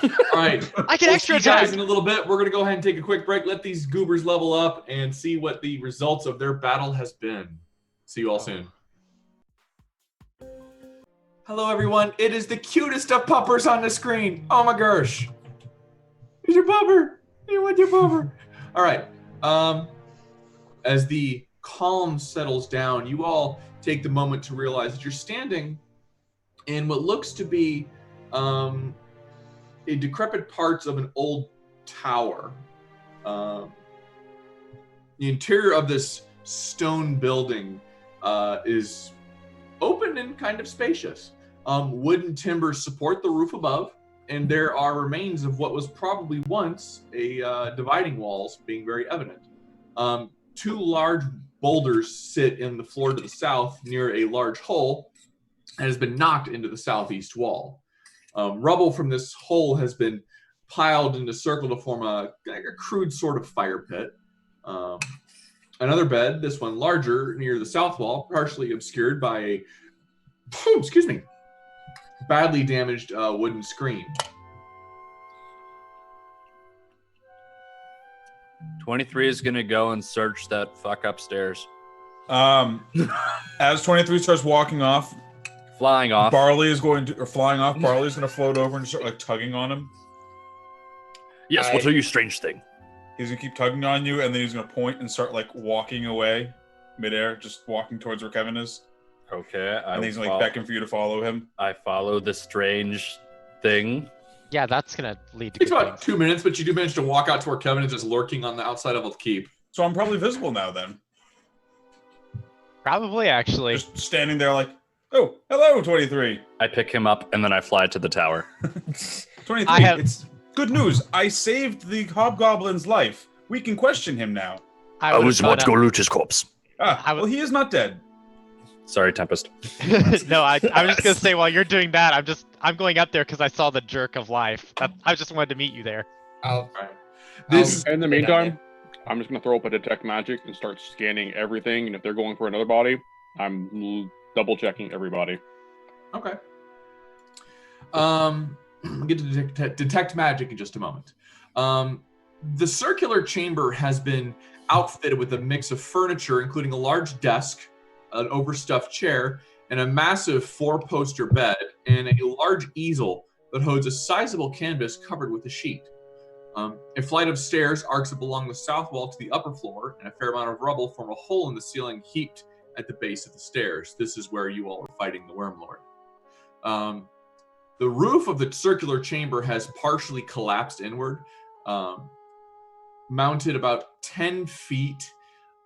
All right. I get We'll extra see you guys attack. in a little bit. We're going to go ahead and take a quick break, let these goobers level up, and see what the results of their battle has been. See you all soon. Hello, everyone. It is the cutest of puppers on the screen. Oh my gosh. It's your pupper. You want your pupper. All right. As the calm settles down, you all take the moment to realize that you're standing in what looks to be a decrepit parts of an old tower. The interior of this stone building is open and kind of spacious. Wooden timbers support the roof above, and there are remains of what was probably once a dividing walls being very evident. Two large boulders sit in the floor to the south near a large hole and has been knocked into the southeast wall. Rubble from this hole has been piled in a circle to form a crude sort of fire pit. Another bed, this one larger, near the south wall, partially obscured by a badly damaged wooden screen. 23 is gonna go and search that fuck upstairs. As 23 starts walking off, Flying off. Barley is going to float over and start like tugging on him. Yes, what are you, strange thing? He's gonna keep tugging on you, and then he's gonna point and start like walking away midair, just walking towards where Kevin is. Okay. And he's like beckon for you to follow him. I follow the strange thing. Yeah, that's gonna lead to It takes good about things. 2 minutes, but you do manage to walk out to where Kevin is just lurking on the outside of the keep. So I'm probably visible now then. Probably, actually. Just standing there like, oh, hello, 23. I pick him up and then I fly to the tower. 23, it's good news. I saved the hobgoblin's life. We can question him now. I was about to go loot his corpse. Well, he is not dead. Sorry, Tempest. No, I was just gonna say while you're doing that, I'm going up there because I saw the jerk of life. I just wanted to meet you there. In the meantime, I'm just gonna throw up a detect magic and start scanning everything. And if they're going for another body, I'm double checking everybody. Okay. We'll get to detect magic in just a moment. The circular chamber has been outfitted with a mix of furniture, including a large desk, an overstuffed chair, and a massive 4-poster bed, and a large easel that holds a sizable canvas covered with a sheet. A flight of stairs arcs up along the south wall to the upper floor, and a fair amount of rubble form a hole in the ceiling heaped at the base of the stairs. This is where you all are fighting the Worm Lord. The roof of the circular chamber has partially collapsed inward, mounted about 10 feet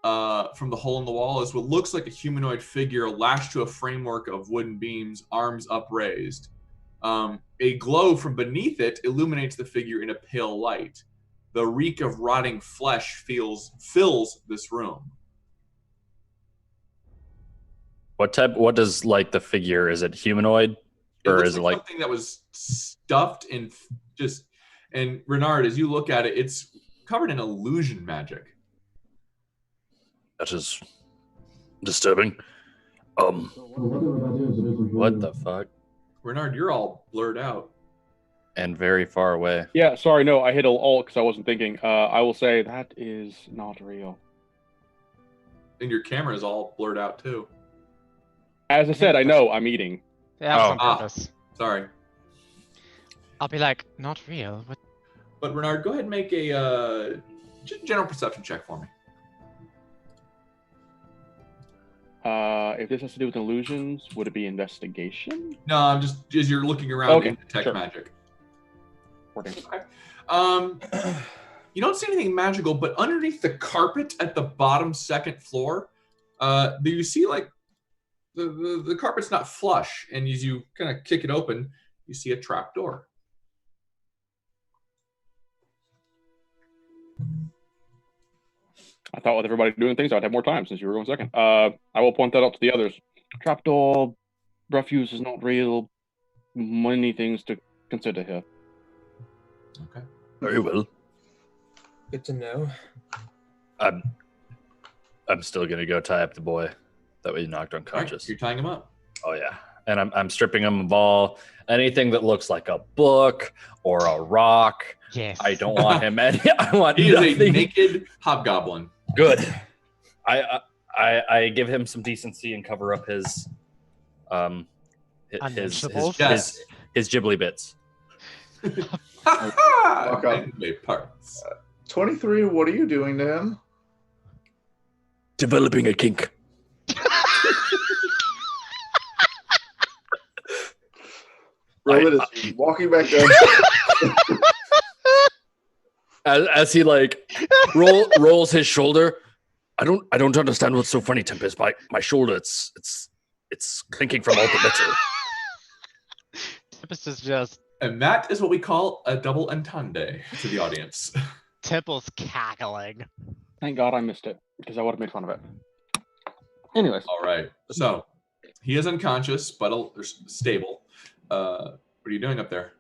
from the hole in the wall is what looks like a humanoid figure lashed to a framework of wooden beams, arms upraised. A glow from beneath it illuminates the figure in a pale light. The reek of rotting flesh fills this room. What does like the figure? Is it humanoid? Or is it like something that was stuffed and and Renard, as you look at it, it's covered in illusion magic. That is disturbing. What the fuck? Renard, you're all blurred out. And very far away. Yeah, sorry, no, I hit alt because I wasn't thinking. I will say that is not real. And your camera is all blurred out too. As I said, I know I'm eating. Yeah, on purpose. Sorry. I'll be like, not real. What? But Renard, go ahead and make a general perception check for me. If this has to do with illusions, would it be investigation? No, I'm just as you're looking around Okay, and detect sure. magic. 14. Okay. You don't see anything magical, but underneath the carpet at the bottom second floor, do you see like the carpet's not flush, and as you kind of kick it open, you see a trap door. I thought with everybody doing things, I'd have more time since you were going second. I will point that out to the others. Trapdoor, refuse is not real. Many things to consider here. Okay. Very well. Good to know. I'm still gonna go tie up the boy that we knocked All right, unconscious. you're tying him up. Oh yeah. And I'm stripping him of all anything that looks like a book or a rock. Yes. I don't want him any. I want He is a nothing. naked hobgoblin. Good. I give him some decency and cover up his Unmentionables? his ghibli bits. up. Anyway, parts. 23, what are you doing to him? developing a kink. Roman is walking back down. As he like rolls his shoulder. I don't understand what's so funny, Tempest. My shoulder, it's thinking from all the better. Tempest is just And that is what we call a double entendre to the audience. Temple's cackling. Thank God I missed it, because I would have made fun of it. Anyways. All right. So he is unconscious, but stable. What are you doing up there?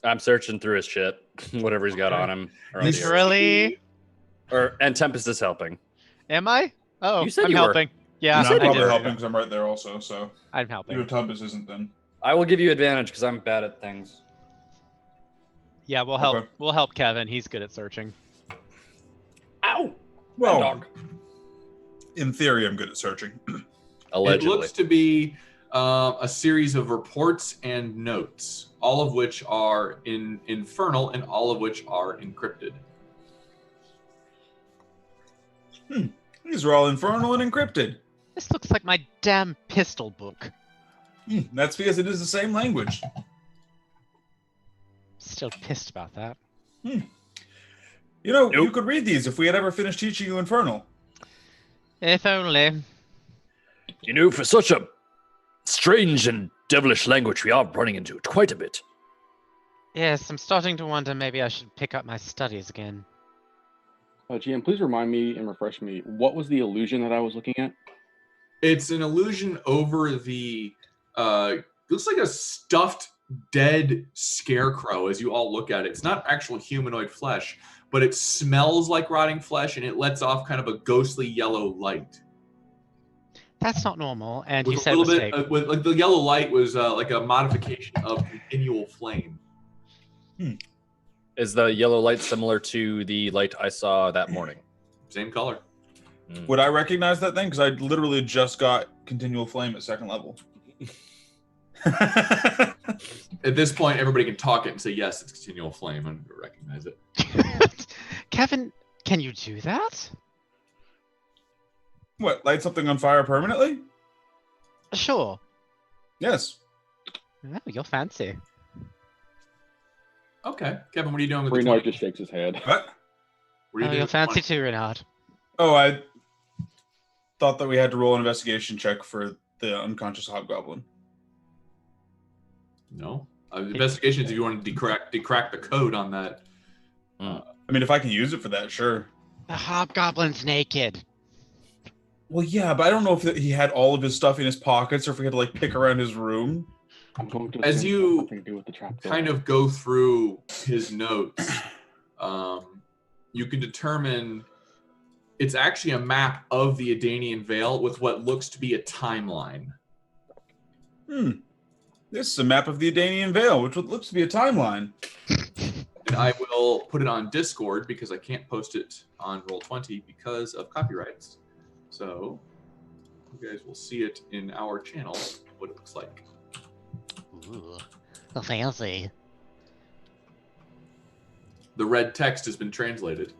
I'm searching through his shit, whatever he's got on him. Or on the earth. Literally? And Tempest is helping. Am I? Oh, You said I'm you were. helping. Yeah, No, I'm I probably did. helping because I'm right there also. So I'm helping. your Tubbs isn't then. I will give you advantage because I'm bad at things. Yeah, we'll help. Okay. We'll help Kevin. He's good at searching. Ow! Well, dog. in theory, I'm good at searching. Allegedly. It looks to be a series of reports and notes, all of which are in Infernal and all of which are encrypted. These are all infernal and encrypted. This looks like my damn pistol book. That's because it is the same language. Still pissed about that. You know, you could read these if we had ever finished teaching you infernal. If only. You know, for such a strange and devilish language, we are running into it quite a bit. Yes, I'm starting to wonder maybe I should pick up my studies again. GM, please remind me and refresh me. What was the illusion that I was looking at? It's an illusion over the looks like a stuffed dead scarecrow as you all look at it. It's not actual humanoid flesh, but it smells like rotting flesh and it lets off kind of a ghostly yellow light. That's not normal, and you With a said little mistake. bit, like the yellow light was like a modification of continual flame. Is the yellow light similar to the light I saw that morning? Same color. Would I recognize that thing? Because I literally just got continual flame at second level. At this point, everybody can talk it and say, yes, it's continual flame, and recognize it. Kevin, can you do that? What, light something on fire permanently? Sure. Yes. Oh, you're fancy. Okay. Kevin, what are you doing with the Renard 20? just shakes his head. What? What are you Oh, doing you're with the fancy 20? too, Renard. Oh, I thought that we had to roll an investigation check for the unconscious hobgoblin. No. Investigations if you want to decrack the code on that. I mean, if I can use it for that, sure. The hobgoblin's naked. Well, yeah, but I don't know if he had all of his stuff in his pockets or if we had to, like, pick around his room. I'm going to As assume you it has nothing to do with the trap door. Kind of go through his notes, you can determine it's actually a map of the Adanian Vale with what looks to be a timeline. This is a map of the Adanian Vale, which looks to be a timeline. And I will put it on Discord because I can't post it on Roll20 because of copyrights. So you guys will see it in our channel, what it looks like. Ooh, fancy. The red text has been translated.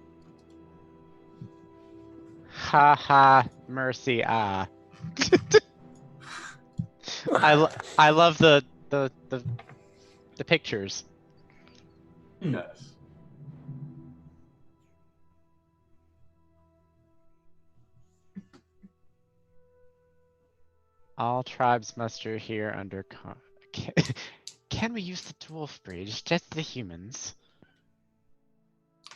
Ha ha, mercy ah. I love the pictures. Yes. All tribes muster here under Can we use the dwarf bridge? Just the humans.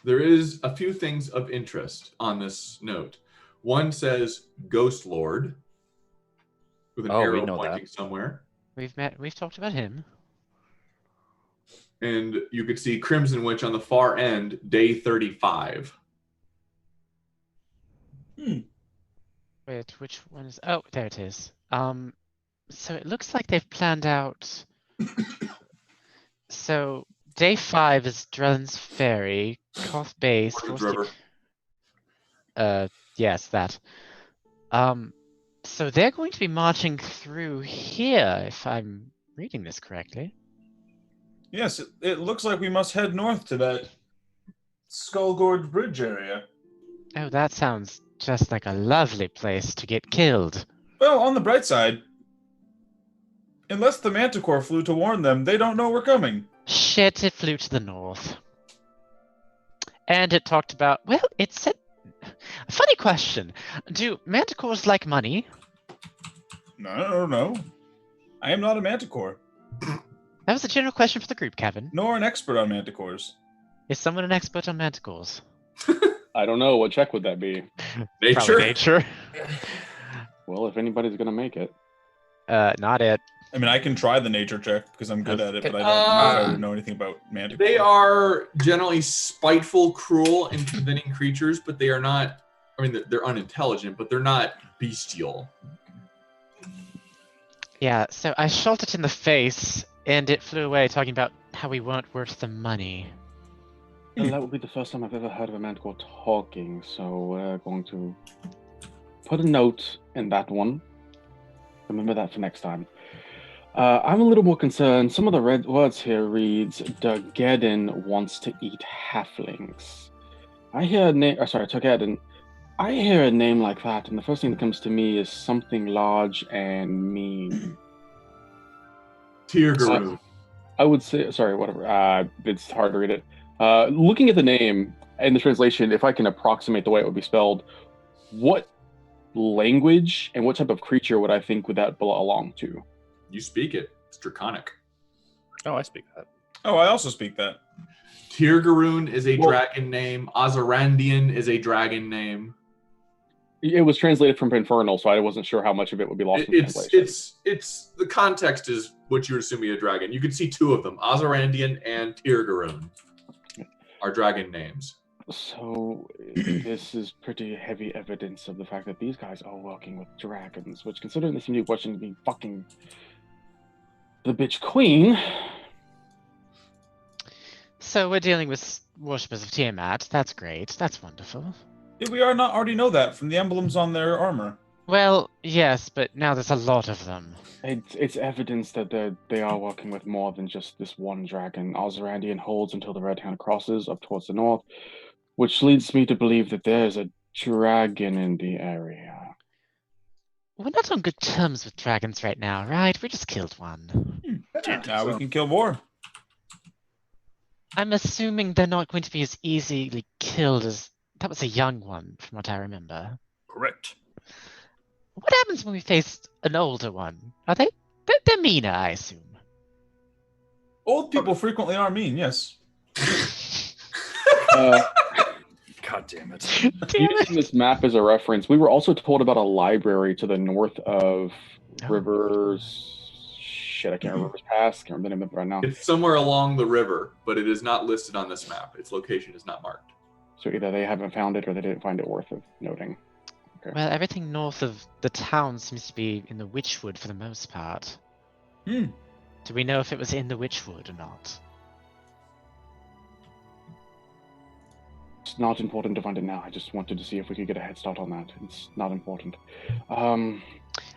There is a few things of interest on this note. One says Ghost Lord with an Oh, we arrow know pointing that. somewhere. We've talked about him. And you could see Crimson Witch on the far end, day 35. Wait, which one is there it is. So it looks like they've planned out so day 5 is Drellin's Ferry, Koth Base, Orchard Forest- River. Yes, that. So they're going to be marching through here, if I'm reading this correctly. Yes, it looks like we must head north to that Skull Gorge Bridge area. Oh, that sounds just like a lovely place to get killed. Well, on the bright side, unless the Manticore flew to warn them, they don't know we're coming. Shit, it flew to the north. And it talked about, well, it said, funny question. Do manticores like money? No. I am not a Manticore, That was a general question for the group, Kevin. nor an expert on Manticores. Is someone an expert on manticores? I don't know. What check would that be? Nature. Probably nature. Well, if anybody's gonna make it. Not it. I mean, I can try the nature check because I'm good at it, but I don't know if I would know anything about Manticores. They are generally spiteful, cruel, and preventing creatures, but they are not. I mean, they're unintelligent, but they're not bestial. Yeah, so I shot it in the face, and it flew away, talking about how we weren't worth the money. Well, that would be the first time I've ever heard of a Manticore talking, so we're going to put a note in that one. Remember that for next time. I'm a little more concerned. Some of the red words here reads, Dargeddon wants to eat halflings. I hear a name, Targeddon. I hear a name like that, and the first thing that comes to me is something large and mean. Tirgaru. I would say, whatever. It's hard to read it. Looking at the name and the translation, if I can approximate the way it would be spelled, what language and what type of creature would I think would that belong to? You speak it. It's Draconic. Oh, I speak that. Oh, I also speak that. Tirgaroon is a dragon name. Ozyrandian is a dragon name. It was translated from Infernal, so I wasn't sure how much of it would be lost in translation. It's the context is what you would assume be a dragon. You can see two of them, Ozyrandian and Tirgaroon, are dragon names. So this is pretty heavy evidence of the fact that these guys are working with dragons, which, considering they seem to be watching me fucking the bitch queen. So we're dealing with worshippers of Tiamat. That's great. That's wonderful. Did we not already know that from the emblems on their armor? Well, yes, but now there's a lot of them. It's evidence that they are working with more than just this one dragon. Ozyrandian holds until the Red Hand crosses up towards the north, which leads me to believe that there's a dragon in the area. We're not on good terms with dragons right now, right? We just killed one. Now we can kill more. I'm assuming they're not going to be as easily killed as... That was a young one, from what I remember. Correct. What happens when we face an older one? Are they... They're meaner, I assume. Old people frequently are mean, yes. God damn it. Using this map as a reference, we were also told about a library to the north of Rivers... Shit, I can't remember Rivers Pass. Can't remember the name of it right now. It's somewhere along the river, but it is not listed on this map. Its location is not marked. So either they haven't found it or they didn't find it worth of noting. Okay. Well, everything north of the town seems to be in the Witchwood for the most part. Hmm. Do we know if it was in the Witchwood or not? It's not important to find it now. I just wanted to see if we could get a head start on that. It's not important.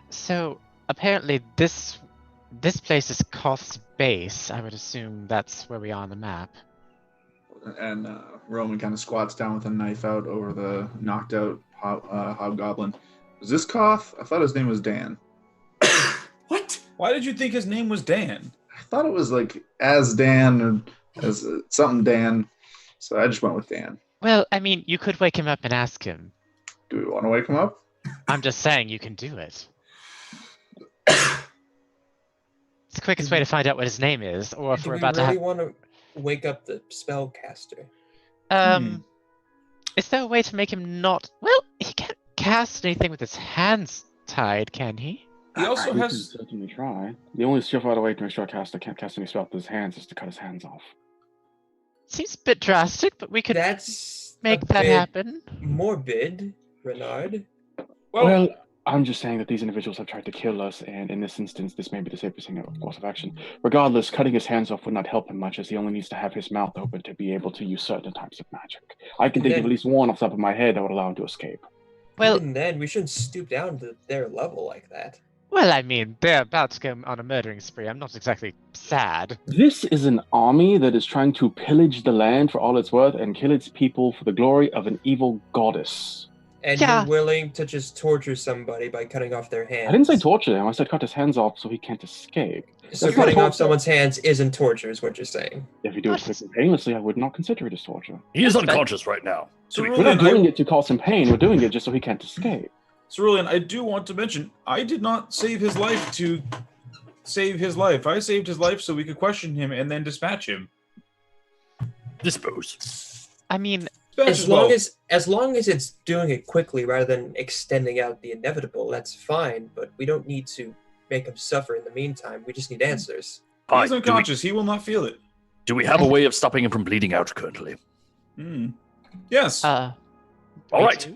So, apparently this place is Koth's base. I would assume that's where we are on the map. And Roman kind of squats down with a knife out over the knocked out hobgoblin. Was this Koth? I thought his name was Dan. What? Why did you think his name was Dan? I thought it was like as Dan or as something Dan. So I just went with Dan. Well, I mean, you could wake him up and ask him. Do we want to wake him up? I'm just saying you can do it. It's the quickest way to find out what his name is, or if Do we're we about to really have... want to wake up the spellcaster? Is there a way to make him not... Well, he can't cast anything with his hands tied, can he? He also We can has... certainly try. The only surefire way to make sure a caster can't cast any spell with his hands is to cut his hands off. Seems a bit drastic, but we could That's make a that bit happen. morbid, Renard. Well, I'm just saying that these individuals have tried to kill us, and in this instance, this may be the safest course of action. Regardless, cutting his hands off would not help him much, as he only needs to have his mouth open to be able to use certain types of magic. I can think of at least one off the top of my head that would allow him to escape. Well, Even then, we shouldn't stoop down to their level like that. well, I mean, they're about to go on a murdering spree. I'm not exactly sad. This is an army that is trying to pillage the land for all it's worth and kill its people for the glory of an evil goddess. And Yeah. you're willing to just torture somebody by cutting off their hands. I didn't say torture him. I said cut his hands off so he can't escape. So That's not cutting off torture. someone's hands isn't torture, is what you're saying. If you do it quickly and painlessly, I would not consider it as torture. He is unconscious right now. We're not doing it to cause him pain. We're doing it just so he can't escape. Cerulean, I do want to mention, I did not save his life to save his life. I saved his life so we could question him and then dispatch him. Dispose. I mean, As long as it's doing it quickly rather than extending out the inevitable, that's fine. But we don't need to make him suffer in the meantime. We just need answers. Fine. He's unconscious. He will not feel it. Do we have a way of stopping him from bleeding out currently? Yes. All right.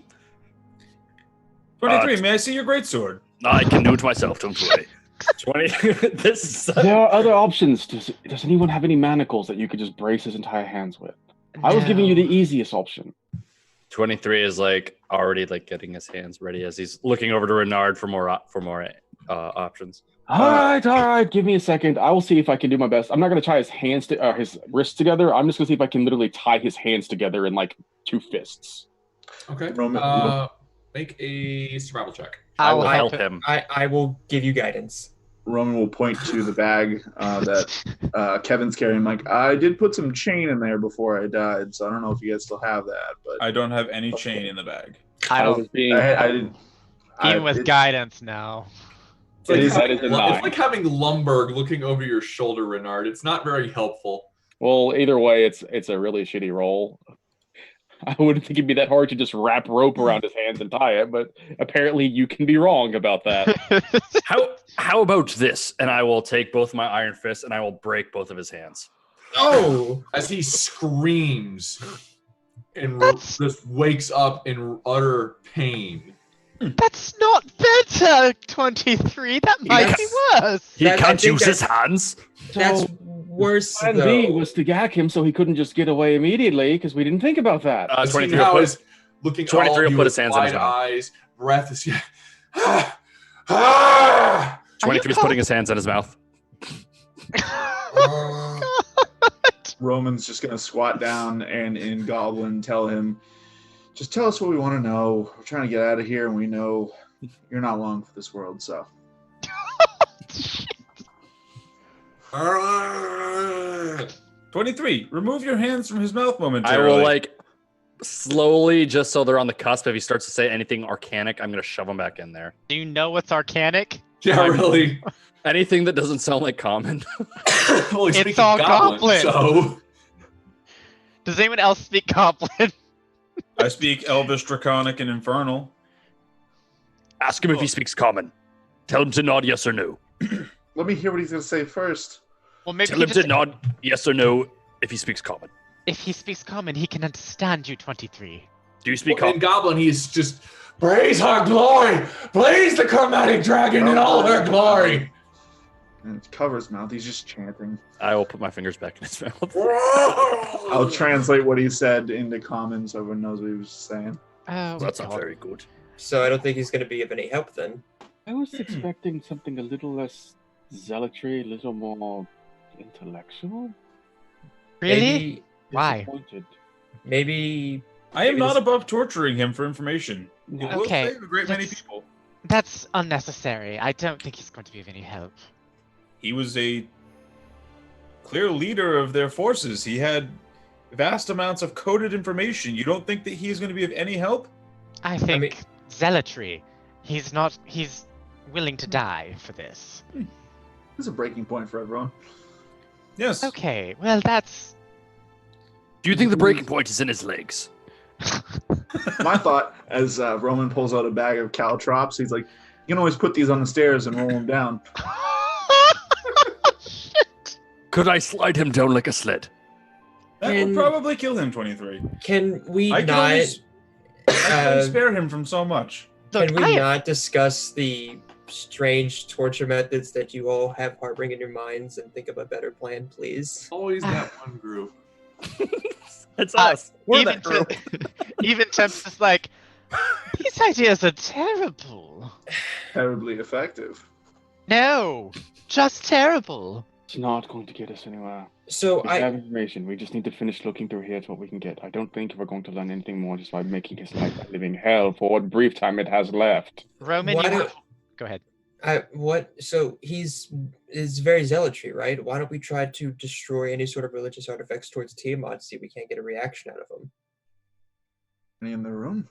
23, may I see your greatsword? I can do it myself, don't worry. 20. This is There are other options. Does anyone have any manacles that you could just brace his entire hands with? I was giving you the easiest option. 23 is like already like getting his hands ready as he's looking over to Renard for more options. All right. Give me a second. I will see if I can do my best. I'm not going to tie his his wrists together. I'm just going to see if I can literally tie his hands together in like 2 fists. Okay. Roman- Make a survival check. I will help him. I will give you guidance. Roman will point to the bag that Kevin's carrying. Like, I did put some chain in there before I died, so I don't know if you guys still have that. But I don't have any chain in the bag. I was don't. being. I didn't. Even with guidance, no. It's that is a nine. it's like having Lumberg looking over your shoulder, Renard. It's not very helpful. Well, either way, it's a really shitty roll. I wouldn't think it'd be that hard to just wrap rope around his hands and tie it, but apparently you can be wrong about that. How about this? And I will take both my iron fists and I will break both of his hands. Oh! As he screams and That's- just wakes up in utter pain. That's not better, 23. That might be worse. He I can't think use his hands. That's So, worse, Plan B though. was to gag him so he couldn't just get away immediately because we didn't think about that. 23 now will put, is looking at 23 all will of you put with his hands in his wide mouth. eyes, breath is 23 is putting his hands in his mouth. Roman's just gonna squat down and in Goblin tell him, just tell us what we want to know. We're trying to get out of here, and we know you're not long for this world. So 23, remove your hands from his mouth I momentarily. will like slowly, just so they're on the cusp. If he starts to say anything arcanic, I'm gonna shove him back in there. Do you know what's arcanic? Yeah, really. Anything that doesn't sound like common. Well, he's It's speaking all goblin, goblin. so Does anyone else speak Goblin? I speak Elvish, Draconic, and Infernal. Ask him if he speaks common. Tell him to nod yes or no. let me hear what he's gonna say first. Well, maybe Tell he him just, to nod yes or no if he speaks common. if he speaks Common, he can understand you, 23. Do you speak in common? Goblin, he's just praise her glory, praise the chromatic dragon in all her glory. And it covers mouth. He's just chanting. I will put my fingers back in his mouth. I'll translate what he said into common so everyone knows what he was saying. Oh, That's not God. very good. So I don't think he's going to be of any help then. I was expecting something a little less zealotry, a little more intellectual. Really? Why? Disappointed. Maybe I am Maybe not this- above torturing him for information. No. It will Okay, save a great many that's- people. That's unnecessary. I don't think he's going to be of any help. He was a clear leader of their forces. He had vast amounts of coded information. You don't think that he's going to be of any help? I think mean- zealotry. He's willing to die for this. This is a breaking point for everyone. Yes. Okay, well, that's. Do you think the breaking point is in his legs? My thought, as Roman pulls out a bag of caltrops, he's like, you can always put these on the stairs and roll them down. Could I slide him down like a sled? That Can- will probably kill him, 23. can we I can not only spare him from so much. Look, can we I am- not discuss the strange torture methods that you all have harboring in your minds and think of a better plan, please? Always that one group. It's Uh, us. We're even that group. even Temps is like, these ideas are terrible. Terribly effective. No, just terrible. It's not going to get us anywhere. So We have information. We just need to finish looking through here at what we can get. I don't think we're going to learn anything more just by making his life a living hell for what brief time it has left. Roman, Why you do- have... Go ahead. So he's very zealotry, right? Why don't we try to destroy any sort of religious artifacts towards Tiamat to see if we can't get a reaction out of him? Any in the room?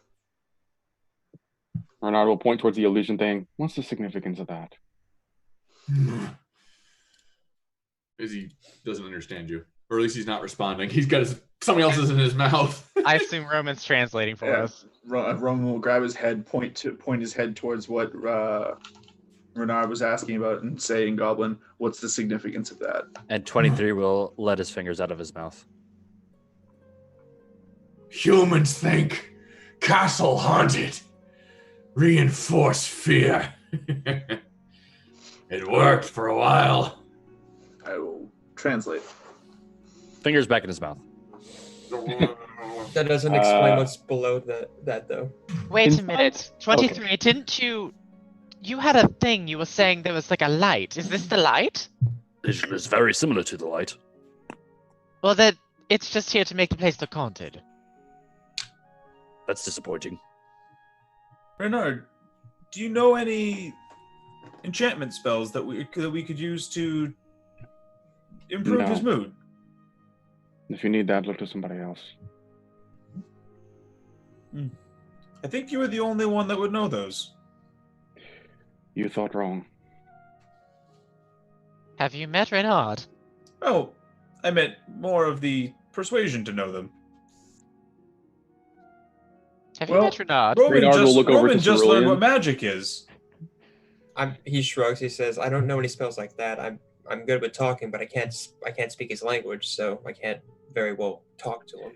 Bernard will point towards the illusion thing. What's the significance of that? Is he doesn't understand you, or at least he's not responding. He's got somebody else's in his mouth. I assume Roman's translating for us. Roman will grab his head, point his head towards what Renard was asking about, and say in Goblin, "What's the significance of that?" And 23 will let his fingers out of his mouth. Humans think castle haunted, reinforce fear. It worked for a while. I will translate. Fingers back in his mouth. That doesn't explain what's below that though. Wait a minute. 23, didn't you... You had a thing you were saying there was like a light. Is this the light? It is very similar to the light. Well, that it's just here to make the place look haunted. That's disappointing. Renard, do you know any enchantment spells that we could use to improve his mood? If you need that, look to somebody else. I think you were the only one that would know those. You thought wrong. Have you met Renard? Oh, I meant more of the persuasion to know them. Have you met Renard? Roman just learned what magic is. He shrugs. He says, "I don't know any spells like that. I'm good with talking, but I can't speak his language, so I can't very well talk to him."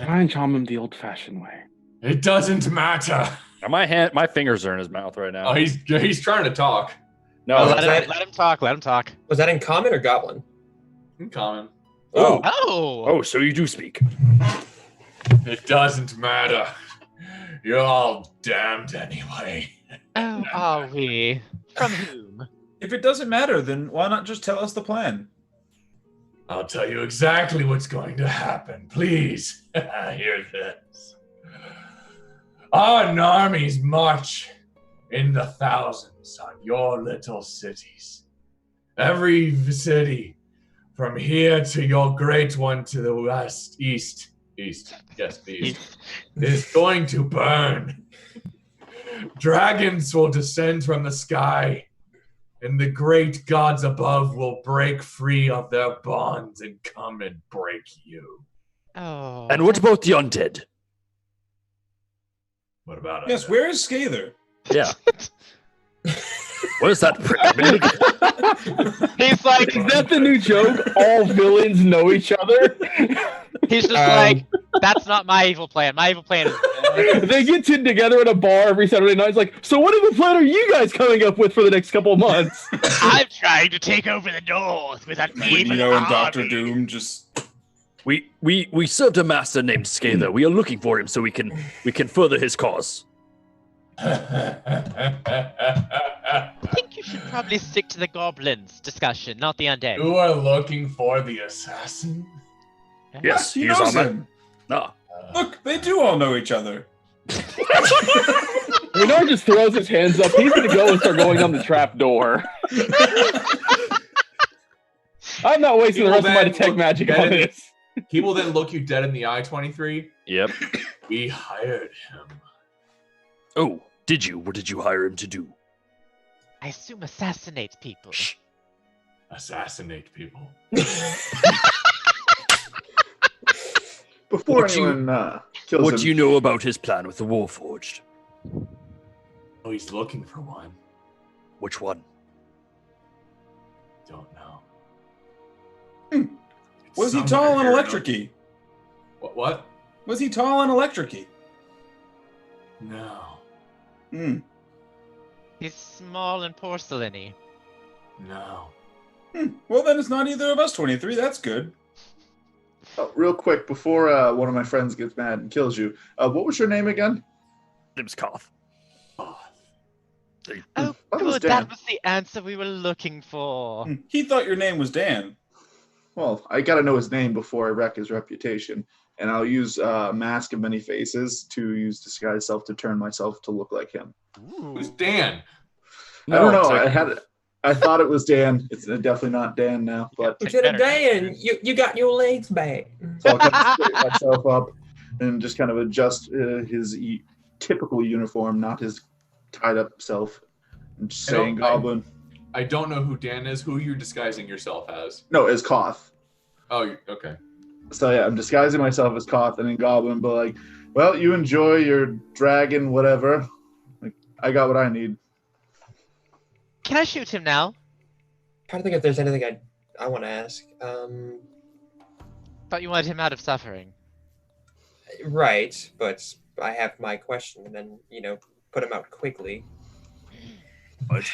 Try and charm him the old-fashioned way. It doesn't matter. My fingers are in his mouth right now. Oh, he's trying to talk. No, let him talk. Let him talk. Was that in common or goblin? In common. Oh, so you do speak. It doesn't matter. You're all damned anyway. Oh, are we? From whom? If it doesn't matter, then why not just tell us the plan? I'll tell you exactly what's going to happen. Please, hear this. Our armies march in the thousands on your little cities. Every city, from here to your great one to the east, yes, the east, is going to burn. Dragons will descend from the sky, and the great gods above will break free of their bonds and come and break you. Oh. And what about the undead? What about it? Yes, where is Scather? Yeah. Where's that prick? He's like, Is that the new joke? All villains know each other? he's just like, that's not my evil plan. My evil plan is... They get together at a bar every Saturday night. It's like, so what evil plan are you guys coming up with for the next couple of months? I'm trying to take over the North with an evil Neo and Doctor army. Doom just... We served a master named Scather. We are looking for him so we can further his cause. I think you should probably stick to the goblins discussion, not the undead. You are looking for the assassin? Yes, he he's knows on that. him. No. Look, they do all know each other. Renard just throws his hands up. He's going to go and start going down the trap door. I'm not wasting the rest of my detect magic on this. He will then look you dead in the eye, 23. Yep. We hired him. Oh, did you? What did you hire him to do? I assume assassinate people. Assassinate people. Before What anyone kills What him, do you know about his plan with the Warforged? Oh, he's looking for one. Which one? Don't know. Was he Some tall and hero. electric-y? What? Was he tall and electric-y? No. Hmm. He's small and porcelainy. No. Well, then it's not either of us, 23. That's good. Oh, real quick, before one of my friends gets mad and kills you, what was your name again? Name's Koth. Oh, That was good. Dan. That was the answer we were looking for. He thought your name was Dan. Well, I gotta know his name before I wreck his reputation, and I'll use Mask of Many Faces to use Disguise Self to turn myself to look like him. Who's Dan? I don't know. it's I thought it was Dan. It's definitely not Dan now, but Lieutenant Dan, you got your legs back. so I'll kind of straighten myself up and just kind of adjust his typical uniform, not his tied up self. And just saying Goblin. I don't know who Dan is. Who you're disguising yourself as? No, as Koth. Oh, okay. So yeah, I'm disguising myself as Koth and then Goblin, but like, well, you enjoy your dragon, whatever. Like, I got what I need. Can I shoot him now? Trying to think if there's anything I want to ask. Thought you wanted him out of suffering. Right, but I have my question, and then put him out quickly. What?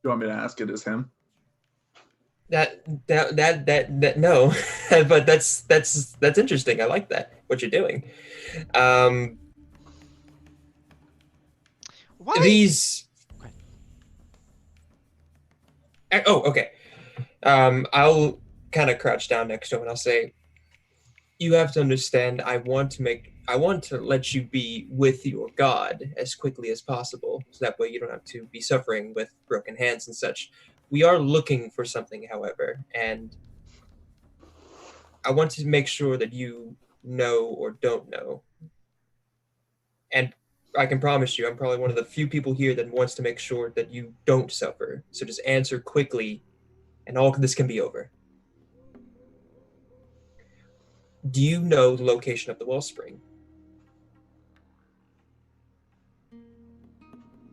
You want me to ask it as him? That no, but that's interesting. I like that. What you're doing. Why? These. Oh, okay. I'll kind of crouch down next to him and I'll say, "You have to understand. I want to let you be with your god as quickly as possible, so that way you don't have to be suffering with broken hands and such. We are looking for something, however, and I want to make sure that you know or don't know. And I can promise you, I'm probably one of the few people here that wants to make sure that you don't suffer. So just answer quickly, and all this can be over. Do you know the location of the wellspring?"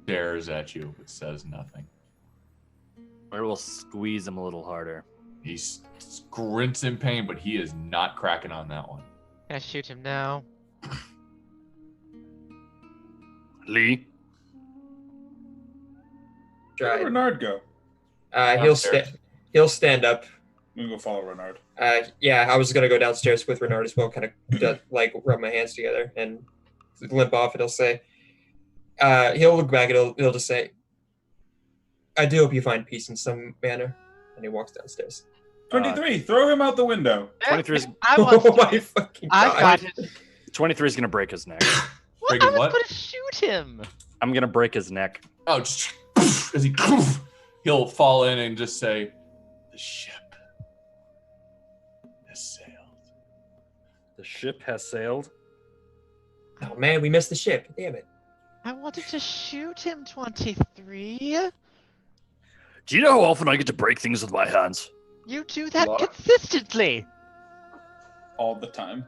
Stares at you, but says nothing. Or we'll squeeze him a little harder. He grunts in pain, but he is not cracking on that one. Can I shoot him now? Lee? Where Try. did Renard go? He'll stand up. I'm gonna go follow Renard. Yeah, I was gonna go downstairs with Renard as well, kind of like rub my hands together and limp off, and he'll say, he'll look back and he'll just say, "I do hope you find peace in some manner," and he walks downstairs. 23. Throw him out the window. 23 is, I want Oh to. my fucking I god! got it. 23 is going to break his neck. What? Break I his was what? going to shoot him. I'm going to break his neck. Oh, just as he'll fall in and just say, "The ship has sailed." The ship has sailed. Oh man, we missed the ship. Damn it! I wanted to shoot him, 23. Do you know how often I get to break things with my hands? You do that Lot. consistently. All the time.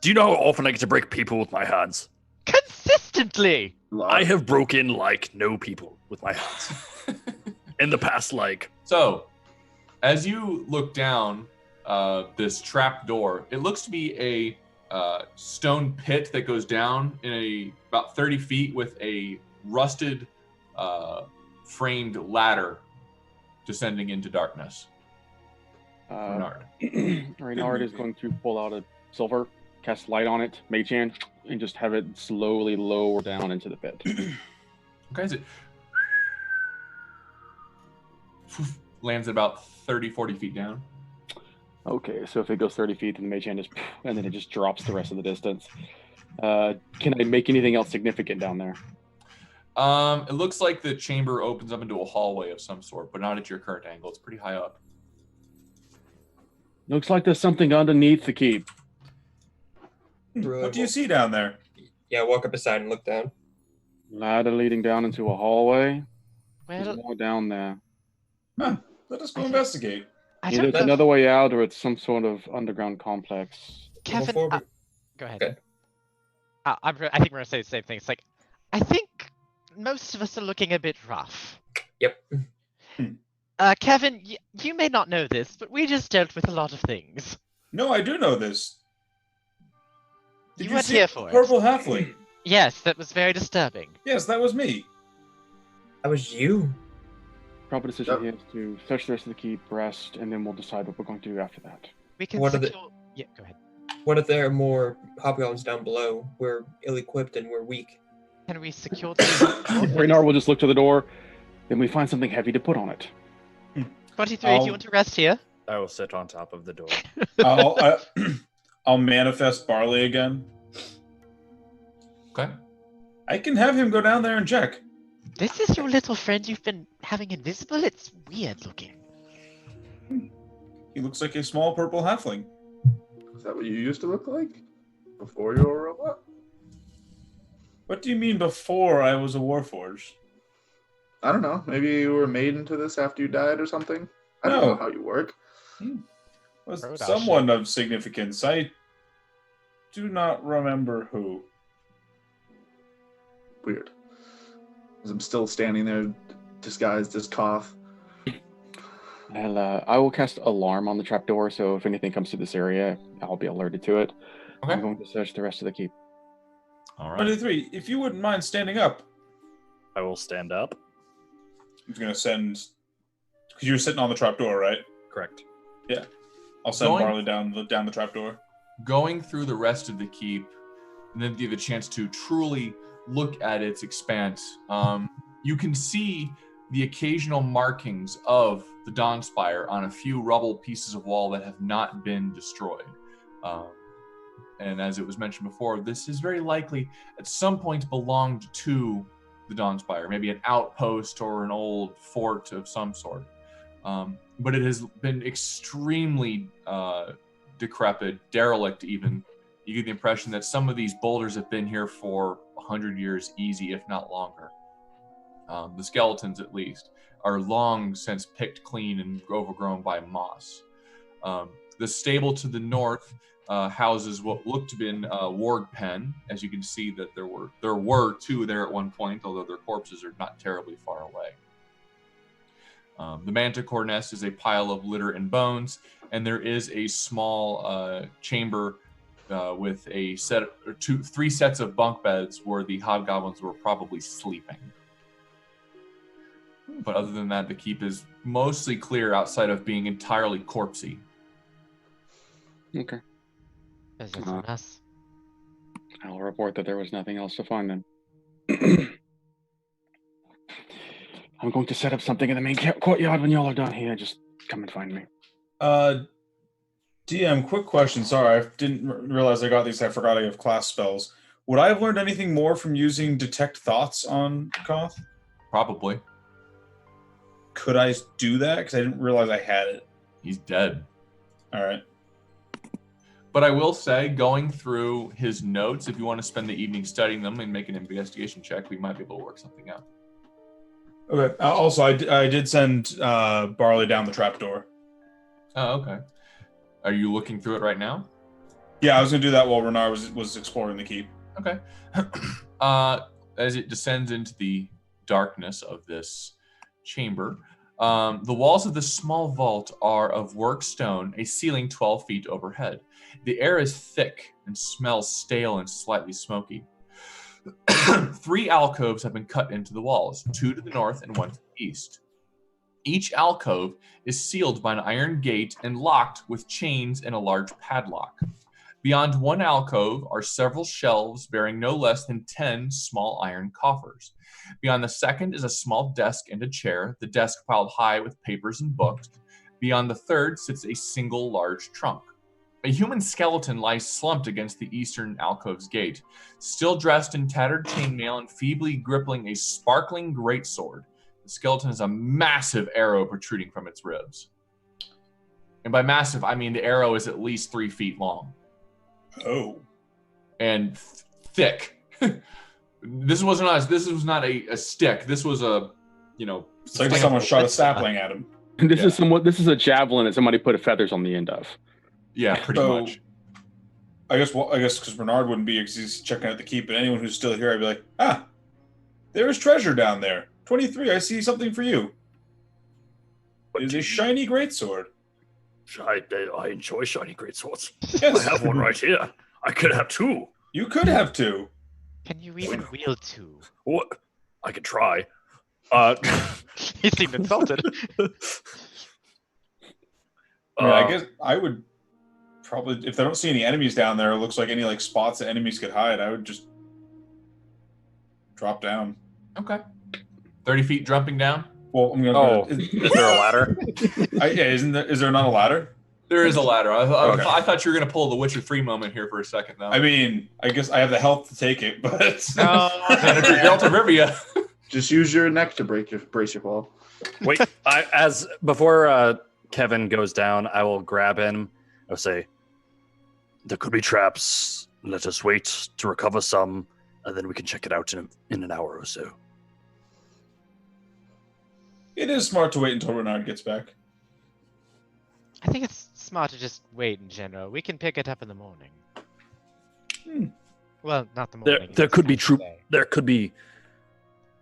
Do you know how often I get to break people with my hands? Consistently. I have broken like no people with my hands. In the past, like. So, as you look down this trap door, it looks to be a stone pit that goes down in about 30 feet with a rusted framed ladder descending into darkness. Renard. Renard is going to pull out a silver, cast light on it, mage hand, and just have it slowly lower down into the pit. Okay, so it lands about 30, 40 feet down. Okay, so if it goes 30 feet, then the mage hand just, and then it just drops the rest of the distance. Can I make anything else significant down there? It looks like the chamber opens up into a hallway of some sort, but not at your current angle. It's pretty high up. Looks like there's something underneath the keep. What do you see down there? Yeah, walk up beside and look down. Ladder leading down into a hallway. There's Well, more down there. Huh. Let us go investigate. I Either don't it's know. another way out or it's some sort of underground complex. Kevin, forward. go ahead. Okay. I think we're going to say the same thing. It's like, I think most of us are looking a bit rough. Yep. Kevin, you may not know this, but we just dealt with a lot of things. No, I do know this. Did You weren't see here for it. Purple Halfling? Yes, that was very disturbing. Yes, that was me. That was you. Proper decision here is to search the rest of the keep, rest, and then we'll decide what we're going to do after that. We can What are the- secure... Yeah, go ahead. What if there are more hobgoblins down below? We're ill-equipped and we're weak. Can we secure the Reynard will just look to the door. Then we find something heavy to put on it. 23, if you want to rest here. I will sit on top of the door. I'll manifest Barley again. Okay. I can have him go down there and check. This is your little friend you've been having invisible? It's weird looking. He looks like a small purple halfling. Is that what you used to look like before you were a robot? What do you mean before I was a Warforged? I don't know. Maybe you were made into this after you died or something. I don't No. know how you work. Was Road someone of significance. I do not remember who. Weird. As I'm still standing there, disguised as Koth. I will cast alarm on the trapdoor, so if anything comes to this area, I'll be alerted to it. Okay. I'm going to search the rest of the keep. All right. 23, if you wouldn't mind standing up. I will stand up. I'm going to send... Because you were sitting on the trapdoor, right? Correct. I'll send Going- Barley down the trapdoor. Going through the rest of the keep, and then give a chance to truly look at its expanse, you can see the occasional markings of the Dawnspire on a few rubble pieces of wall that have not been destroyed. And as it was mentioned before, this is very likely at some point belonged to the Dawnspire, maybe an outpost or an old fort of some sort. But it has been extremely decrepit, derelict even. You get the impression that some of these boulders have been here for 100 years easy, if not longer. The skeletons, at least, are long since picked clean and overgrown by moss. The stable to the north houses what looked to be a warg pen. As you can see, that there were two there at one point, although their corpses are not terribly far away. The manticore nest is a pile of litter and bones, and there is a small chamber with a three sets of bunk beds where the hobgoblins were probably sleeping. But other than that, the keep is mostly clear outside of being entirely corpsey. Okay. Visits on us. I'll report that there was nothing else to find then. I'm going to set up something in the main courtyard when y'all are done here. Just come and find me. DM, quick question. Sorry, I didn't realize I got these. I forgot I have class spells. Would I have learned anything more from using Detect Thoughts on Koth? Probably. Could I do that? Because I didn't realize I had it. He's dead. All right. But I will say, going through his notes, if you want to spend the evening studying them and make an investigation check, we might be able to work something out. Okay. Also, I did send Barley down the trapdoor. Oh, okay. Are you looking through it right now? Yeah, I was going to do that while Renard was exploring the keep. Okay. As it descends into the darkness of this chamber, the walls of this small vault are of work stone, a ceiling 12 feet overhead. The air is thick and smells stale and slightly smoky. 3 alcoves have been cut into the walls, 2 to the north and 1 to the east. Each alcove is sealed by an iron gate and locked with chains and a large padlock. Beyond one alcove are several shelves bearing no less than 10 small iron coffers. Beyond the second is a small desk and a chair, the desk piled high with papers and books. Beyond the third sits a single large trunk. A human skeleton lies slumped against the eastern alcove's gate, still dressed in tattered chainmail and feebly gripping a sparkling greatsword. The skeleton has a massive arrow protruding from its ribs. And by massive, I mean the arrow is at least 3 feet long. Oh. And thick. This was not a stick. This was a, It's like someone shot a sapling at him. This is a javelin that somebody put feathers on the end of. Yeah, pretty much. I guess because Bernard wouldn't be, because he's checking out the keep, but anyone who's still here, I'd be like, there is treasure down there. 23, I see something for you. It is a shiny greatsword. I enjoy shiny greatswords. Yes. I have one right here. I could have 2. You could have 2. Can you even wield 2? What? I could try. He seemed insulted. I guess I would probably, if I don't see any enemies down there, it looks like any spots that enemies could hide, I would just drop down. Okay. 30 feet jumping down? Well, I'm gonna. Oh, is there a ladder? Is there not a ladder? There is a ladder. Okay. I thought you were going to pull the Witcher 3 moment here for a second, though. I mean, I guess I have the health to take it, but And if you're Delta Rivia. Just use your neck to brace your fall. Wait, before Kevin goes down, I will grab him. I'll say, "There could be traps. Let us wait to recover some, and then we can check it out in an hour or so." it is smart to wait until Renard gets back. I think it's smart to just wait in general. We can pick it up in the morning. Well, not the morning. There it's could be kind of troop. day. There could be.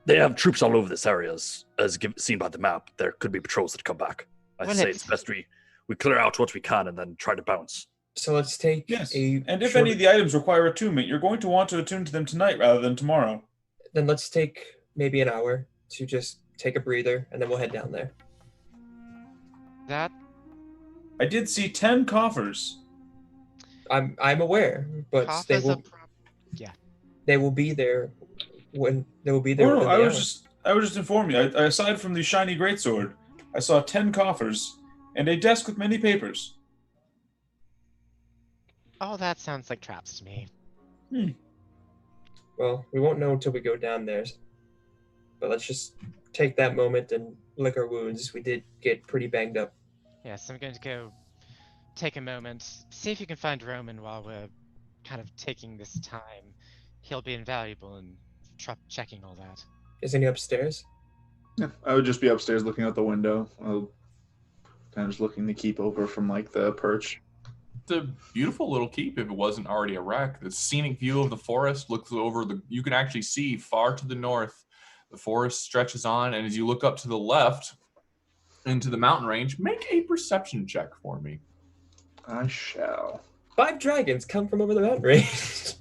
They have troops all over this area, seen by the map. There could be patrols that come back. I Well, say it's- it's best we clear out what we can and then try to bounce. So let's take Yes. a And if short- any of the items require attunement, you're going to want to attune to them tonight rather than tomorrow. then let's take maybe an hour to just take a breather, and then we'll head down there. That I did see 10 coffers. I'm aware, but they coffers will yeah. they will be there when they will be there. Oh, no, within I the was hour. just informing you. Aside from the shiny greatsword, I saw 10 coffers and a desk with many papers. Oh, that sounds like traps to me. Well, we won't know until we go down there. But let's just take that moment and lick our wounds. We did get pretty banged up. Yes, I'm going to go take a moment, see if you can find Roman while we're kind of taking this time. He'll be invaluable in checking all that. Is any upstairs? Yeah, I would just be upstairs looking out the window. Kind of just looking to keep over from like the perch. It's a beautiful little keep if it wasn't already a wreck. The scenic view of the forest looks over you can actually see far to the north. The forest stretches on, and as you look up to the left into the mountain range, make a perception check for me. I shall. 5 dragons come from over the mountain range.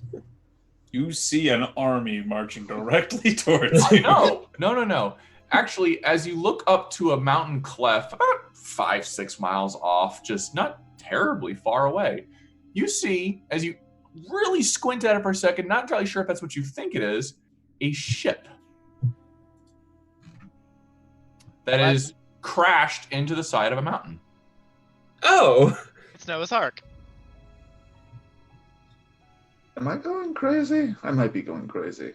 You see an army marching directly towards I you. know. No. Actually, as you look up to a mountain cleft, about 5-6 miles off, just not terribly far away, you see, as you really squint at it for a second, not entirely sure if that's what you think it is, a ship that is crashed into the side of a mountain. Oh! It's Noah's Ark. Am I going crazy? I might be going crazy.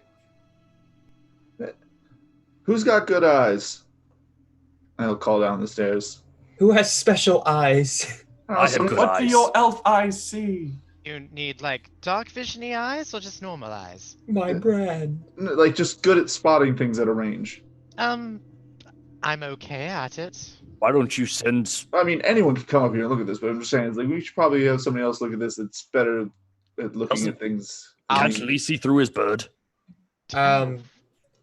Who's got good eyes? I'll call down the stairs. Who has special eyes? I have good What do eyes. your elf eyes see? You need like dark vision-y eyes or just normal eyes? My Brad. Like just good at spotting things at a range. I'm okay at it. Why don't you send? I mean, anyone could come up here and look at this, but I'm just saying, it's like we should probably have somebody else look at this that's better at looking at things. Can't Lee see through his bird?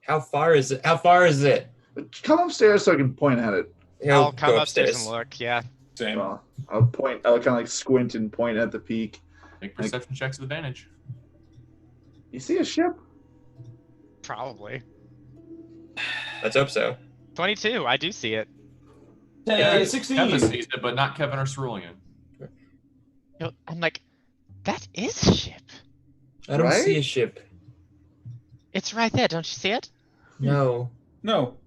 How far is it? How far is it? Come upstairs so I can point at it. He'll I'll come go upstairs and look. Yeah. Same. Well, I'll kind of like squint and point at the peak. Make perception checks with advantage. You see a ship? Probably. Let's hope so. 22. I do see it. Yeah, 16. Kevin sees it, but not Kevin or Cerulean. I'm like, that is a ship. I don't Right? see a ship. It's right there. Don't you see it? No. No.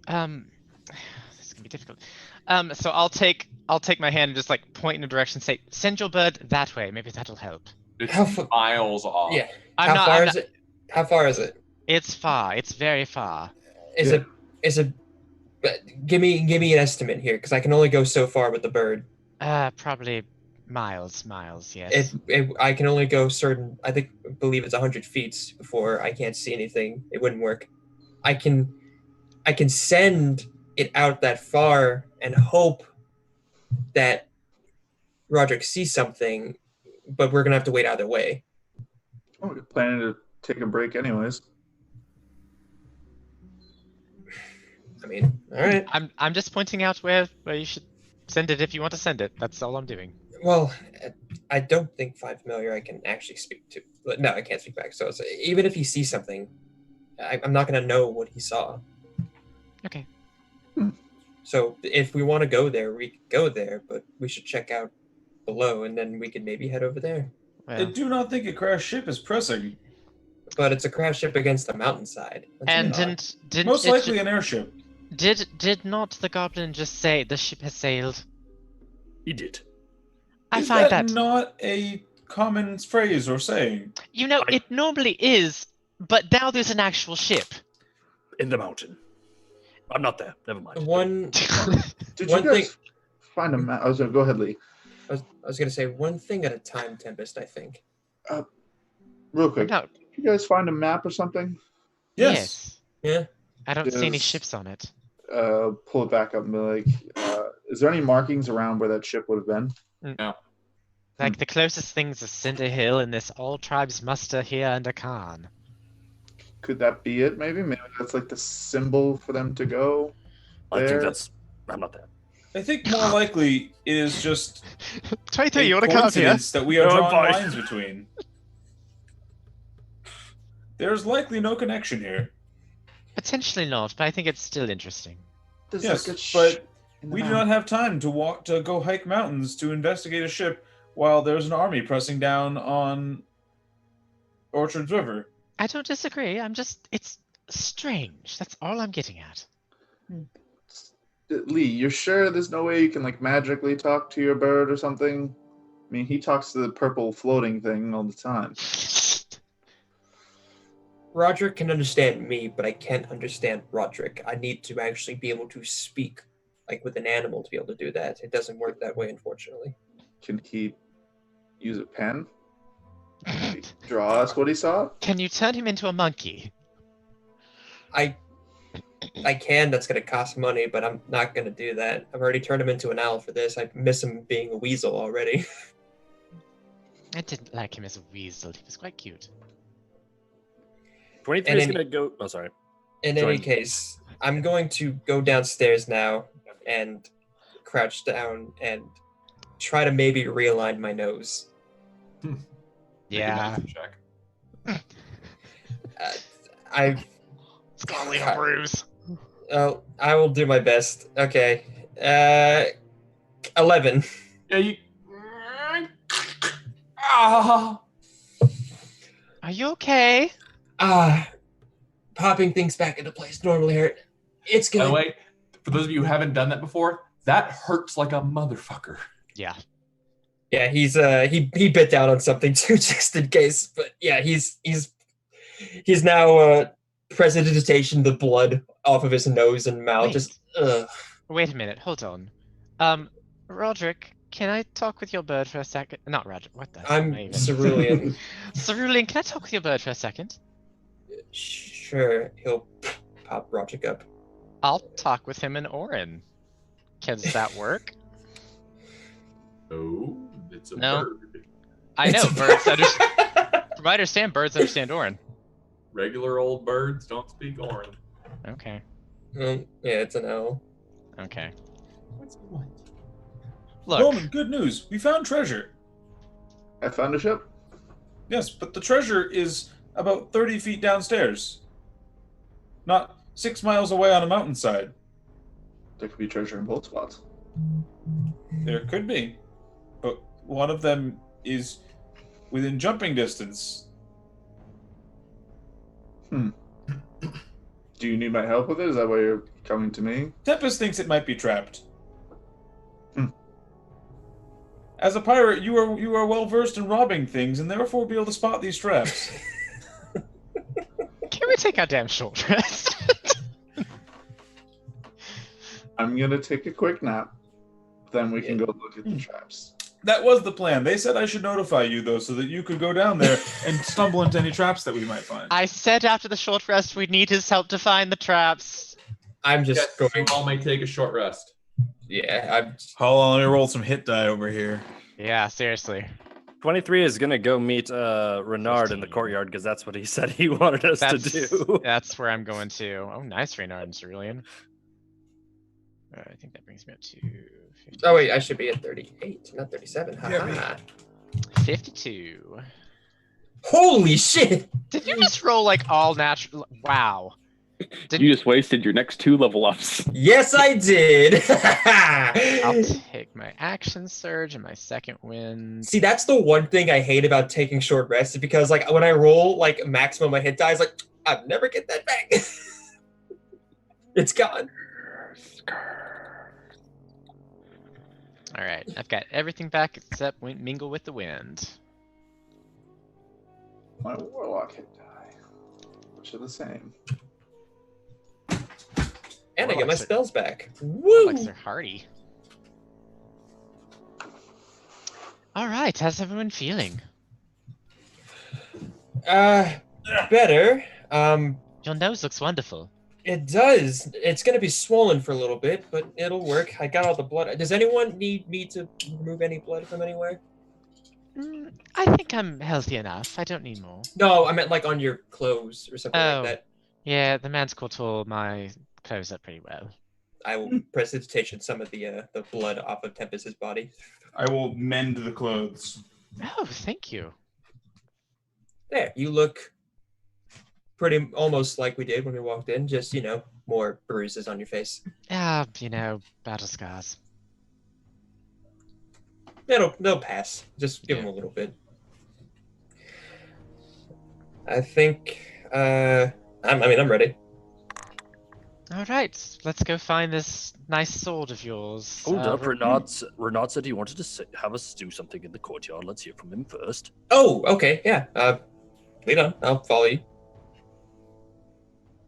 This is gonna be difficult. So I'll take my hand and just like point in a direction, say, send your bird that way. Maybe that'll help. It's How fa- miles off. Yeah. I'm How not. far I'm is not- it? How far is it? It's far. It's very far. Is Yeah. it? But give me an estimate here, because I can only go so far with the bird. Probably miles. Yes. I can only go certain. I believe it's 100 feet before I can't see anything. It wouldn't work. I can send it out that far and hope that Roderick sees something, but we're gonna have to wait either way. Oh, we're planning to take a break anyways. I mean, all right. I'm just pointing out where you should send it if you want to send it. That's all I'm doing. Well, I don't think 5 familiar I can actually speak to. But no, I can't speak back. So even if he sees something, I'm not gonna know what he saw. Okay. So if we want to go there, we can go there, but we should check out below, and then we could maybe head over there. I Well, do not think a crashed ship is pressing. But it's a crash ship against a mountainside. That's And a bit odd. didn't Most it likely an airship. did not the goblin just say the ship has sailed? He did. I Is find that that not a common phrase or saying? it normally is, but now there's an actual ship. In the mountain. I'm not there. Never mind. One Did One you guys thing- find a map? Go ahead, Lee. I was gonna say one thing at a time, Tempest, I think. Real quick. No, Did you guys find a map or something? Yes. Yeah. I don't see any Yes. ships on it. Pull it back up and be like, is there any markings around where that ship would have been? Like the closest things is Cinder Hill and this all tribes muster here under Khan. Could that be it? Maybe that's like the symbol for them to go. I think There. that's. I'm not there. I think more likely it is just 23, a you wanna come up here? coincidence that we are No, I'm drawing fine. lines between. There's likely no connection here. Potentially not, but I think it's still interesting. There's Yes, like a but in the we do map. not have time to go hike mountains to investigate a ship while there's an army pressing down on Orchards River. I don't disagree. It's strange. That's all I'm getting at. Lee, you're sure there's no way you can like magically talk to your bird or something? I mean, he talks to the purple floating thing all the time. Roderick can understand me, but I can't understand Roderick. I need to actually be able to speak like with an animal to be able to do that. It doesn't work that way, unfortunately. Can he use a pen? Draw us what he saw? Can you turn him into a monkey? I can. That's gonna cost money, but I'm not gonna do that. I've already turned him into an owl for this. I miss him being a weasel already. I didn't like him as a weasel. He was quite cute. 23 And is in- gonna go. Oh, sorry. In any case, I'm going to go downstairs now and crouch down and try to maybe realign my nose. Make a Yeah. medicine check. I've It's gonna leave a bruise. Oh, I will do my best. Okay. 11. Yeah, you. Ah. Are you okay? Popping things back into place normally hurt. It's By good. the way, for those of you who haven't done that before, that hurts like a motherfucker. Yeah. Yeah, he's he bit down on something too, just in case. But yeah, he's now precipitation the blood off of his nose and mouth. Wait. Just Wait a minute. Hold on. Roderick, can I talk with your bird for a second? Not Roderick. What the? I'm hell am I even- cerulean. Cerulean, can I talk with your bird for a second? Sure, he'll pop Roderick up. I'll talk with him in Orin. Does that work? Oh, it's a No. bird. I know It's a birds understand. From what I understand, birds understand Orin. Regular old birds don't speak Orin. Okay. Yeah, it's an owl. Okay. What's what? Look. Roman, good news. We found treasure. I found a ship. Yes, but the treasure is about 30 feet downstairs. Not 6 miles away on a mountainside. There could be treasure in both spots. There could be. But one of them is within jumping distance. Do you need my help with it? Is that why you're coming to me? Tempest thinks it might be trapped. Hmm. As a pirate, you are well versed in robbing things, and therefore be able to spot these traps. Can we take our damn short rest? I'm gonna take a quick nap. Then we can go look at the traps. That was the plan. They said I should notify you though, so that you could go down there and stumble into any traps that we might find. I said after the short rest we'd need his help to find the traps. I'm just Yes, you going. all may take a short rest. Yeah, I'm. Hold on, let me roll some hit die over here. Yeah, seriously. 23 is gonna go meet Renard in the 15. courtyard because that's what he said he wanted us to do. That's where I'm going to. Oh, nice, Reynard and Cerulean. I think that brings me up to 50, Oh wait, I should be at 38, not 37. Yeah, Haha. 52. Holy shit! Did you just roll like all natural? Wow. You just wasted your next 2 level ups. Yes, I did. I'll take my action surge and my second wind. See, that's the one thing I hate about taking short rests, is because like when I roll like maximum my hit dice, like I'll never get that back. It's gone. All right, I've got everything back except mingle with the wind. My warlock hit die, which are the same. And I get my Warlocks are- spells back. Woo! Warlocks are hardy. All right, how's everyone feeling? Better. Your nose looks wonderful. It does. It's gonna be swollen for a little bit, but it'll work. I got all the blood. Does anyone need me to remove any blood from anywhere? I think I'm healthy enough. I don't need more. No, I meant like on your clothes or something Oh. like that. Yeah, the manticore tore my clothes up pretty well. I will precipitation some of the blood off of Tempest's body. I will mend the clothes. Oh, thank you. There, you look pretty almost like we did when we walked in. Just more bruises on your face. Battle scars. They'll pass. Just give them a little bit. I think. I'm ready. All right, let's go find this nice sword of yours. Hold up, Renard said he wanted to have us do something in the courtyard. Let's hear from him first. Oh, okay, yeah. Lead on. I'll follow you.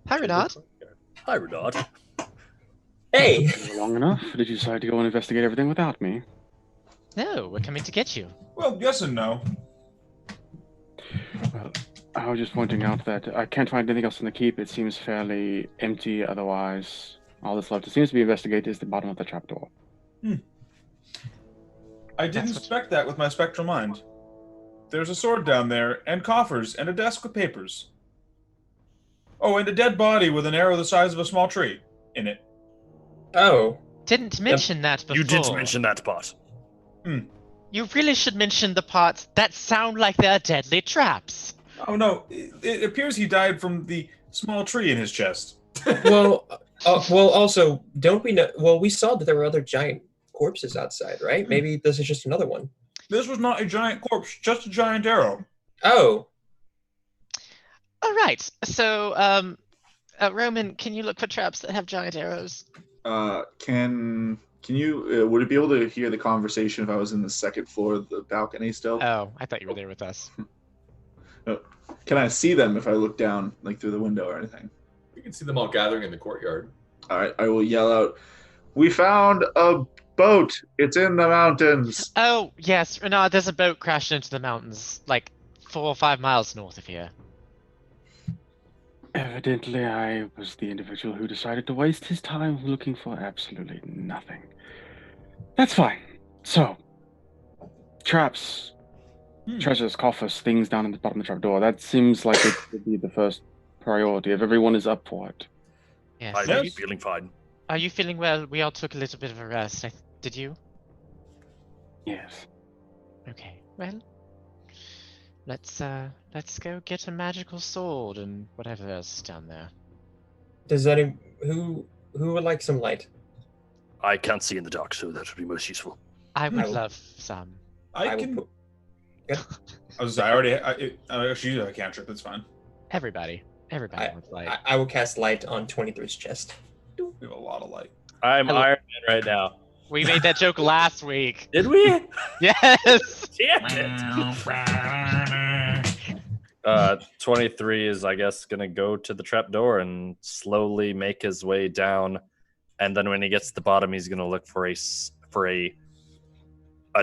Hi, Renard. Hi, Renard. Hey. Long enough? Did you decide to go and investigate everything without me? No, we're coming to get you. Well, yes and no. Well, I was just pointing out that I can't find anything else in the keep. It seems fairly empty otherwise. All that's left that seems to be investigated is the bottom of the trapdoor. I didn't suspect that with my spectral mind. There's a sword down there, and coffers, and a desk with papers. Oh, and a dead body with an arrow the size of a small tree in it. Oh. Didn't mention that before. You did mention that part. You really should mention the parts that sound like they're deadly traps. Oh no, it appears he died from the small tree in his chest. Well, also, don't we know? Well, we saw that there were other giant corpses outside, right? Maybe this is just another one. This was not a giant corpse, just a giant arrow. Oh. All right. So, Roman, can you look for traps that have giant arrows? Can you? Would it be able to hear the conversation if I was in the second floor of the balcony still? Oh, I thought you were there with us. Can I see them if I look down, like through the window or anything? You can see them all gathering in the courtyard. All right, I will yell out, "We found a boat! It's in the mountains!" Oh, yes, Renard, there's a boat crashed into the mountains, like 4 or 5 miles north of here. Evidently, I was the individual who decided to waste his time looking for absolutely nothing. That's fine. So, traps, treasures, coffers, things down in the bottom of the trapdoor. That seems like it would be the first priority if everyone is up for it. Yes. I'm feeling fine. Are you feeling well? We all took a little bit of a rest. Did you? Yes. Okay. Well, let's go get a magical sword and whatever else is down there. Does who would like some light? I can't see in the dark, so that would be most useful. I would will- love some. I will can. put- I actually use a cantrip. That's fine. Everybody with light. I will cast light on 23's chest. We have a lot of light. I'm Hello. Iron Man right now. We made that joke last week. Did we? Yes. Damn it. 23 is, I guess, gonna go to the trap door and slowly make his way down, and then when he gets to the bottom, he's gonna look for a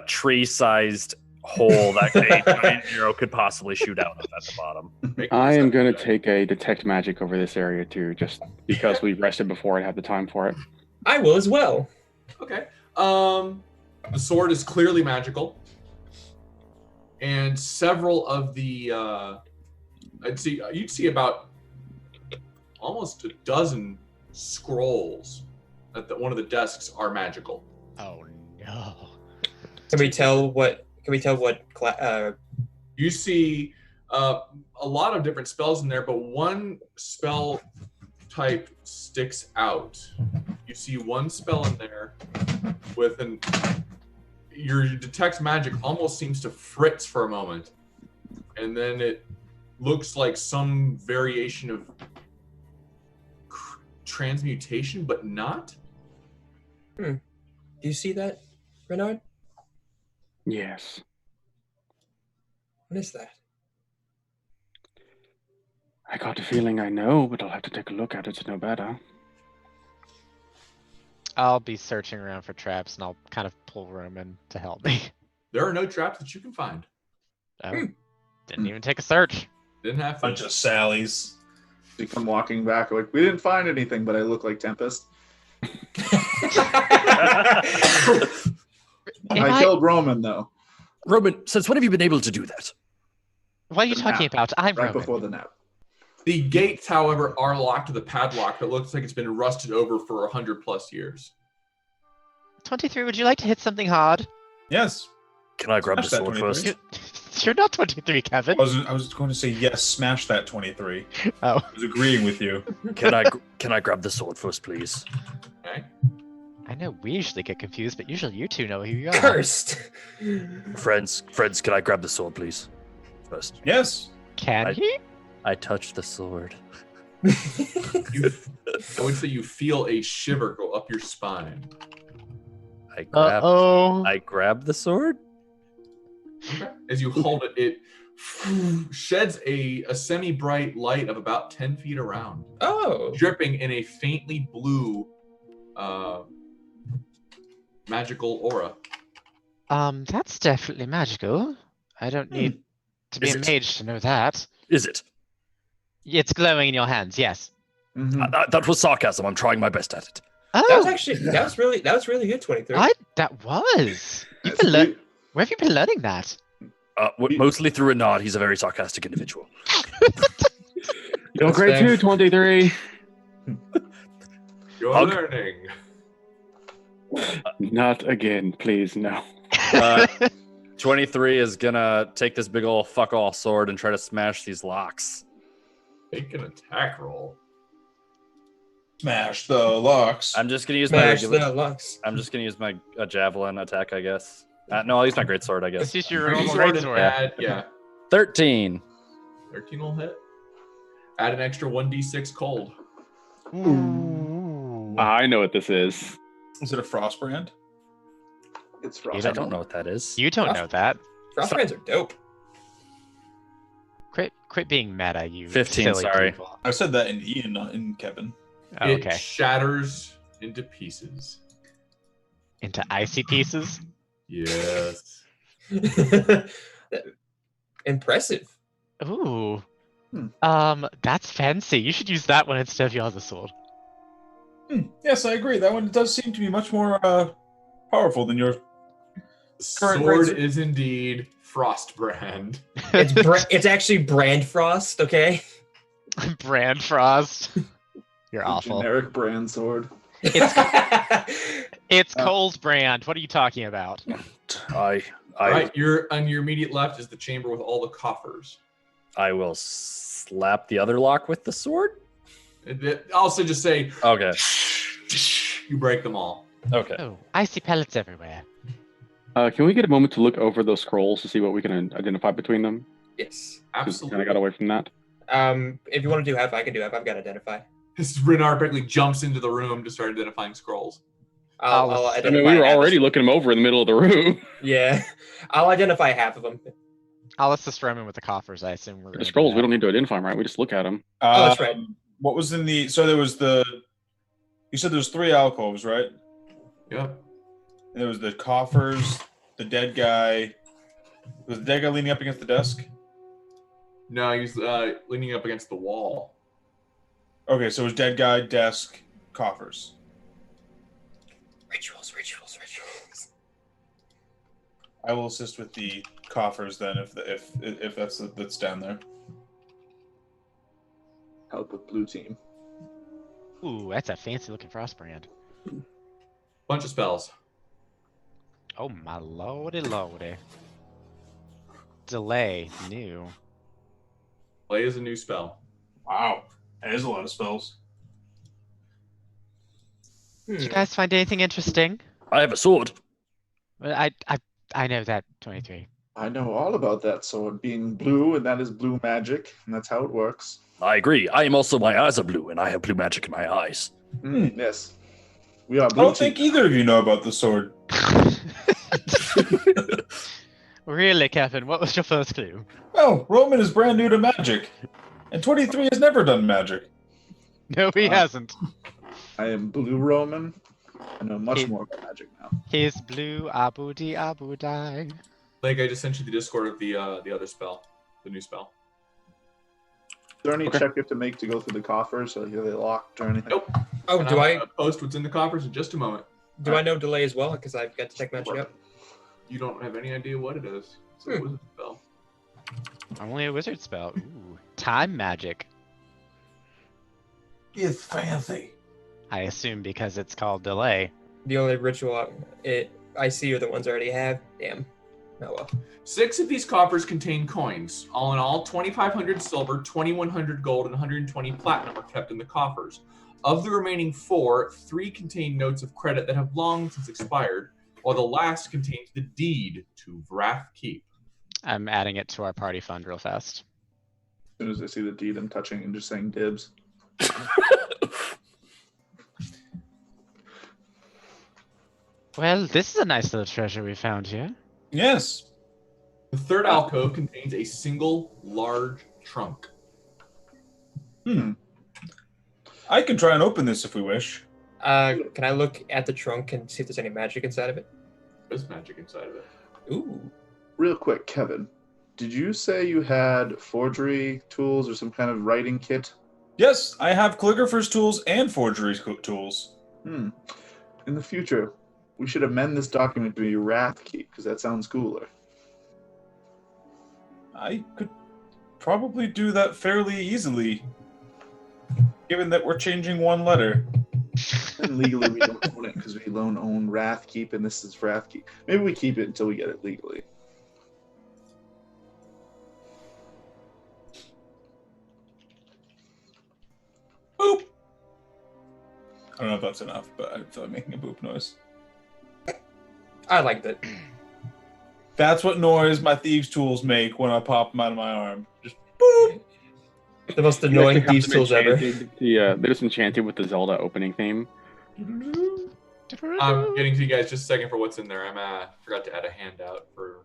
tree-sized hole that a giant arrow could possibly shoot out of at the bottom. I am going to take a detect magic over this area too, just because we rested before I had the time for it. I will as well. Okay. The sword is clearly magical, and several of the you'd see about almost a dozen scrolls at one of the desks are magical. Oh no. Can we tell what You see a lot of different spells in there, but one spell type sticks out. You see one spell in there with your detect magic almost seems to fritz for a moment, and then it looks like some variation of transmutation, but not. Do you see that, Renard? Yes. What is that? I got a feeling I know, but I'll have to take a look at it to know better. I'll be searching around for traps, and I'll kind of pull Roman to help me. There are no traps that you can find. Oh, didn't even take a search. Didn't have to. Bunch of Sallies. You come walking back, like, we didn't find anything, but I look like Tempest. I killed Roman, though. Roman, since when have you been able to do that? What are you The talking nap. about? I'm Right Roman. before the nap. The gates, however, are locked with a padlock that looks like it's been rusted over for 100+ years. 23, would you like to hit something hard? Yes. Can I grab the Smash that sword 23. first? You're not 23, Kevin. I was going to say yes, smash that 23. Oh. I was agreeing with you. Can I grab the sword first, please? Okay. I know we usually get confused, but usually you two know who you are. Cursed. Friends, can I grab the sword, please? First. Yes. Can he? I touch the sword. I would say you feel a shiver go up your spine. I grab the sword? As you hold it, it sheds a semi-bright light of about 10 feet around, Oh. dripping in a faintly blue magical aura. That's definitely magical. I don't need to be Is a it? mage to know that. Is it? It's glowing in your hands, yes. That was sarcasm. I'm trying my best at it. Oh, That was really good, 23. that was. You've been where have you been learning that? Mostly through a nod. He's a very sarcastic individual. You're great too, 23. You're Hug. learning. Not again, please, no. 23 is gonna take this big ol' fuck all sword and try to smash these locks. Make an attack roll. Smash the locks. I'm just gonna use my Smash regular. the locks. I'm just gonna use my javelin attack, I guess. No, I'll use my greatsword, I Let's guess. use your Great normal sword and greatsword. add, yeah, 13. 13 will hit. Add an extra 1d6 cold. Ooh. I know what this is. Is it a frost brand? It's You frost. I don't know what that is. You don't know that. Frost brands are dope. Quit being meta, you 15, silly sorry. people. I said that in Ian, not in Kevin. Oh, It okay. shatters into pieces. Into icy pieces. Yes. Impressive. Ooh. Hmm. That's fancy. You should use that one instead of your other sword. Yes, I agree. That one does seem to be much more powerful than your current Sword brand. is indeed Frostbrand. It's actually Brand Frost, okay? Brand Frost. You're awful. Generic brand sword. It's Cole's brand. What are you talking about? I Right, on your immediate left is the chamber with all the coffers. I will slap the other lock with the sword. Also, just say, Okay. you break them all. Okay. Oh, icy pellets everywhere. Can we get a moment to look over those scrolls to see what we can identify between them? Yes. Absolutely. Kind of got away from that. If you want to do half, I can do half. I've got to identify. Renard quickly jumps into the room to start identifying scrolls. I'll I identify. mean, we were half. already looking them over in the middle of the room. Yeah. I'll identify half of them. I'll assist Roman with the coffers. I assume we're The gonna do scrolls, that. we don't need to identify them, right? We just look at them. Oh, that's right. What was in the? So there was the. You said there was 3 alcoves, right? Yep. There was the coffers, the dead guy. Was the dead guy leaning up against the desk? No, he's leaning up against the wall. Okay, so it was dead guy, desk, coffers. Rituals. I will assist with the coffers then, if that's down there. Help with blue team. Ooh, that's a fancy looking frost brand. Bunch of spells. Oh my lordy lordy. Delay, new. Play is a new spell. Wow, that is a lot of spells. Did you guys find anything interesting? I have a sword. Well, I know that 23. I know all about that sword being blue, and that is blue magic, and that's how it works. I agree. I am also, my eyes are blue, and I have blue magic in my eyes. Yes. We are I blue don't think either of you know about the sword. Really, Kevin? What was your first clue? Well, Roman is brand new to magic, and 23 has never done magic. No, he hasn't. I am blue Roman. I know much more about magic now. He's blue Abu Di. Like I just sent you the Discord of the other spell, the new spell. Is there any check you have to make to go through the coffers? Are they locked or anything? Nope. Oh, And do I'm I gonna post what's in the coffers in just a moment. do I know delay as well? Because I've got to check magic up. You don't have any idea what it is. It's a wizard spell. Only a wizard spell. Ooh, time magic. It's fancy. I assume because it's called delay. The only ritual I see are the ones I already have. Damn. Oh well. 6 of these coffers contain coins. All in all, 2,500 silver, 2,100 gold, and 120 platinum are kept in the coffers. Of the remaining 4, 3 contain notes of credit that have long since expired, while the last contains the deed to Vrath Keep. I'm adding it to our party fund real fast. As soon as I see the deed, I'm touching and just saying dibs. Well, this is a nice little treasure we found here. Yes. The third alcove contains a single large trunk. I can try and open this if we wish. Can I look at the trunk and see if there's any magic inside of it? There's magic inside of it. Ooh. Real quick, Kevin, did you say you had forgery tools or some kind of writing kit? Yes, I have calligrapher's tools and forgery tools. In the future, we should amend this document to be Wrath Keep, because that sounds cooler. I could probably do that fairly easily, given that we're changing one letter. And legally, we don't own it because we don't own Wrath Keep, and this is Wrath Keep. Maybe we keep it until we get it legally. Boop! I don't know if that's enough, but I feel like making a boop noise. I liked it. That's what noise my thieves' tools make when I pop them out of my arm. Just boop! The most You annoying actually have thieves them tools ever. enchanted. Yeah, they're just enchanted with the Zelda opening theme. I'm getting to you guys just a second for what's in there. I forgot to add a handout for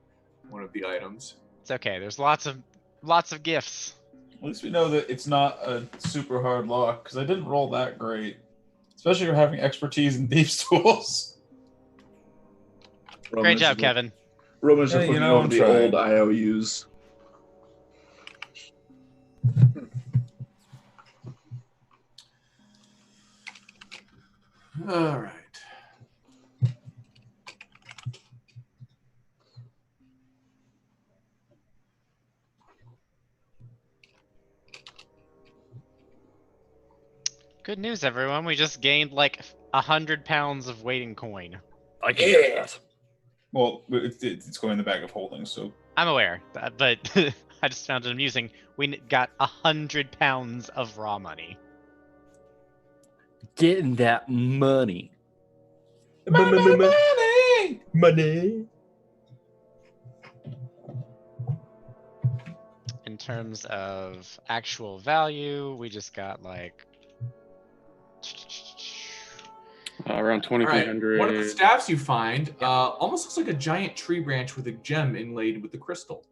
one of the items. It's okay. There's lots of gifts. At least we know that it's not a super hard lock, because I didn't roll that great. Especially for having expertise in thieves' tools. Great job, Kevin. Roman's just Yeah, you looking know, over I'm the trying. old IOUs. All right. Good news, everyone. We just gained like 100 pounds of weighting coin. I can get that. Well, it's going in the bag of holding, so I'm aware, but I just found it amusing. We got 100 pounds of raw money. Getting that money. Money! Money! In terms of actual value, we just got like Around All right. 2,300. One of the staffs you find almost looks like a giant tree branch with a gem inlaid with the crystal.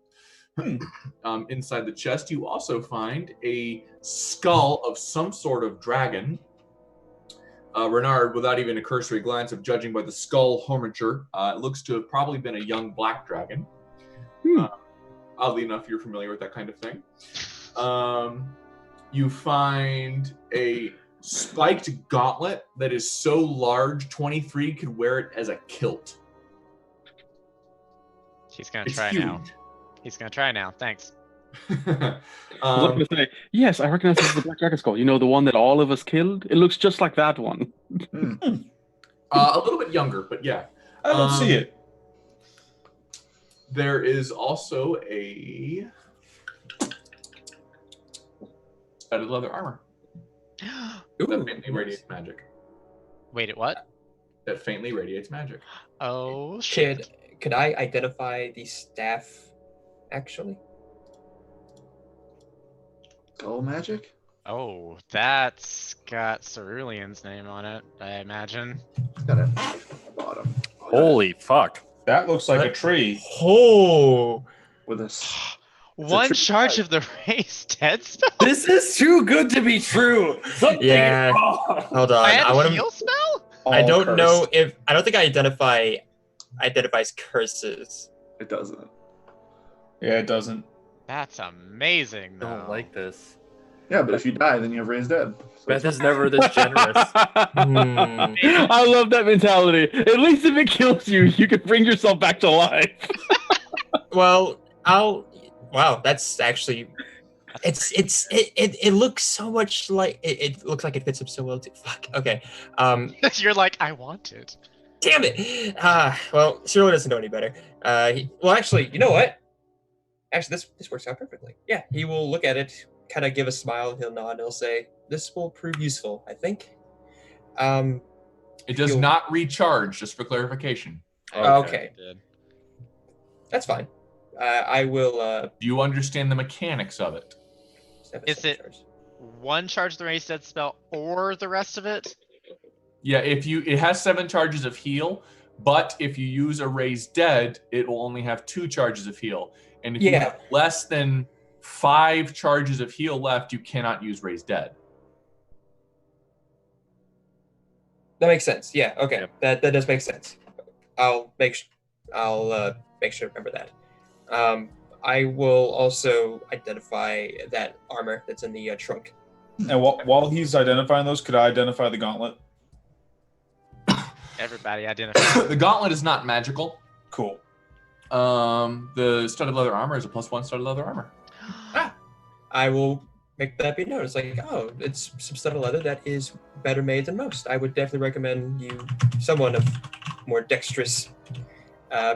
Inside the chest, you also find a skull of some sort of dragon. Renard, without even a cursory glance of judging by the skull armature, it looks to have probably been a young black dragon. Oddly enough, you're familiar with that kind of thing. You find a spiked gauntlet that is so large 23 could wear it as a kilt. He's gonna It's try huge. now. He's gonna try now. Thanks. I was going to say, yes, I recognize this is the Black Dragon skull. You know, the one that all of us killed? It looks just like that one. A little bit younger, but yeah. I don't see it. There is also a studded leather armor that mainly radiates magic. Wait, what? That faintly radiates magic. Oh shit. Could I identify the staff? Actually, Skull magic? Oh, that's got Cerulean's name on it, I imagine. Got a knife on the bottom. Holy fuck. That looks like a tree. oh, With a One true charge of the raised dead spell? This is too good to be true. Something Yeah. is wrong. hold on. And I want heal to. spell? I all don't know cursed. if I don't think I identifies curses. It doesn't. Yeah, it doesn't. That's amazing, I though. don't like this. Yeah, but if you die, then you have raised dead. So Beth it's is never this generous. I love that mentality. At least if it kills you, you can bring yourself back to life. Well, Wow, that's actually. It looks so much like it looks like it fits up so well too. Fuck. Okay. You're like, I want it. Damn it. Well, Shirley doesn't know any better. Well, actually, you know what? Actually, this works out perfectly. Yeah, he will look at it, kind of give a smile, he'll nod, and he'll say, "This will prove useful, I think." It does You'll- not recharge, just for clarification. Okay. Did. That's fine. I will. Do you understand the mechanics of it? Is it- One charge of the raised dead spell or the rest of it? Yeah, it has 7 charges of heal, but if you use a raised dead, it will only have 2 charges of heal. And if you Yeah. have less than 5 charges of heal left, you cannot use raised dead. That makes sense. Yeah. Okay. Yep. That does make sense. I'll make sure to remember that. I will also identify that armor that's in the trunk. And while he's identifying those, could I identify the gauntlet? Everybody identify. The gauntlet is not magical. Cool. The studded leather armor is a +1 studded leather armor. I will make that be known. It's like, oh, it's some studded leather that is better made than most. I would definitely recommend you, someone of more dexterous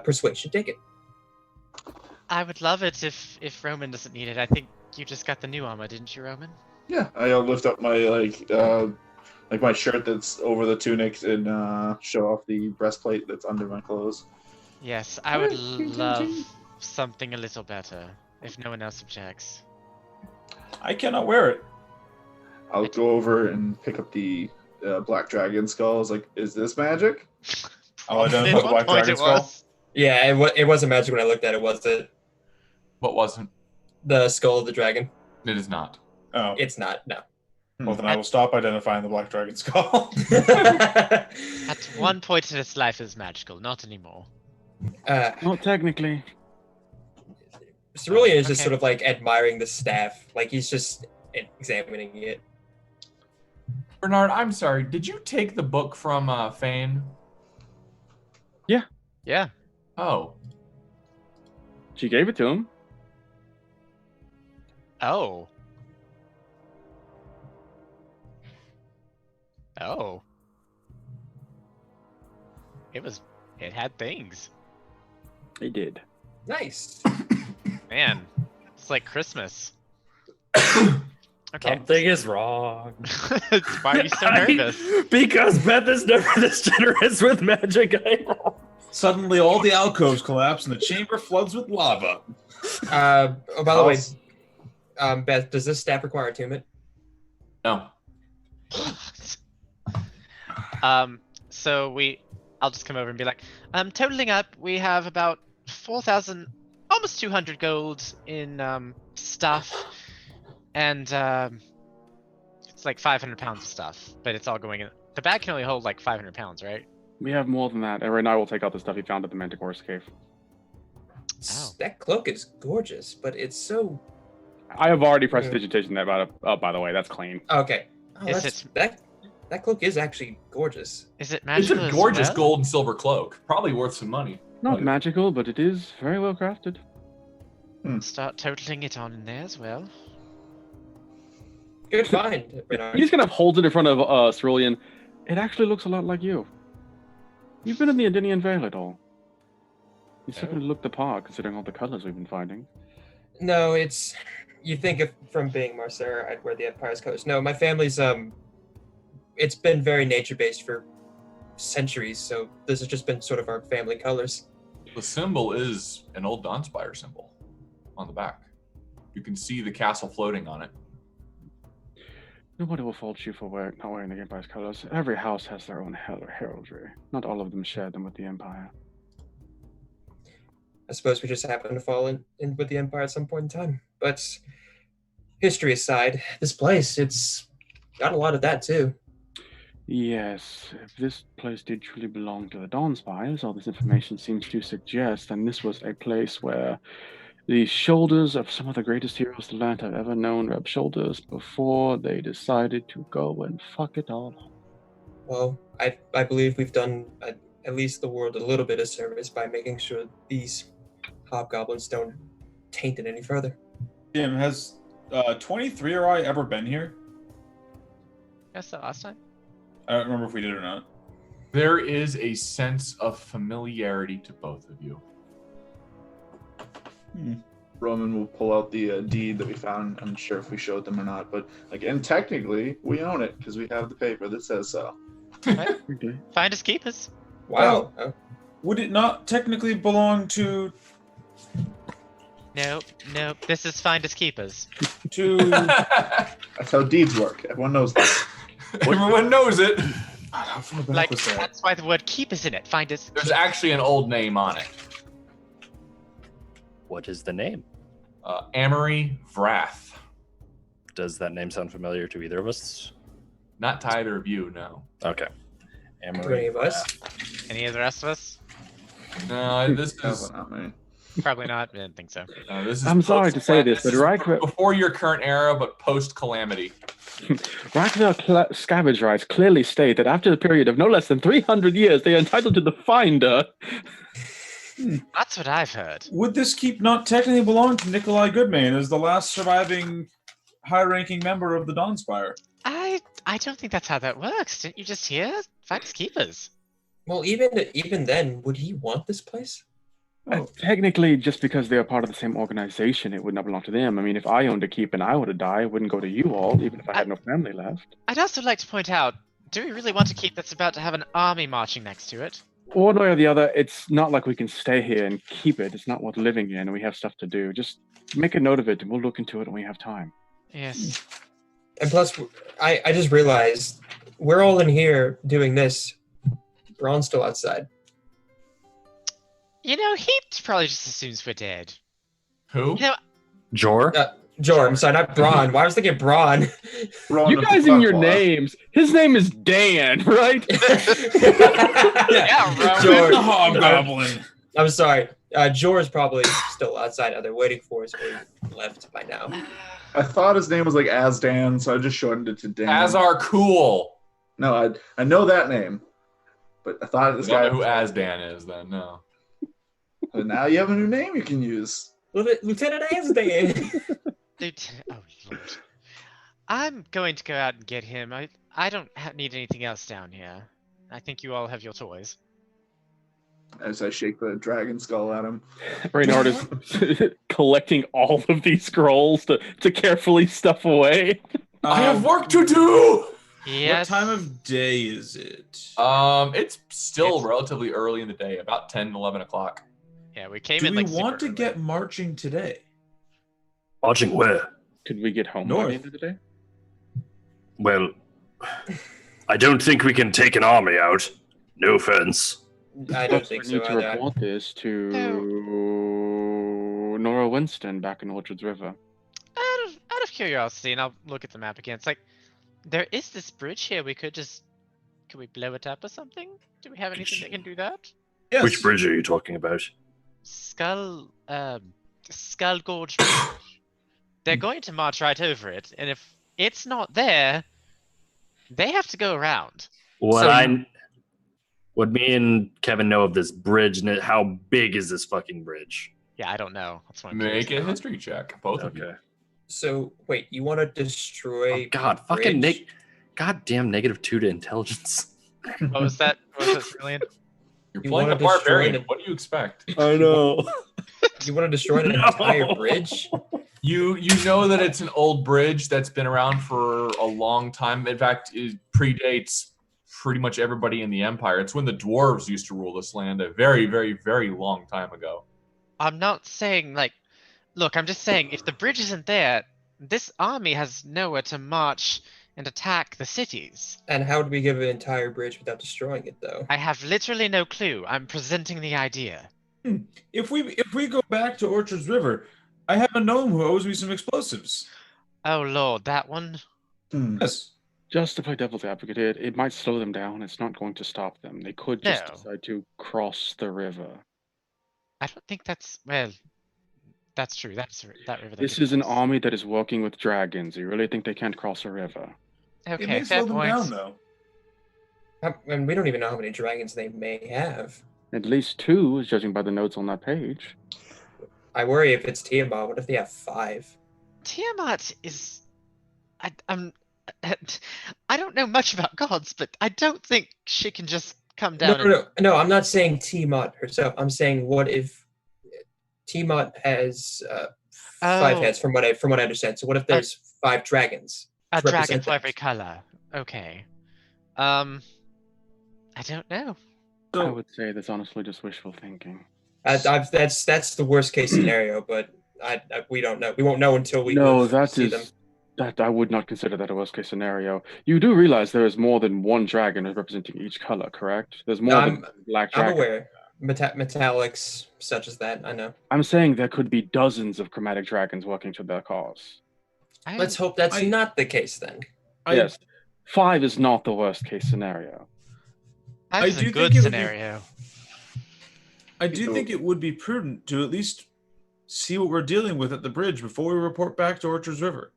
persuasion, take it. I would love it if Roman doesn't need it. I think you just got the new armor, didn't you, Roman? Yeah, I'll lift up my like my shirt that's over the tunic and show off the breastplate that's under my clothes. Yes, I would love something a little better, if no one else objects. I cannot wear it. I'll go over and pick up the black dragon skull. I was like, is this magic? I'll identify At the one black point dragon it skull. was. Yeah, it wasn't magic when I looked at it, was it? What wasn't? The skull of the dragon. It is not. Oh, It's not, no. well then I will stop identifying the black dragon skull. At one point in its life, is magical, not anymore. Not technically. Cerulean is just Okay. sort of like admiring the staff. Like he's just examining it. Bernard, I'm sorry. Did you take the book from Fane? Yeah. Oh. She gave it to him. Oh. Oh. It had things. He did. Nice. Man, it's like Christmas. Okay. Something is wrong. Why are you so nervous? Because Beth is never this generous with magic. Suddenly, all the alcoves collapse and the chamber floods with lava. Oh, by the way, Beth, does this staff require attunement? No. So I'll just come over and be like, totaling up, we have about 4,000, almost 200 gold in stuff, and it's like 500 pounds of stuff, but it's all going in. The bag can only hold like 500 pounds, right? We have more than that. And right now, I will take out the stuff he found at the Manticore's cave. Oh. That cloak is gorgeous, but it's so I have already prestidigitation that up, by the way. That's clean. okay. Oh, Is that cloak is actually gorgeous. Is it It's magical? a as gorgeous well? gold and silver cloak. Probably worth some money. Not Like- magical, but it is very well crafted. Start totaling it on in there as well. Good find, Bernard. He just kind of holds it in front of Cerulean. It actually looks a lot like you. You've been in the Adinian Vale at all. You certainly look the part, considering all the colors we've been finding. No, it's you think of from being Marcera, I'd wear the Empire's colors. No, my family's it's been very nature based for centuries, so this has just been sort of our family colors. The symbol is an old Dawnspire symbol on the back. You can see the castle floating on it. Nobody will fault you for not wearing the Empire's colors. Every house has their own heraldry. Not all of them share them with the Empire. I suppose we just happen to fall in with the Empire at some point in time. But history aside, this place, it's got a lot of that too. Yes, if this place did truly belong to the Dawnspire, as all this information seems to suggest, then this was a place where the shoulders of some of the greatest heroes the land have ever known rubbed shoulders before they decided to go and fuck it all up. Well, I believe we've done at least the world a little bit of service by making sure these hobgoblins don't taint it any further. Jim, has 23 or I ever been here? Yes, the last time. I don't remember if we did or not. There is a sense of familiarity to both of you. Roman will pull out the deed that we found. I'm not sure if we showed them or not, but again, technically, we own it because we have the paper that says so. Okay. Find us keepers. Wow. Would it not technically belong to Nope. This is find us keepers. That's how deeds work. Everyone knows that. Everyone knows it. How far back Like, was that? that's why the word keepers in it. Find us. There's actually an old name on it. What is the name? Amory Vrath. Does that name sound familiar to either of us? Not to either of you, no. Okay. To any of us? Any of the rest of us? No, this No, is. but not me. Probably not. I didn't think so. This is I'm sorry to say this, but is before your current era, but post calamity. Ragnarok Scavenge rights clearly state that after a period of no less than 300 years, they are entitled to the finder. That's what I've heard. Would this keep not technically belong to Nikolai Goodman as the last surviving high-ranking member of the Dawnspire? I don't think that's how that works. Didn't you just hear? Find us keepers. Well, even then, would he want this place? Technically, just because they are part of the same organization, it would not belong to them. I mean, if I owned a keep and I were to die, it wouldn't go to you all, even if I had no family left. I'd also like to point out, do we really want a keep that's about to have an army marching next to it? One way or the other, it's not like we can stay here and keep it. It's not worth living in, and we have stuff to do. Just make a note of it, and we'll look into it when we have time. Yes. And plus, I just realized we're all in here doing this. Braun's still outside. You know, he probably just assumes we're dead. Who? You know, Jor? Jor, I'm sorry, not Braun. Why was I thinking Braun? You guys in your names. His name is Dan, right? yeah, Roman. Jor. The Hobgoblin. I'm sorry. Jor is probably still outside. They're waiting for us. Or left by now. I thought his name was like Azdan, so I just shortened it to Dan. Azar Cool. No, I know that name, but I thought this I don't guy. know who Azdan is then, no. But now you have a new name you can use. Lieutenant Azdan. Oh, Lord. I'm going to go out and get him. I don't need anything else down here. I think you all have your toys. As I shake the dragon skull at him. Reynard is collecting all of these scrolls to carefully stuff away. I have work to do! Yes. What time of day is it? It's still relatively early in the day, about 10, 11 o'clock. Yeah, we came Do in we like want to super get marching today? Marching where? Could we get home North. by the end of the day? Well, I don't think we can take an army out. No offense. I don't think so We need to either. report this to Nora Winston back in Orchards River. Out of curiosity, and I'll look at the map again. It's like there is this bridge here. Could we blow it up or something? Do we have anything that can do that? Yes. Which bridge are you talking about? Skull Gorge Bridge. They're going to march right over it, and if it's not there, they have to go around. What me and Kevin know of this bridge, and how big is this fucking bridge? Yeah, I don't know. That's what I'm Make curious a about. history check, both of you. Okay. So wait, you want to destroy? Oh, God, the fucking bridge? goddamn -2 to intelligence. What was that? What was that, Cerulean? You're You playing a wanna destroy barbarian. the- What do you expect? I know. You want to destroy an entire bridge? You know that it's an old bridge that's been around for a long time. In fact, it predates pretty much everybody in the Empire. It's when the dwarves used to rule this land a very, very, very long time ago. I'm not saying like, look, I'm just saying if the bridge isn't there, this army has nowhere to march and attack the cities. And how would we give an entire bridge without destroying it, though? I have literally no clue. I'm presenting the idea. If we go back to Orchards River, I have a gnome who owes me some explosives. Oh lord, that one? Yes. Just to play devil's advocate, it might slow them down. It's not going to stop them. They could just No. decide to cross the river. I don't think that's, well, that's true. That river. This is an army that is working with dragons. You really think they can't cross a river? Okay, It may fair slow them point. down, though. And we don't even know how many dragons they may have. At least 2, judging by the notes on that page. I worry if it's Tiamat. What if they have 5? Tiamat is, I don't know much about gods, but I don't think she can just come down. No. I'm not saying Tiamat herself. I'm saying what if Tiamat has 5 heads, from what I understand. So what if there's 5 dragons? A to dragon represent for every that? color. Okay. I don't know. I would say that's honestly just wishful thinking. That's the worst case scenario, but we don't know. We won't know until we No, see them. that I would not consider that a worst case scenario. You do realize there is more than one dragon representing each color, correct? There's more than black dragon. I'm aware. Metallics such as that, I know. I'm saying there could be dozens of chromatic dragons working to their cause. Let's hope that's not the case then. Yes, 5 is not the worst case scenario. That is a good scenario. I do think it would be prudent to at least see what we're dealing with at the bridge before we report back to Orchards River.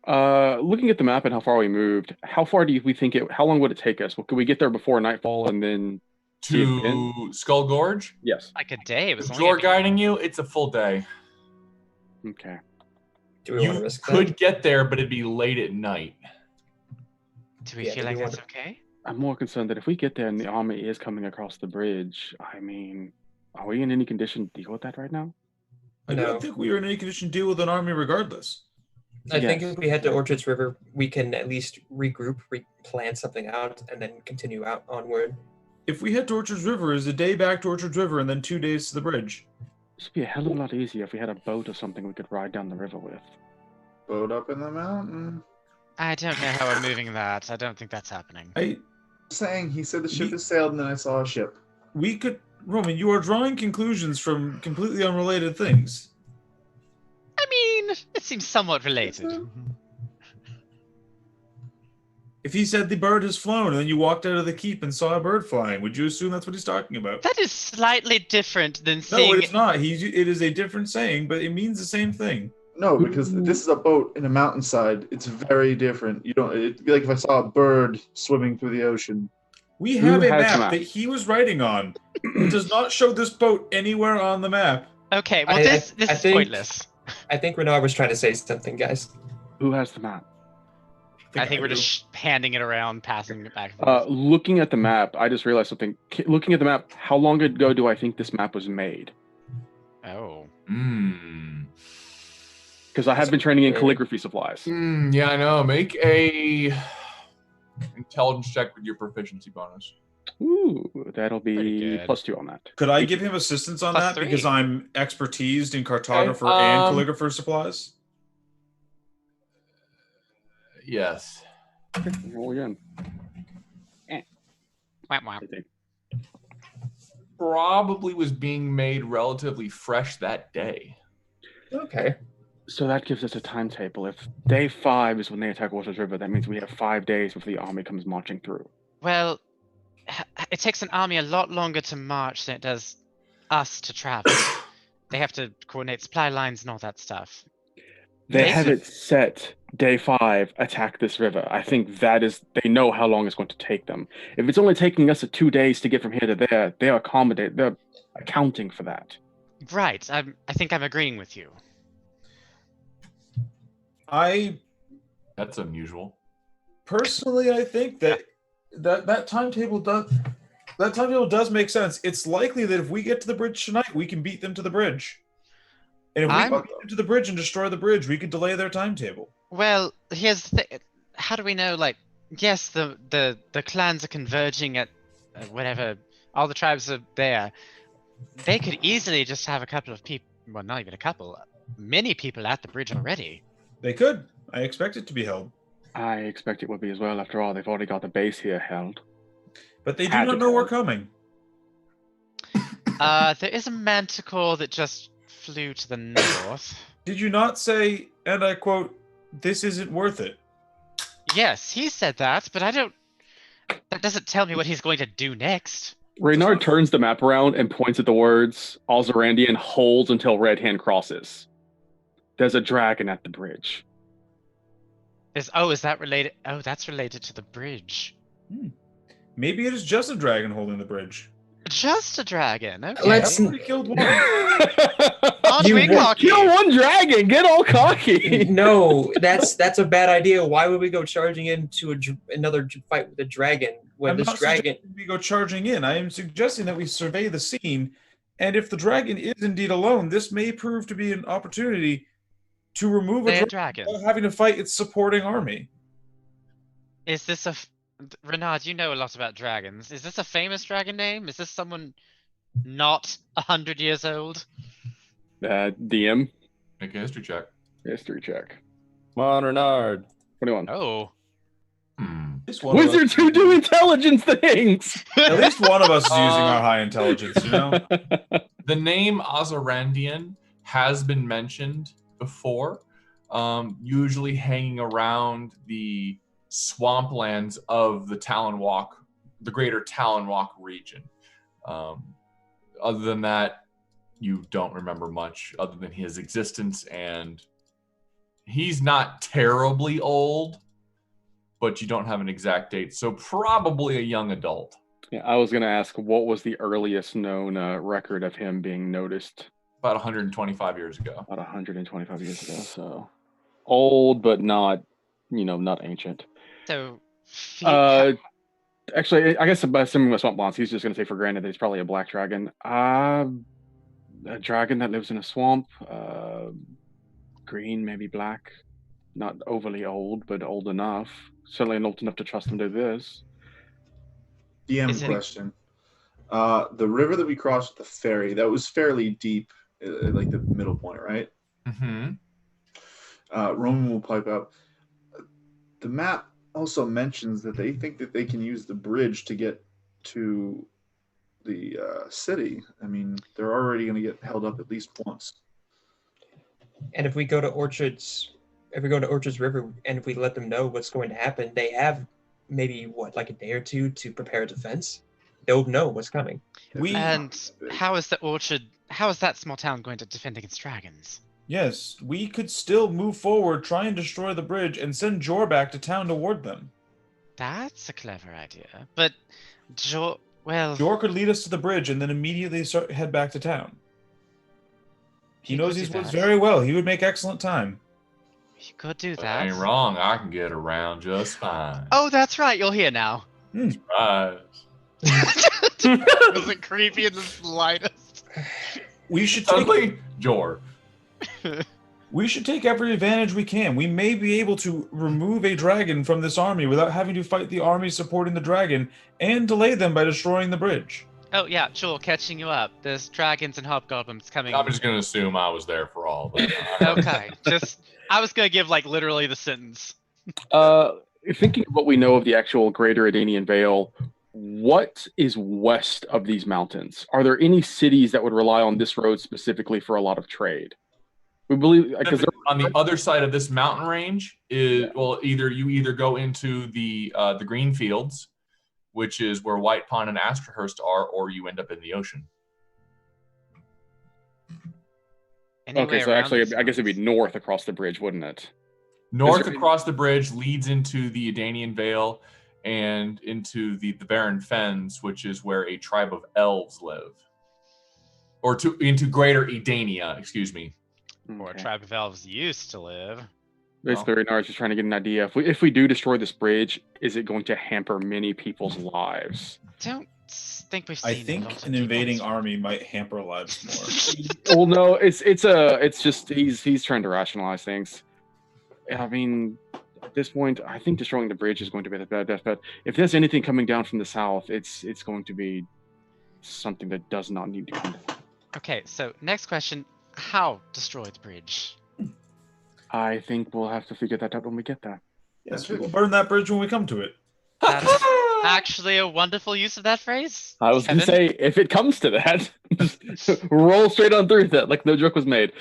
Looking at the map and how far we moved, how far do we think how long would it take us? Well, could we get there before nightfall and then to Skull Gorge? Yes. Like a day. It was If only you're guiding you, it's a full day. Okay. Do we want to You risk could that? get there, but it'd be late at night. Do we Yeah, feel do like we that's want okay? I'm more concerned that if we get there and the army is coming across the bridge, I mean, are we in any condition to deal with that right now? I No. don't think we are in any condition to deal with an army regardless. I think Yes. if we head to Orchards River, we can at least regroup, plan something out, and then continue out onward. If we head to Orchards River, is a day back to Orchards River and then 2 days to the bridge. This would be a hell of a lot easier if we had a boat or something we could ride down the river with. Boat up in the mountain. I don't know how we're moving that. I don't think that's happening. Saying he said the ship has sailed, and then I saw a ship. We could, Roman, you are drawing conclusions from completely unrelated things. I mean, it seems somewhat related. If he said the bird has flown and then you walked out of the keep and saw a bird flying, would you assume that's what he's talking about? That is slightly different than No, seeing. it's not. It is a different saying, but it means the same thing. No, because this is a boat in a mountainside. It's very different. You don't. It'd be like if I saw a bird swimming through the ocean. We Who have a has map map? that he was writing on. It does not show this boat anywhere on the map. Okay, well, I this is think- pointless. I think Renard was trying to say something, guys. Who has the map? I think we're do. just handing it around, passing it back and forth. Looking at the map, I just realized something. Looking at the map, how long ago do I think this map was made? Oh. Because I have been training in calligraphy supplies. Yeah, I know. Make a intelligence check with your proficiency bonus. Ooh, that'll Pretty be good. +2 on that. Could I give him assistance on Plus that because 3. I'm expertised in cartographer Okay, and calligrapher supplies? Yes. Roll again. Wah, wah. I think. Probably was being made relatively fresh that day. Okay. So that gives us a timetable. If day 5 is when they attack Waters River, that means we have 5 days before the army comes marching through. Well, it takes an army a lot longer to march than it does us to travel. They have to coordinate supply lines and all that stuff. They Makes have it- it set day 5, attack this river. I think that is, they know how long it's going to take them. If it's only taking us 2 days to get from here to there, they're accounting for that. Right. I think I'm agreeing with you. That's unusual. Personally, I think that timetable does make sense. It's likely that if we get to the bridge tonight, we can beat them to the bridge. And if we I'm- can beat them to the bridge and destroy the bridge, we could delay their timetable. Well, here's the thing. How do we know, like, yes, the clans are converging at whatever. All the tribes are there. They could easily just have a couple of people. Well, not even a couple. Many people at the bridge already. They could. I expect it to be held. I expect it would be as well. After all, they've already got the base here held. But they do Had not to know we're tell. coming. There is a manticore that just flew to the north. Did you not say, and I quote, "This isn't worth it"? Yes, he said that, but I don't. That doesn't tell me what he's going to do next. Reynard turns the map around and points at the words Ozyrandian holds until red hand crosses. There's a dragon at the bridge. Is that related? Oh, that's related to the bridge. Maybe it is just a dragon holding the bridge. Just a dragon. Okay. Let's- We already killed one. Aren't You we wa- cocky? Kill one dragon, get all cocky. No, that's a bad idea. Why would we go charging into another fight with a dragon when I'm this not dragon? suggesting we go charging in. I am suggesting that we survey the scene, and if the dragon is indeed alone, this may prove to be an opportunity to remove a Say a dragon dragon. without having to fight its supporting army. Is this Renard, you know a lot about dragons. Is this a famous dragon name? Is this someone not 100 years old? DM, Make a history check. history check. Come on, Renard. 21. Oh. At least one of us- Wizards who do intelligence things. At least one of us is using our high intelligence, you know? The name Ozyrandian has been mentioned before, usually hanging around the swamplands of the Talonwalk, the greater Talonwalk region. Other than that, you don't remember much other than his existence, and he's not terribly old, but you don't have an exact date, so probably a young adult. Yeah, I was going to ask, what was the earliest known record of him being noticed? About 125 years ago. About 125 years ago. So old, but not, not ancient. So. Actually, I guess by assuming with Swamp Blondes, he's just going to take for granted that he's probably a black dragon. A dragon that lives in a swamp. Green, maybe black. Not overly old, but old enough. Certainly old enough to trust him to this. DM Is it- question. The river that we crossed with the ferry, that was fairly deep, like the middle point, right? Mm-hmm. Roman will pipe up. The map also mentions that they think that they can use the bridge to get to the city. I mean, they're already going to get held up at least once. And if we go to Orchards River, and if we let them know what's going to happen, they have maybe like a day or two to prepare a defense. They'll know what's coming. And how is that small town going to defend against dragons? Yes, we could still move forward, try and destroy the bridge, and send Jor back to town to ward them. That's a clever idea. But Jor could lead us to the bridge and then immediately head back to town. He knows could these do woods that. very well. He would make excellent time. You could do That that. ain't wrong. I can get around just fine. Oh, that's right. You're here now. Right. Wasn't creepy in the slightest. We should take Suddenly, Jor. We should take every advantage we can. We may be able to remove a dragon from this army without having to fight the army supporting the dragon and delay them by destroying the bridge. Oh yeah, Joel, catching you up. There's dragons and hobgoblins coming. I'm just gonna assume I was there for all of that. Okay, I was gonna give like literally the sentence. Thinking of what we know of the actual Greater Adanian Vale, what is west of these mountains? Are there any cities that would rely on this road specifically for a lot of trade? We believe because On the other side of this mountain range is either go into the green fields, which is where White Pond and Asterhurst are, or you end up in the ocean. okay, so actually, I guess it'd be north across the bridge, wouldn't it? North Is there- across the bridge leads into the Adanian Vale and into the Barren Fens, which is where a tribe of elves live. Or into Greater Edania, excuse me. Or a Okay. tribe of elves used to live. Basically, right now, I was just trying to get an idea. If we do destroy this bridge, is it going to hamper many people's lives? Don't think we've seen. I a lot think of an people invading destroy- army might hamper lives more. Well, no, it's just he's trying to rationalize things. I mean, At this point, I think destroying the bridge is going to be the best bet. If there's anything coming down from the south, it's going to be something that does not need to come down. Okay, so next question: how destroy the bridge? I think we'll have to figure that out when we get there. Yes, we will burn that bridge when we come to it. That's actually a wonderful use of that phrase. I was going to Kevin? say, if it comes to that, just roll straight on through that, like no joke was made.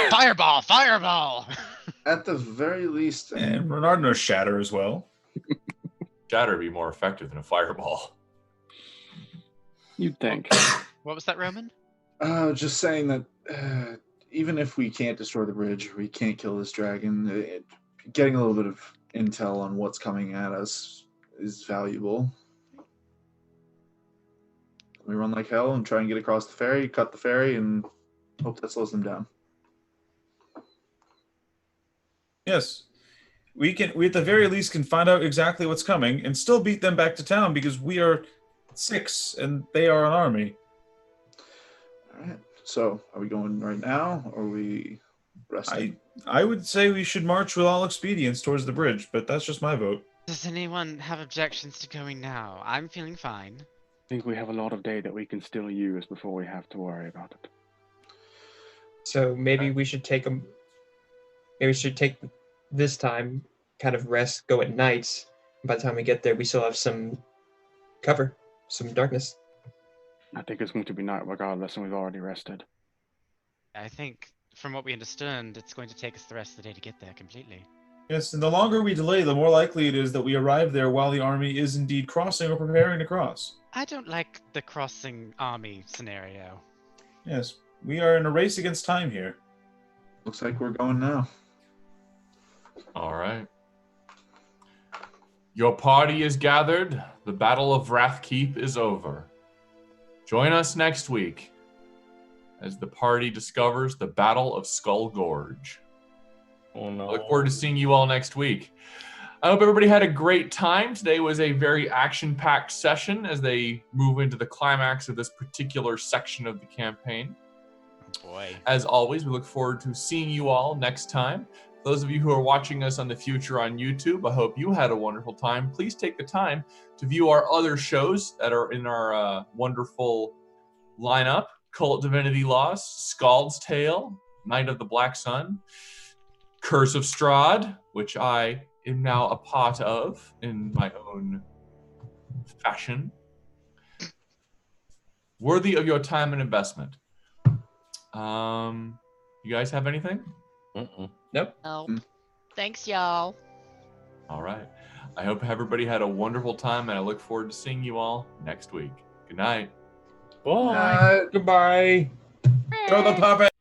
Fireball! Fireball! At the very least, And Renard knows Shatter as well. Shatter would be more effective than a fireball. You'd think. What was that, Roman? just saying that even if we can't destroy the bridge, we can't kill this dragon. Getting a little bit of intel on what's coming at us is valuable. We run like hell and try and get across the ferry, cut the ferry, and hope that slows them down. Yes. We at the very least can find out exactly what's coming and still beat them back to town because we are 6 and they are an army. All right. So, are we going right now, or are we resting? I would say we should march with all expedience towards the bridge, but that's just my vote. Does anyone have objections to going now? I'm feeling fine. I think we have a lot of day that we can still use before we have to worry about it. So maybe we should take them. Maybe we should take this time, kind of rest, go at night. By the time we get there, we still have some cover, some darkness. I think it's going to be night regardless, and we've already rested. I think, from what we understand, it's going to take us the rest of the day to get there completely. Yes, and the longer we delay, the more likely it is that we arrive there while the army is indeed crossing or preparing to cross. I don't like the crossing army scenario. Yes, we are in a race against time here. Looks like we're going now. All right. Your party is gathered. The Battle of Wrathkeep is over. Join us next week as the party discovers the Battle of Skull Gorge. Oh no. I look forward to seeing you all next week. I hope everybody had a great time. Today was a very action-packed session as they move into the climax of this particular section of the campaign. Oh boy. As always, we look forward to seeing you all next time. Those of you who are watching us on the future on YouTube, I hope you had a wonderful time. Please take the time to view our other shows that are in our wonderful lineup. Cult Divinity Lost, Scald's Tale, Night of the Black Sun, Curse of Strahd, which I am now a part of in my own fashion. Worthy of your time and investment. You guys have anything? Nope. Nope. Thanks, y'all. All right. I hope everybody had a wonderful time, and I look forward to seeing you all next week. Good night. Bye. Goodbye. Throw the puppet!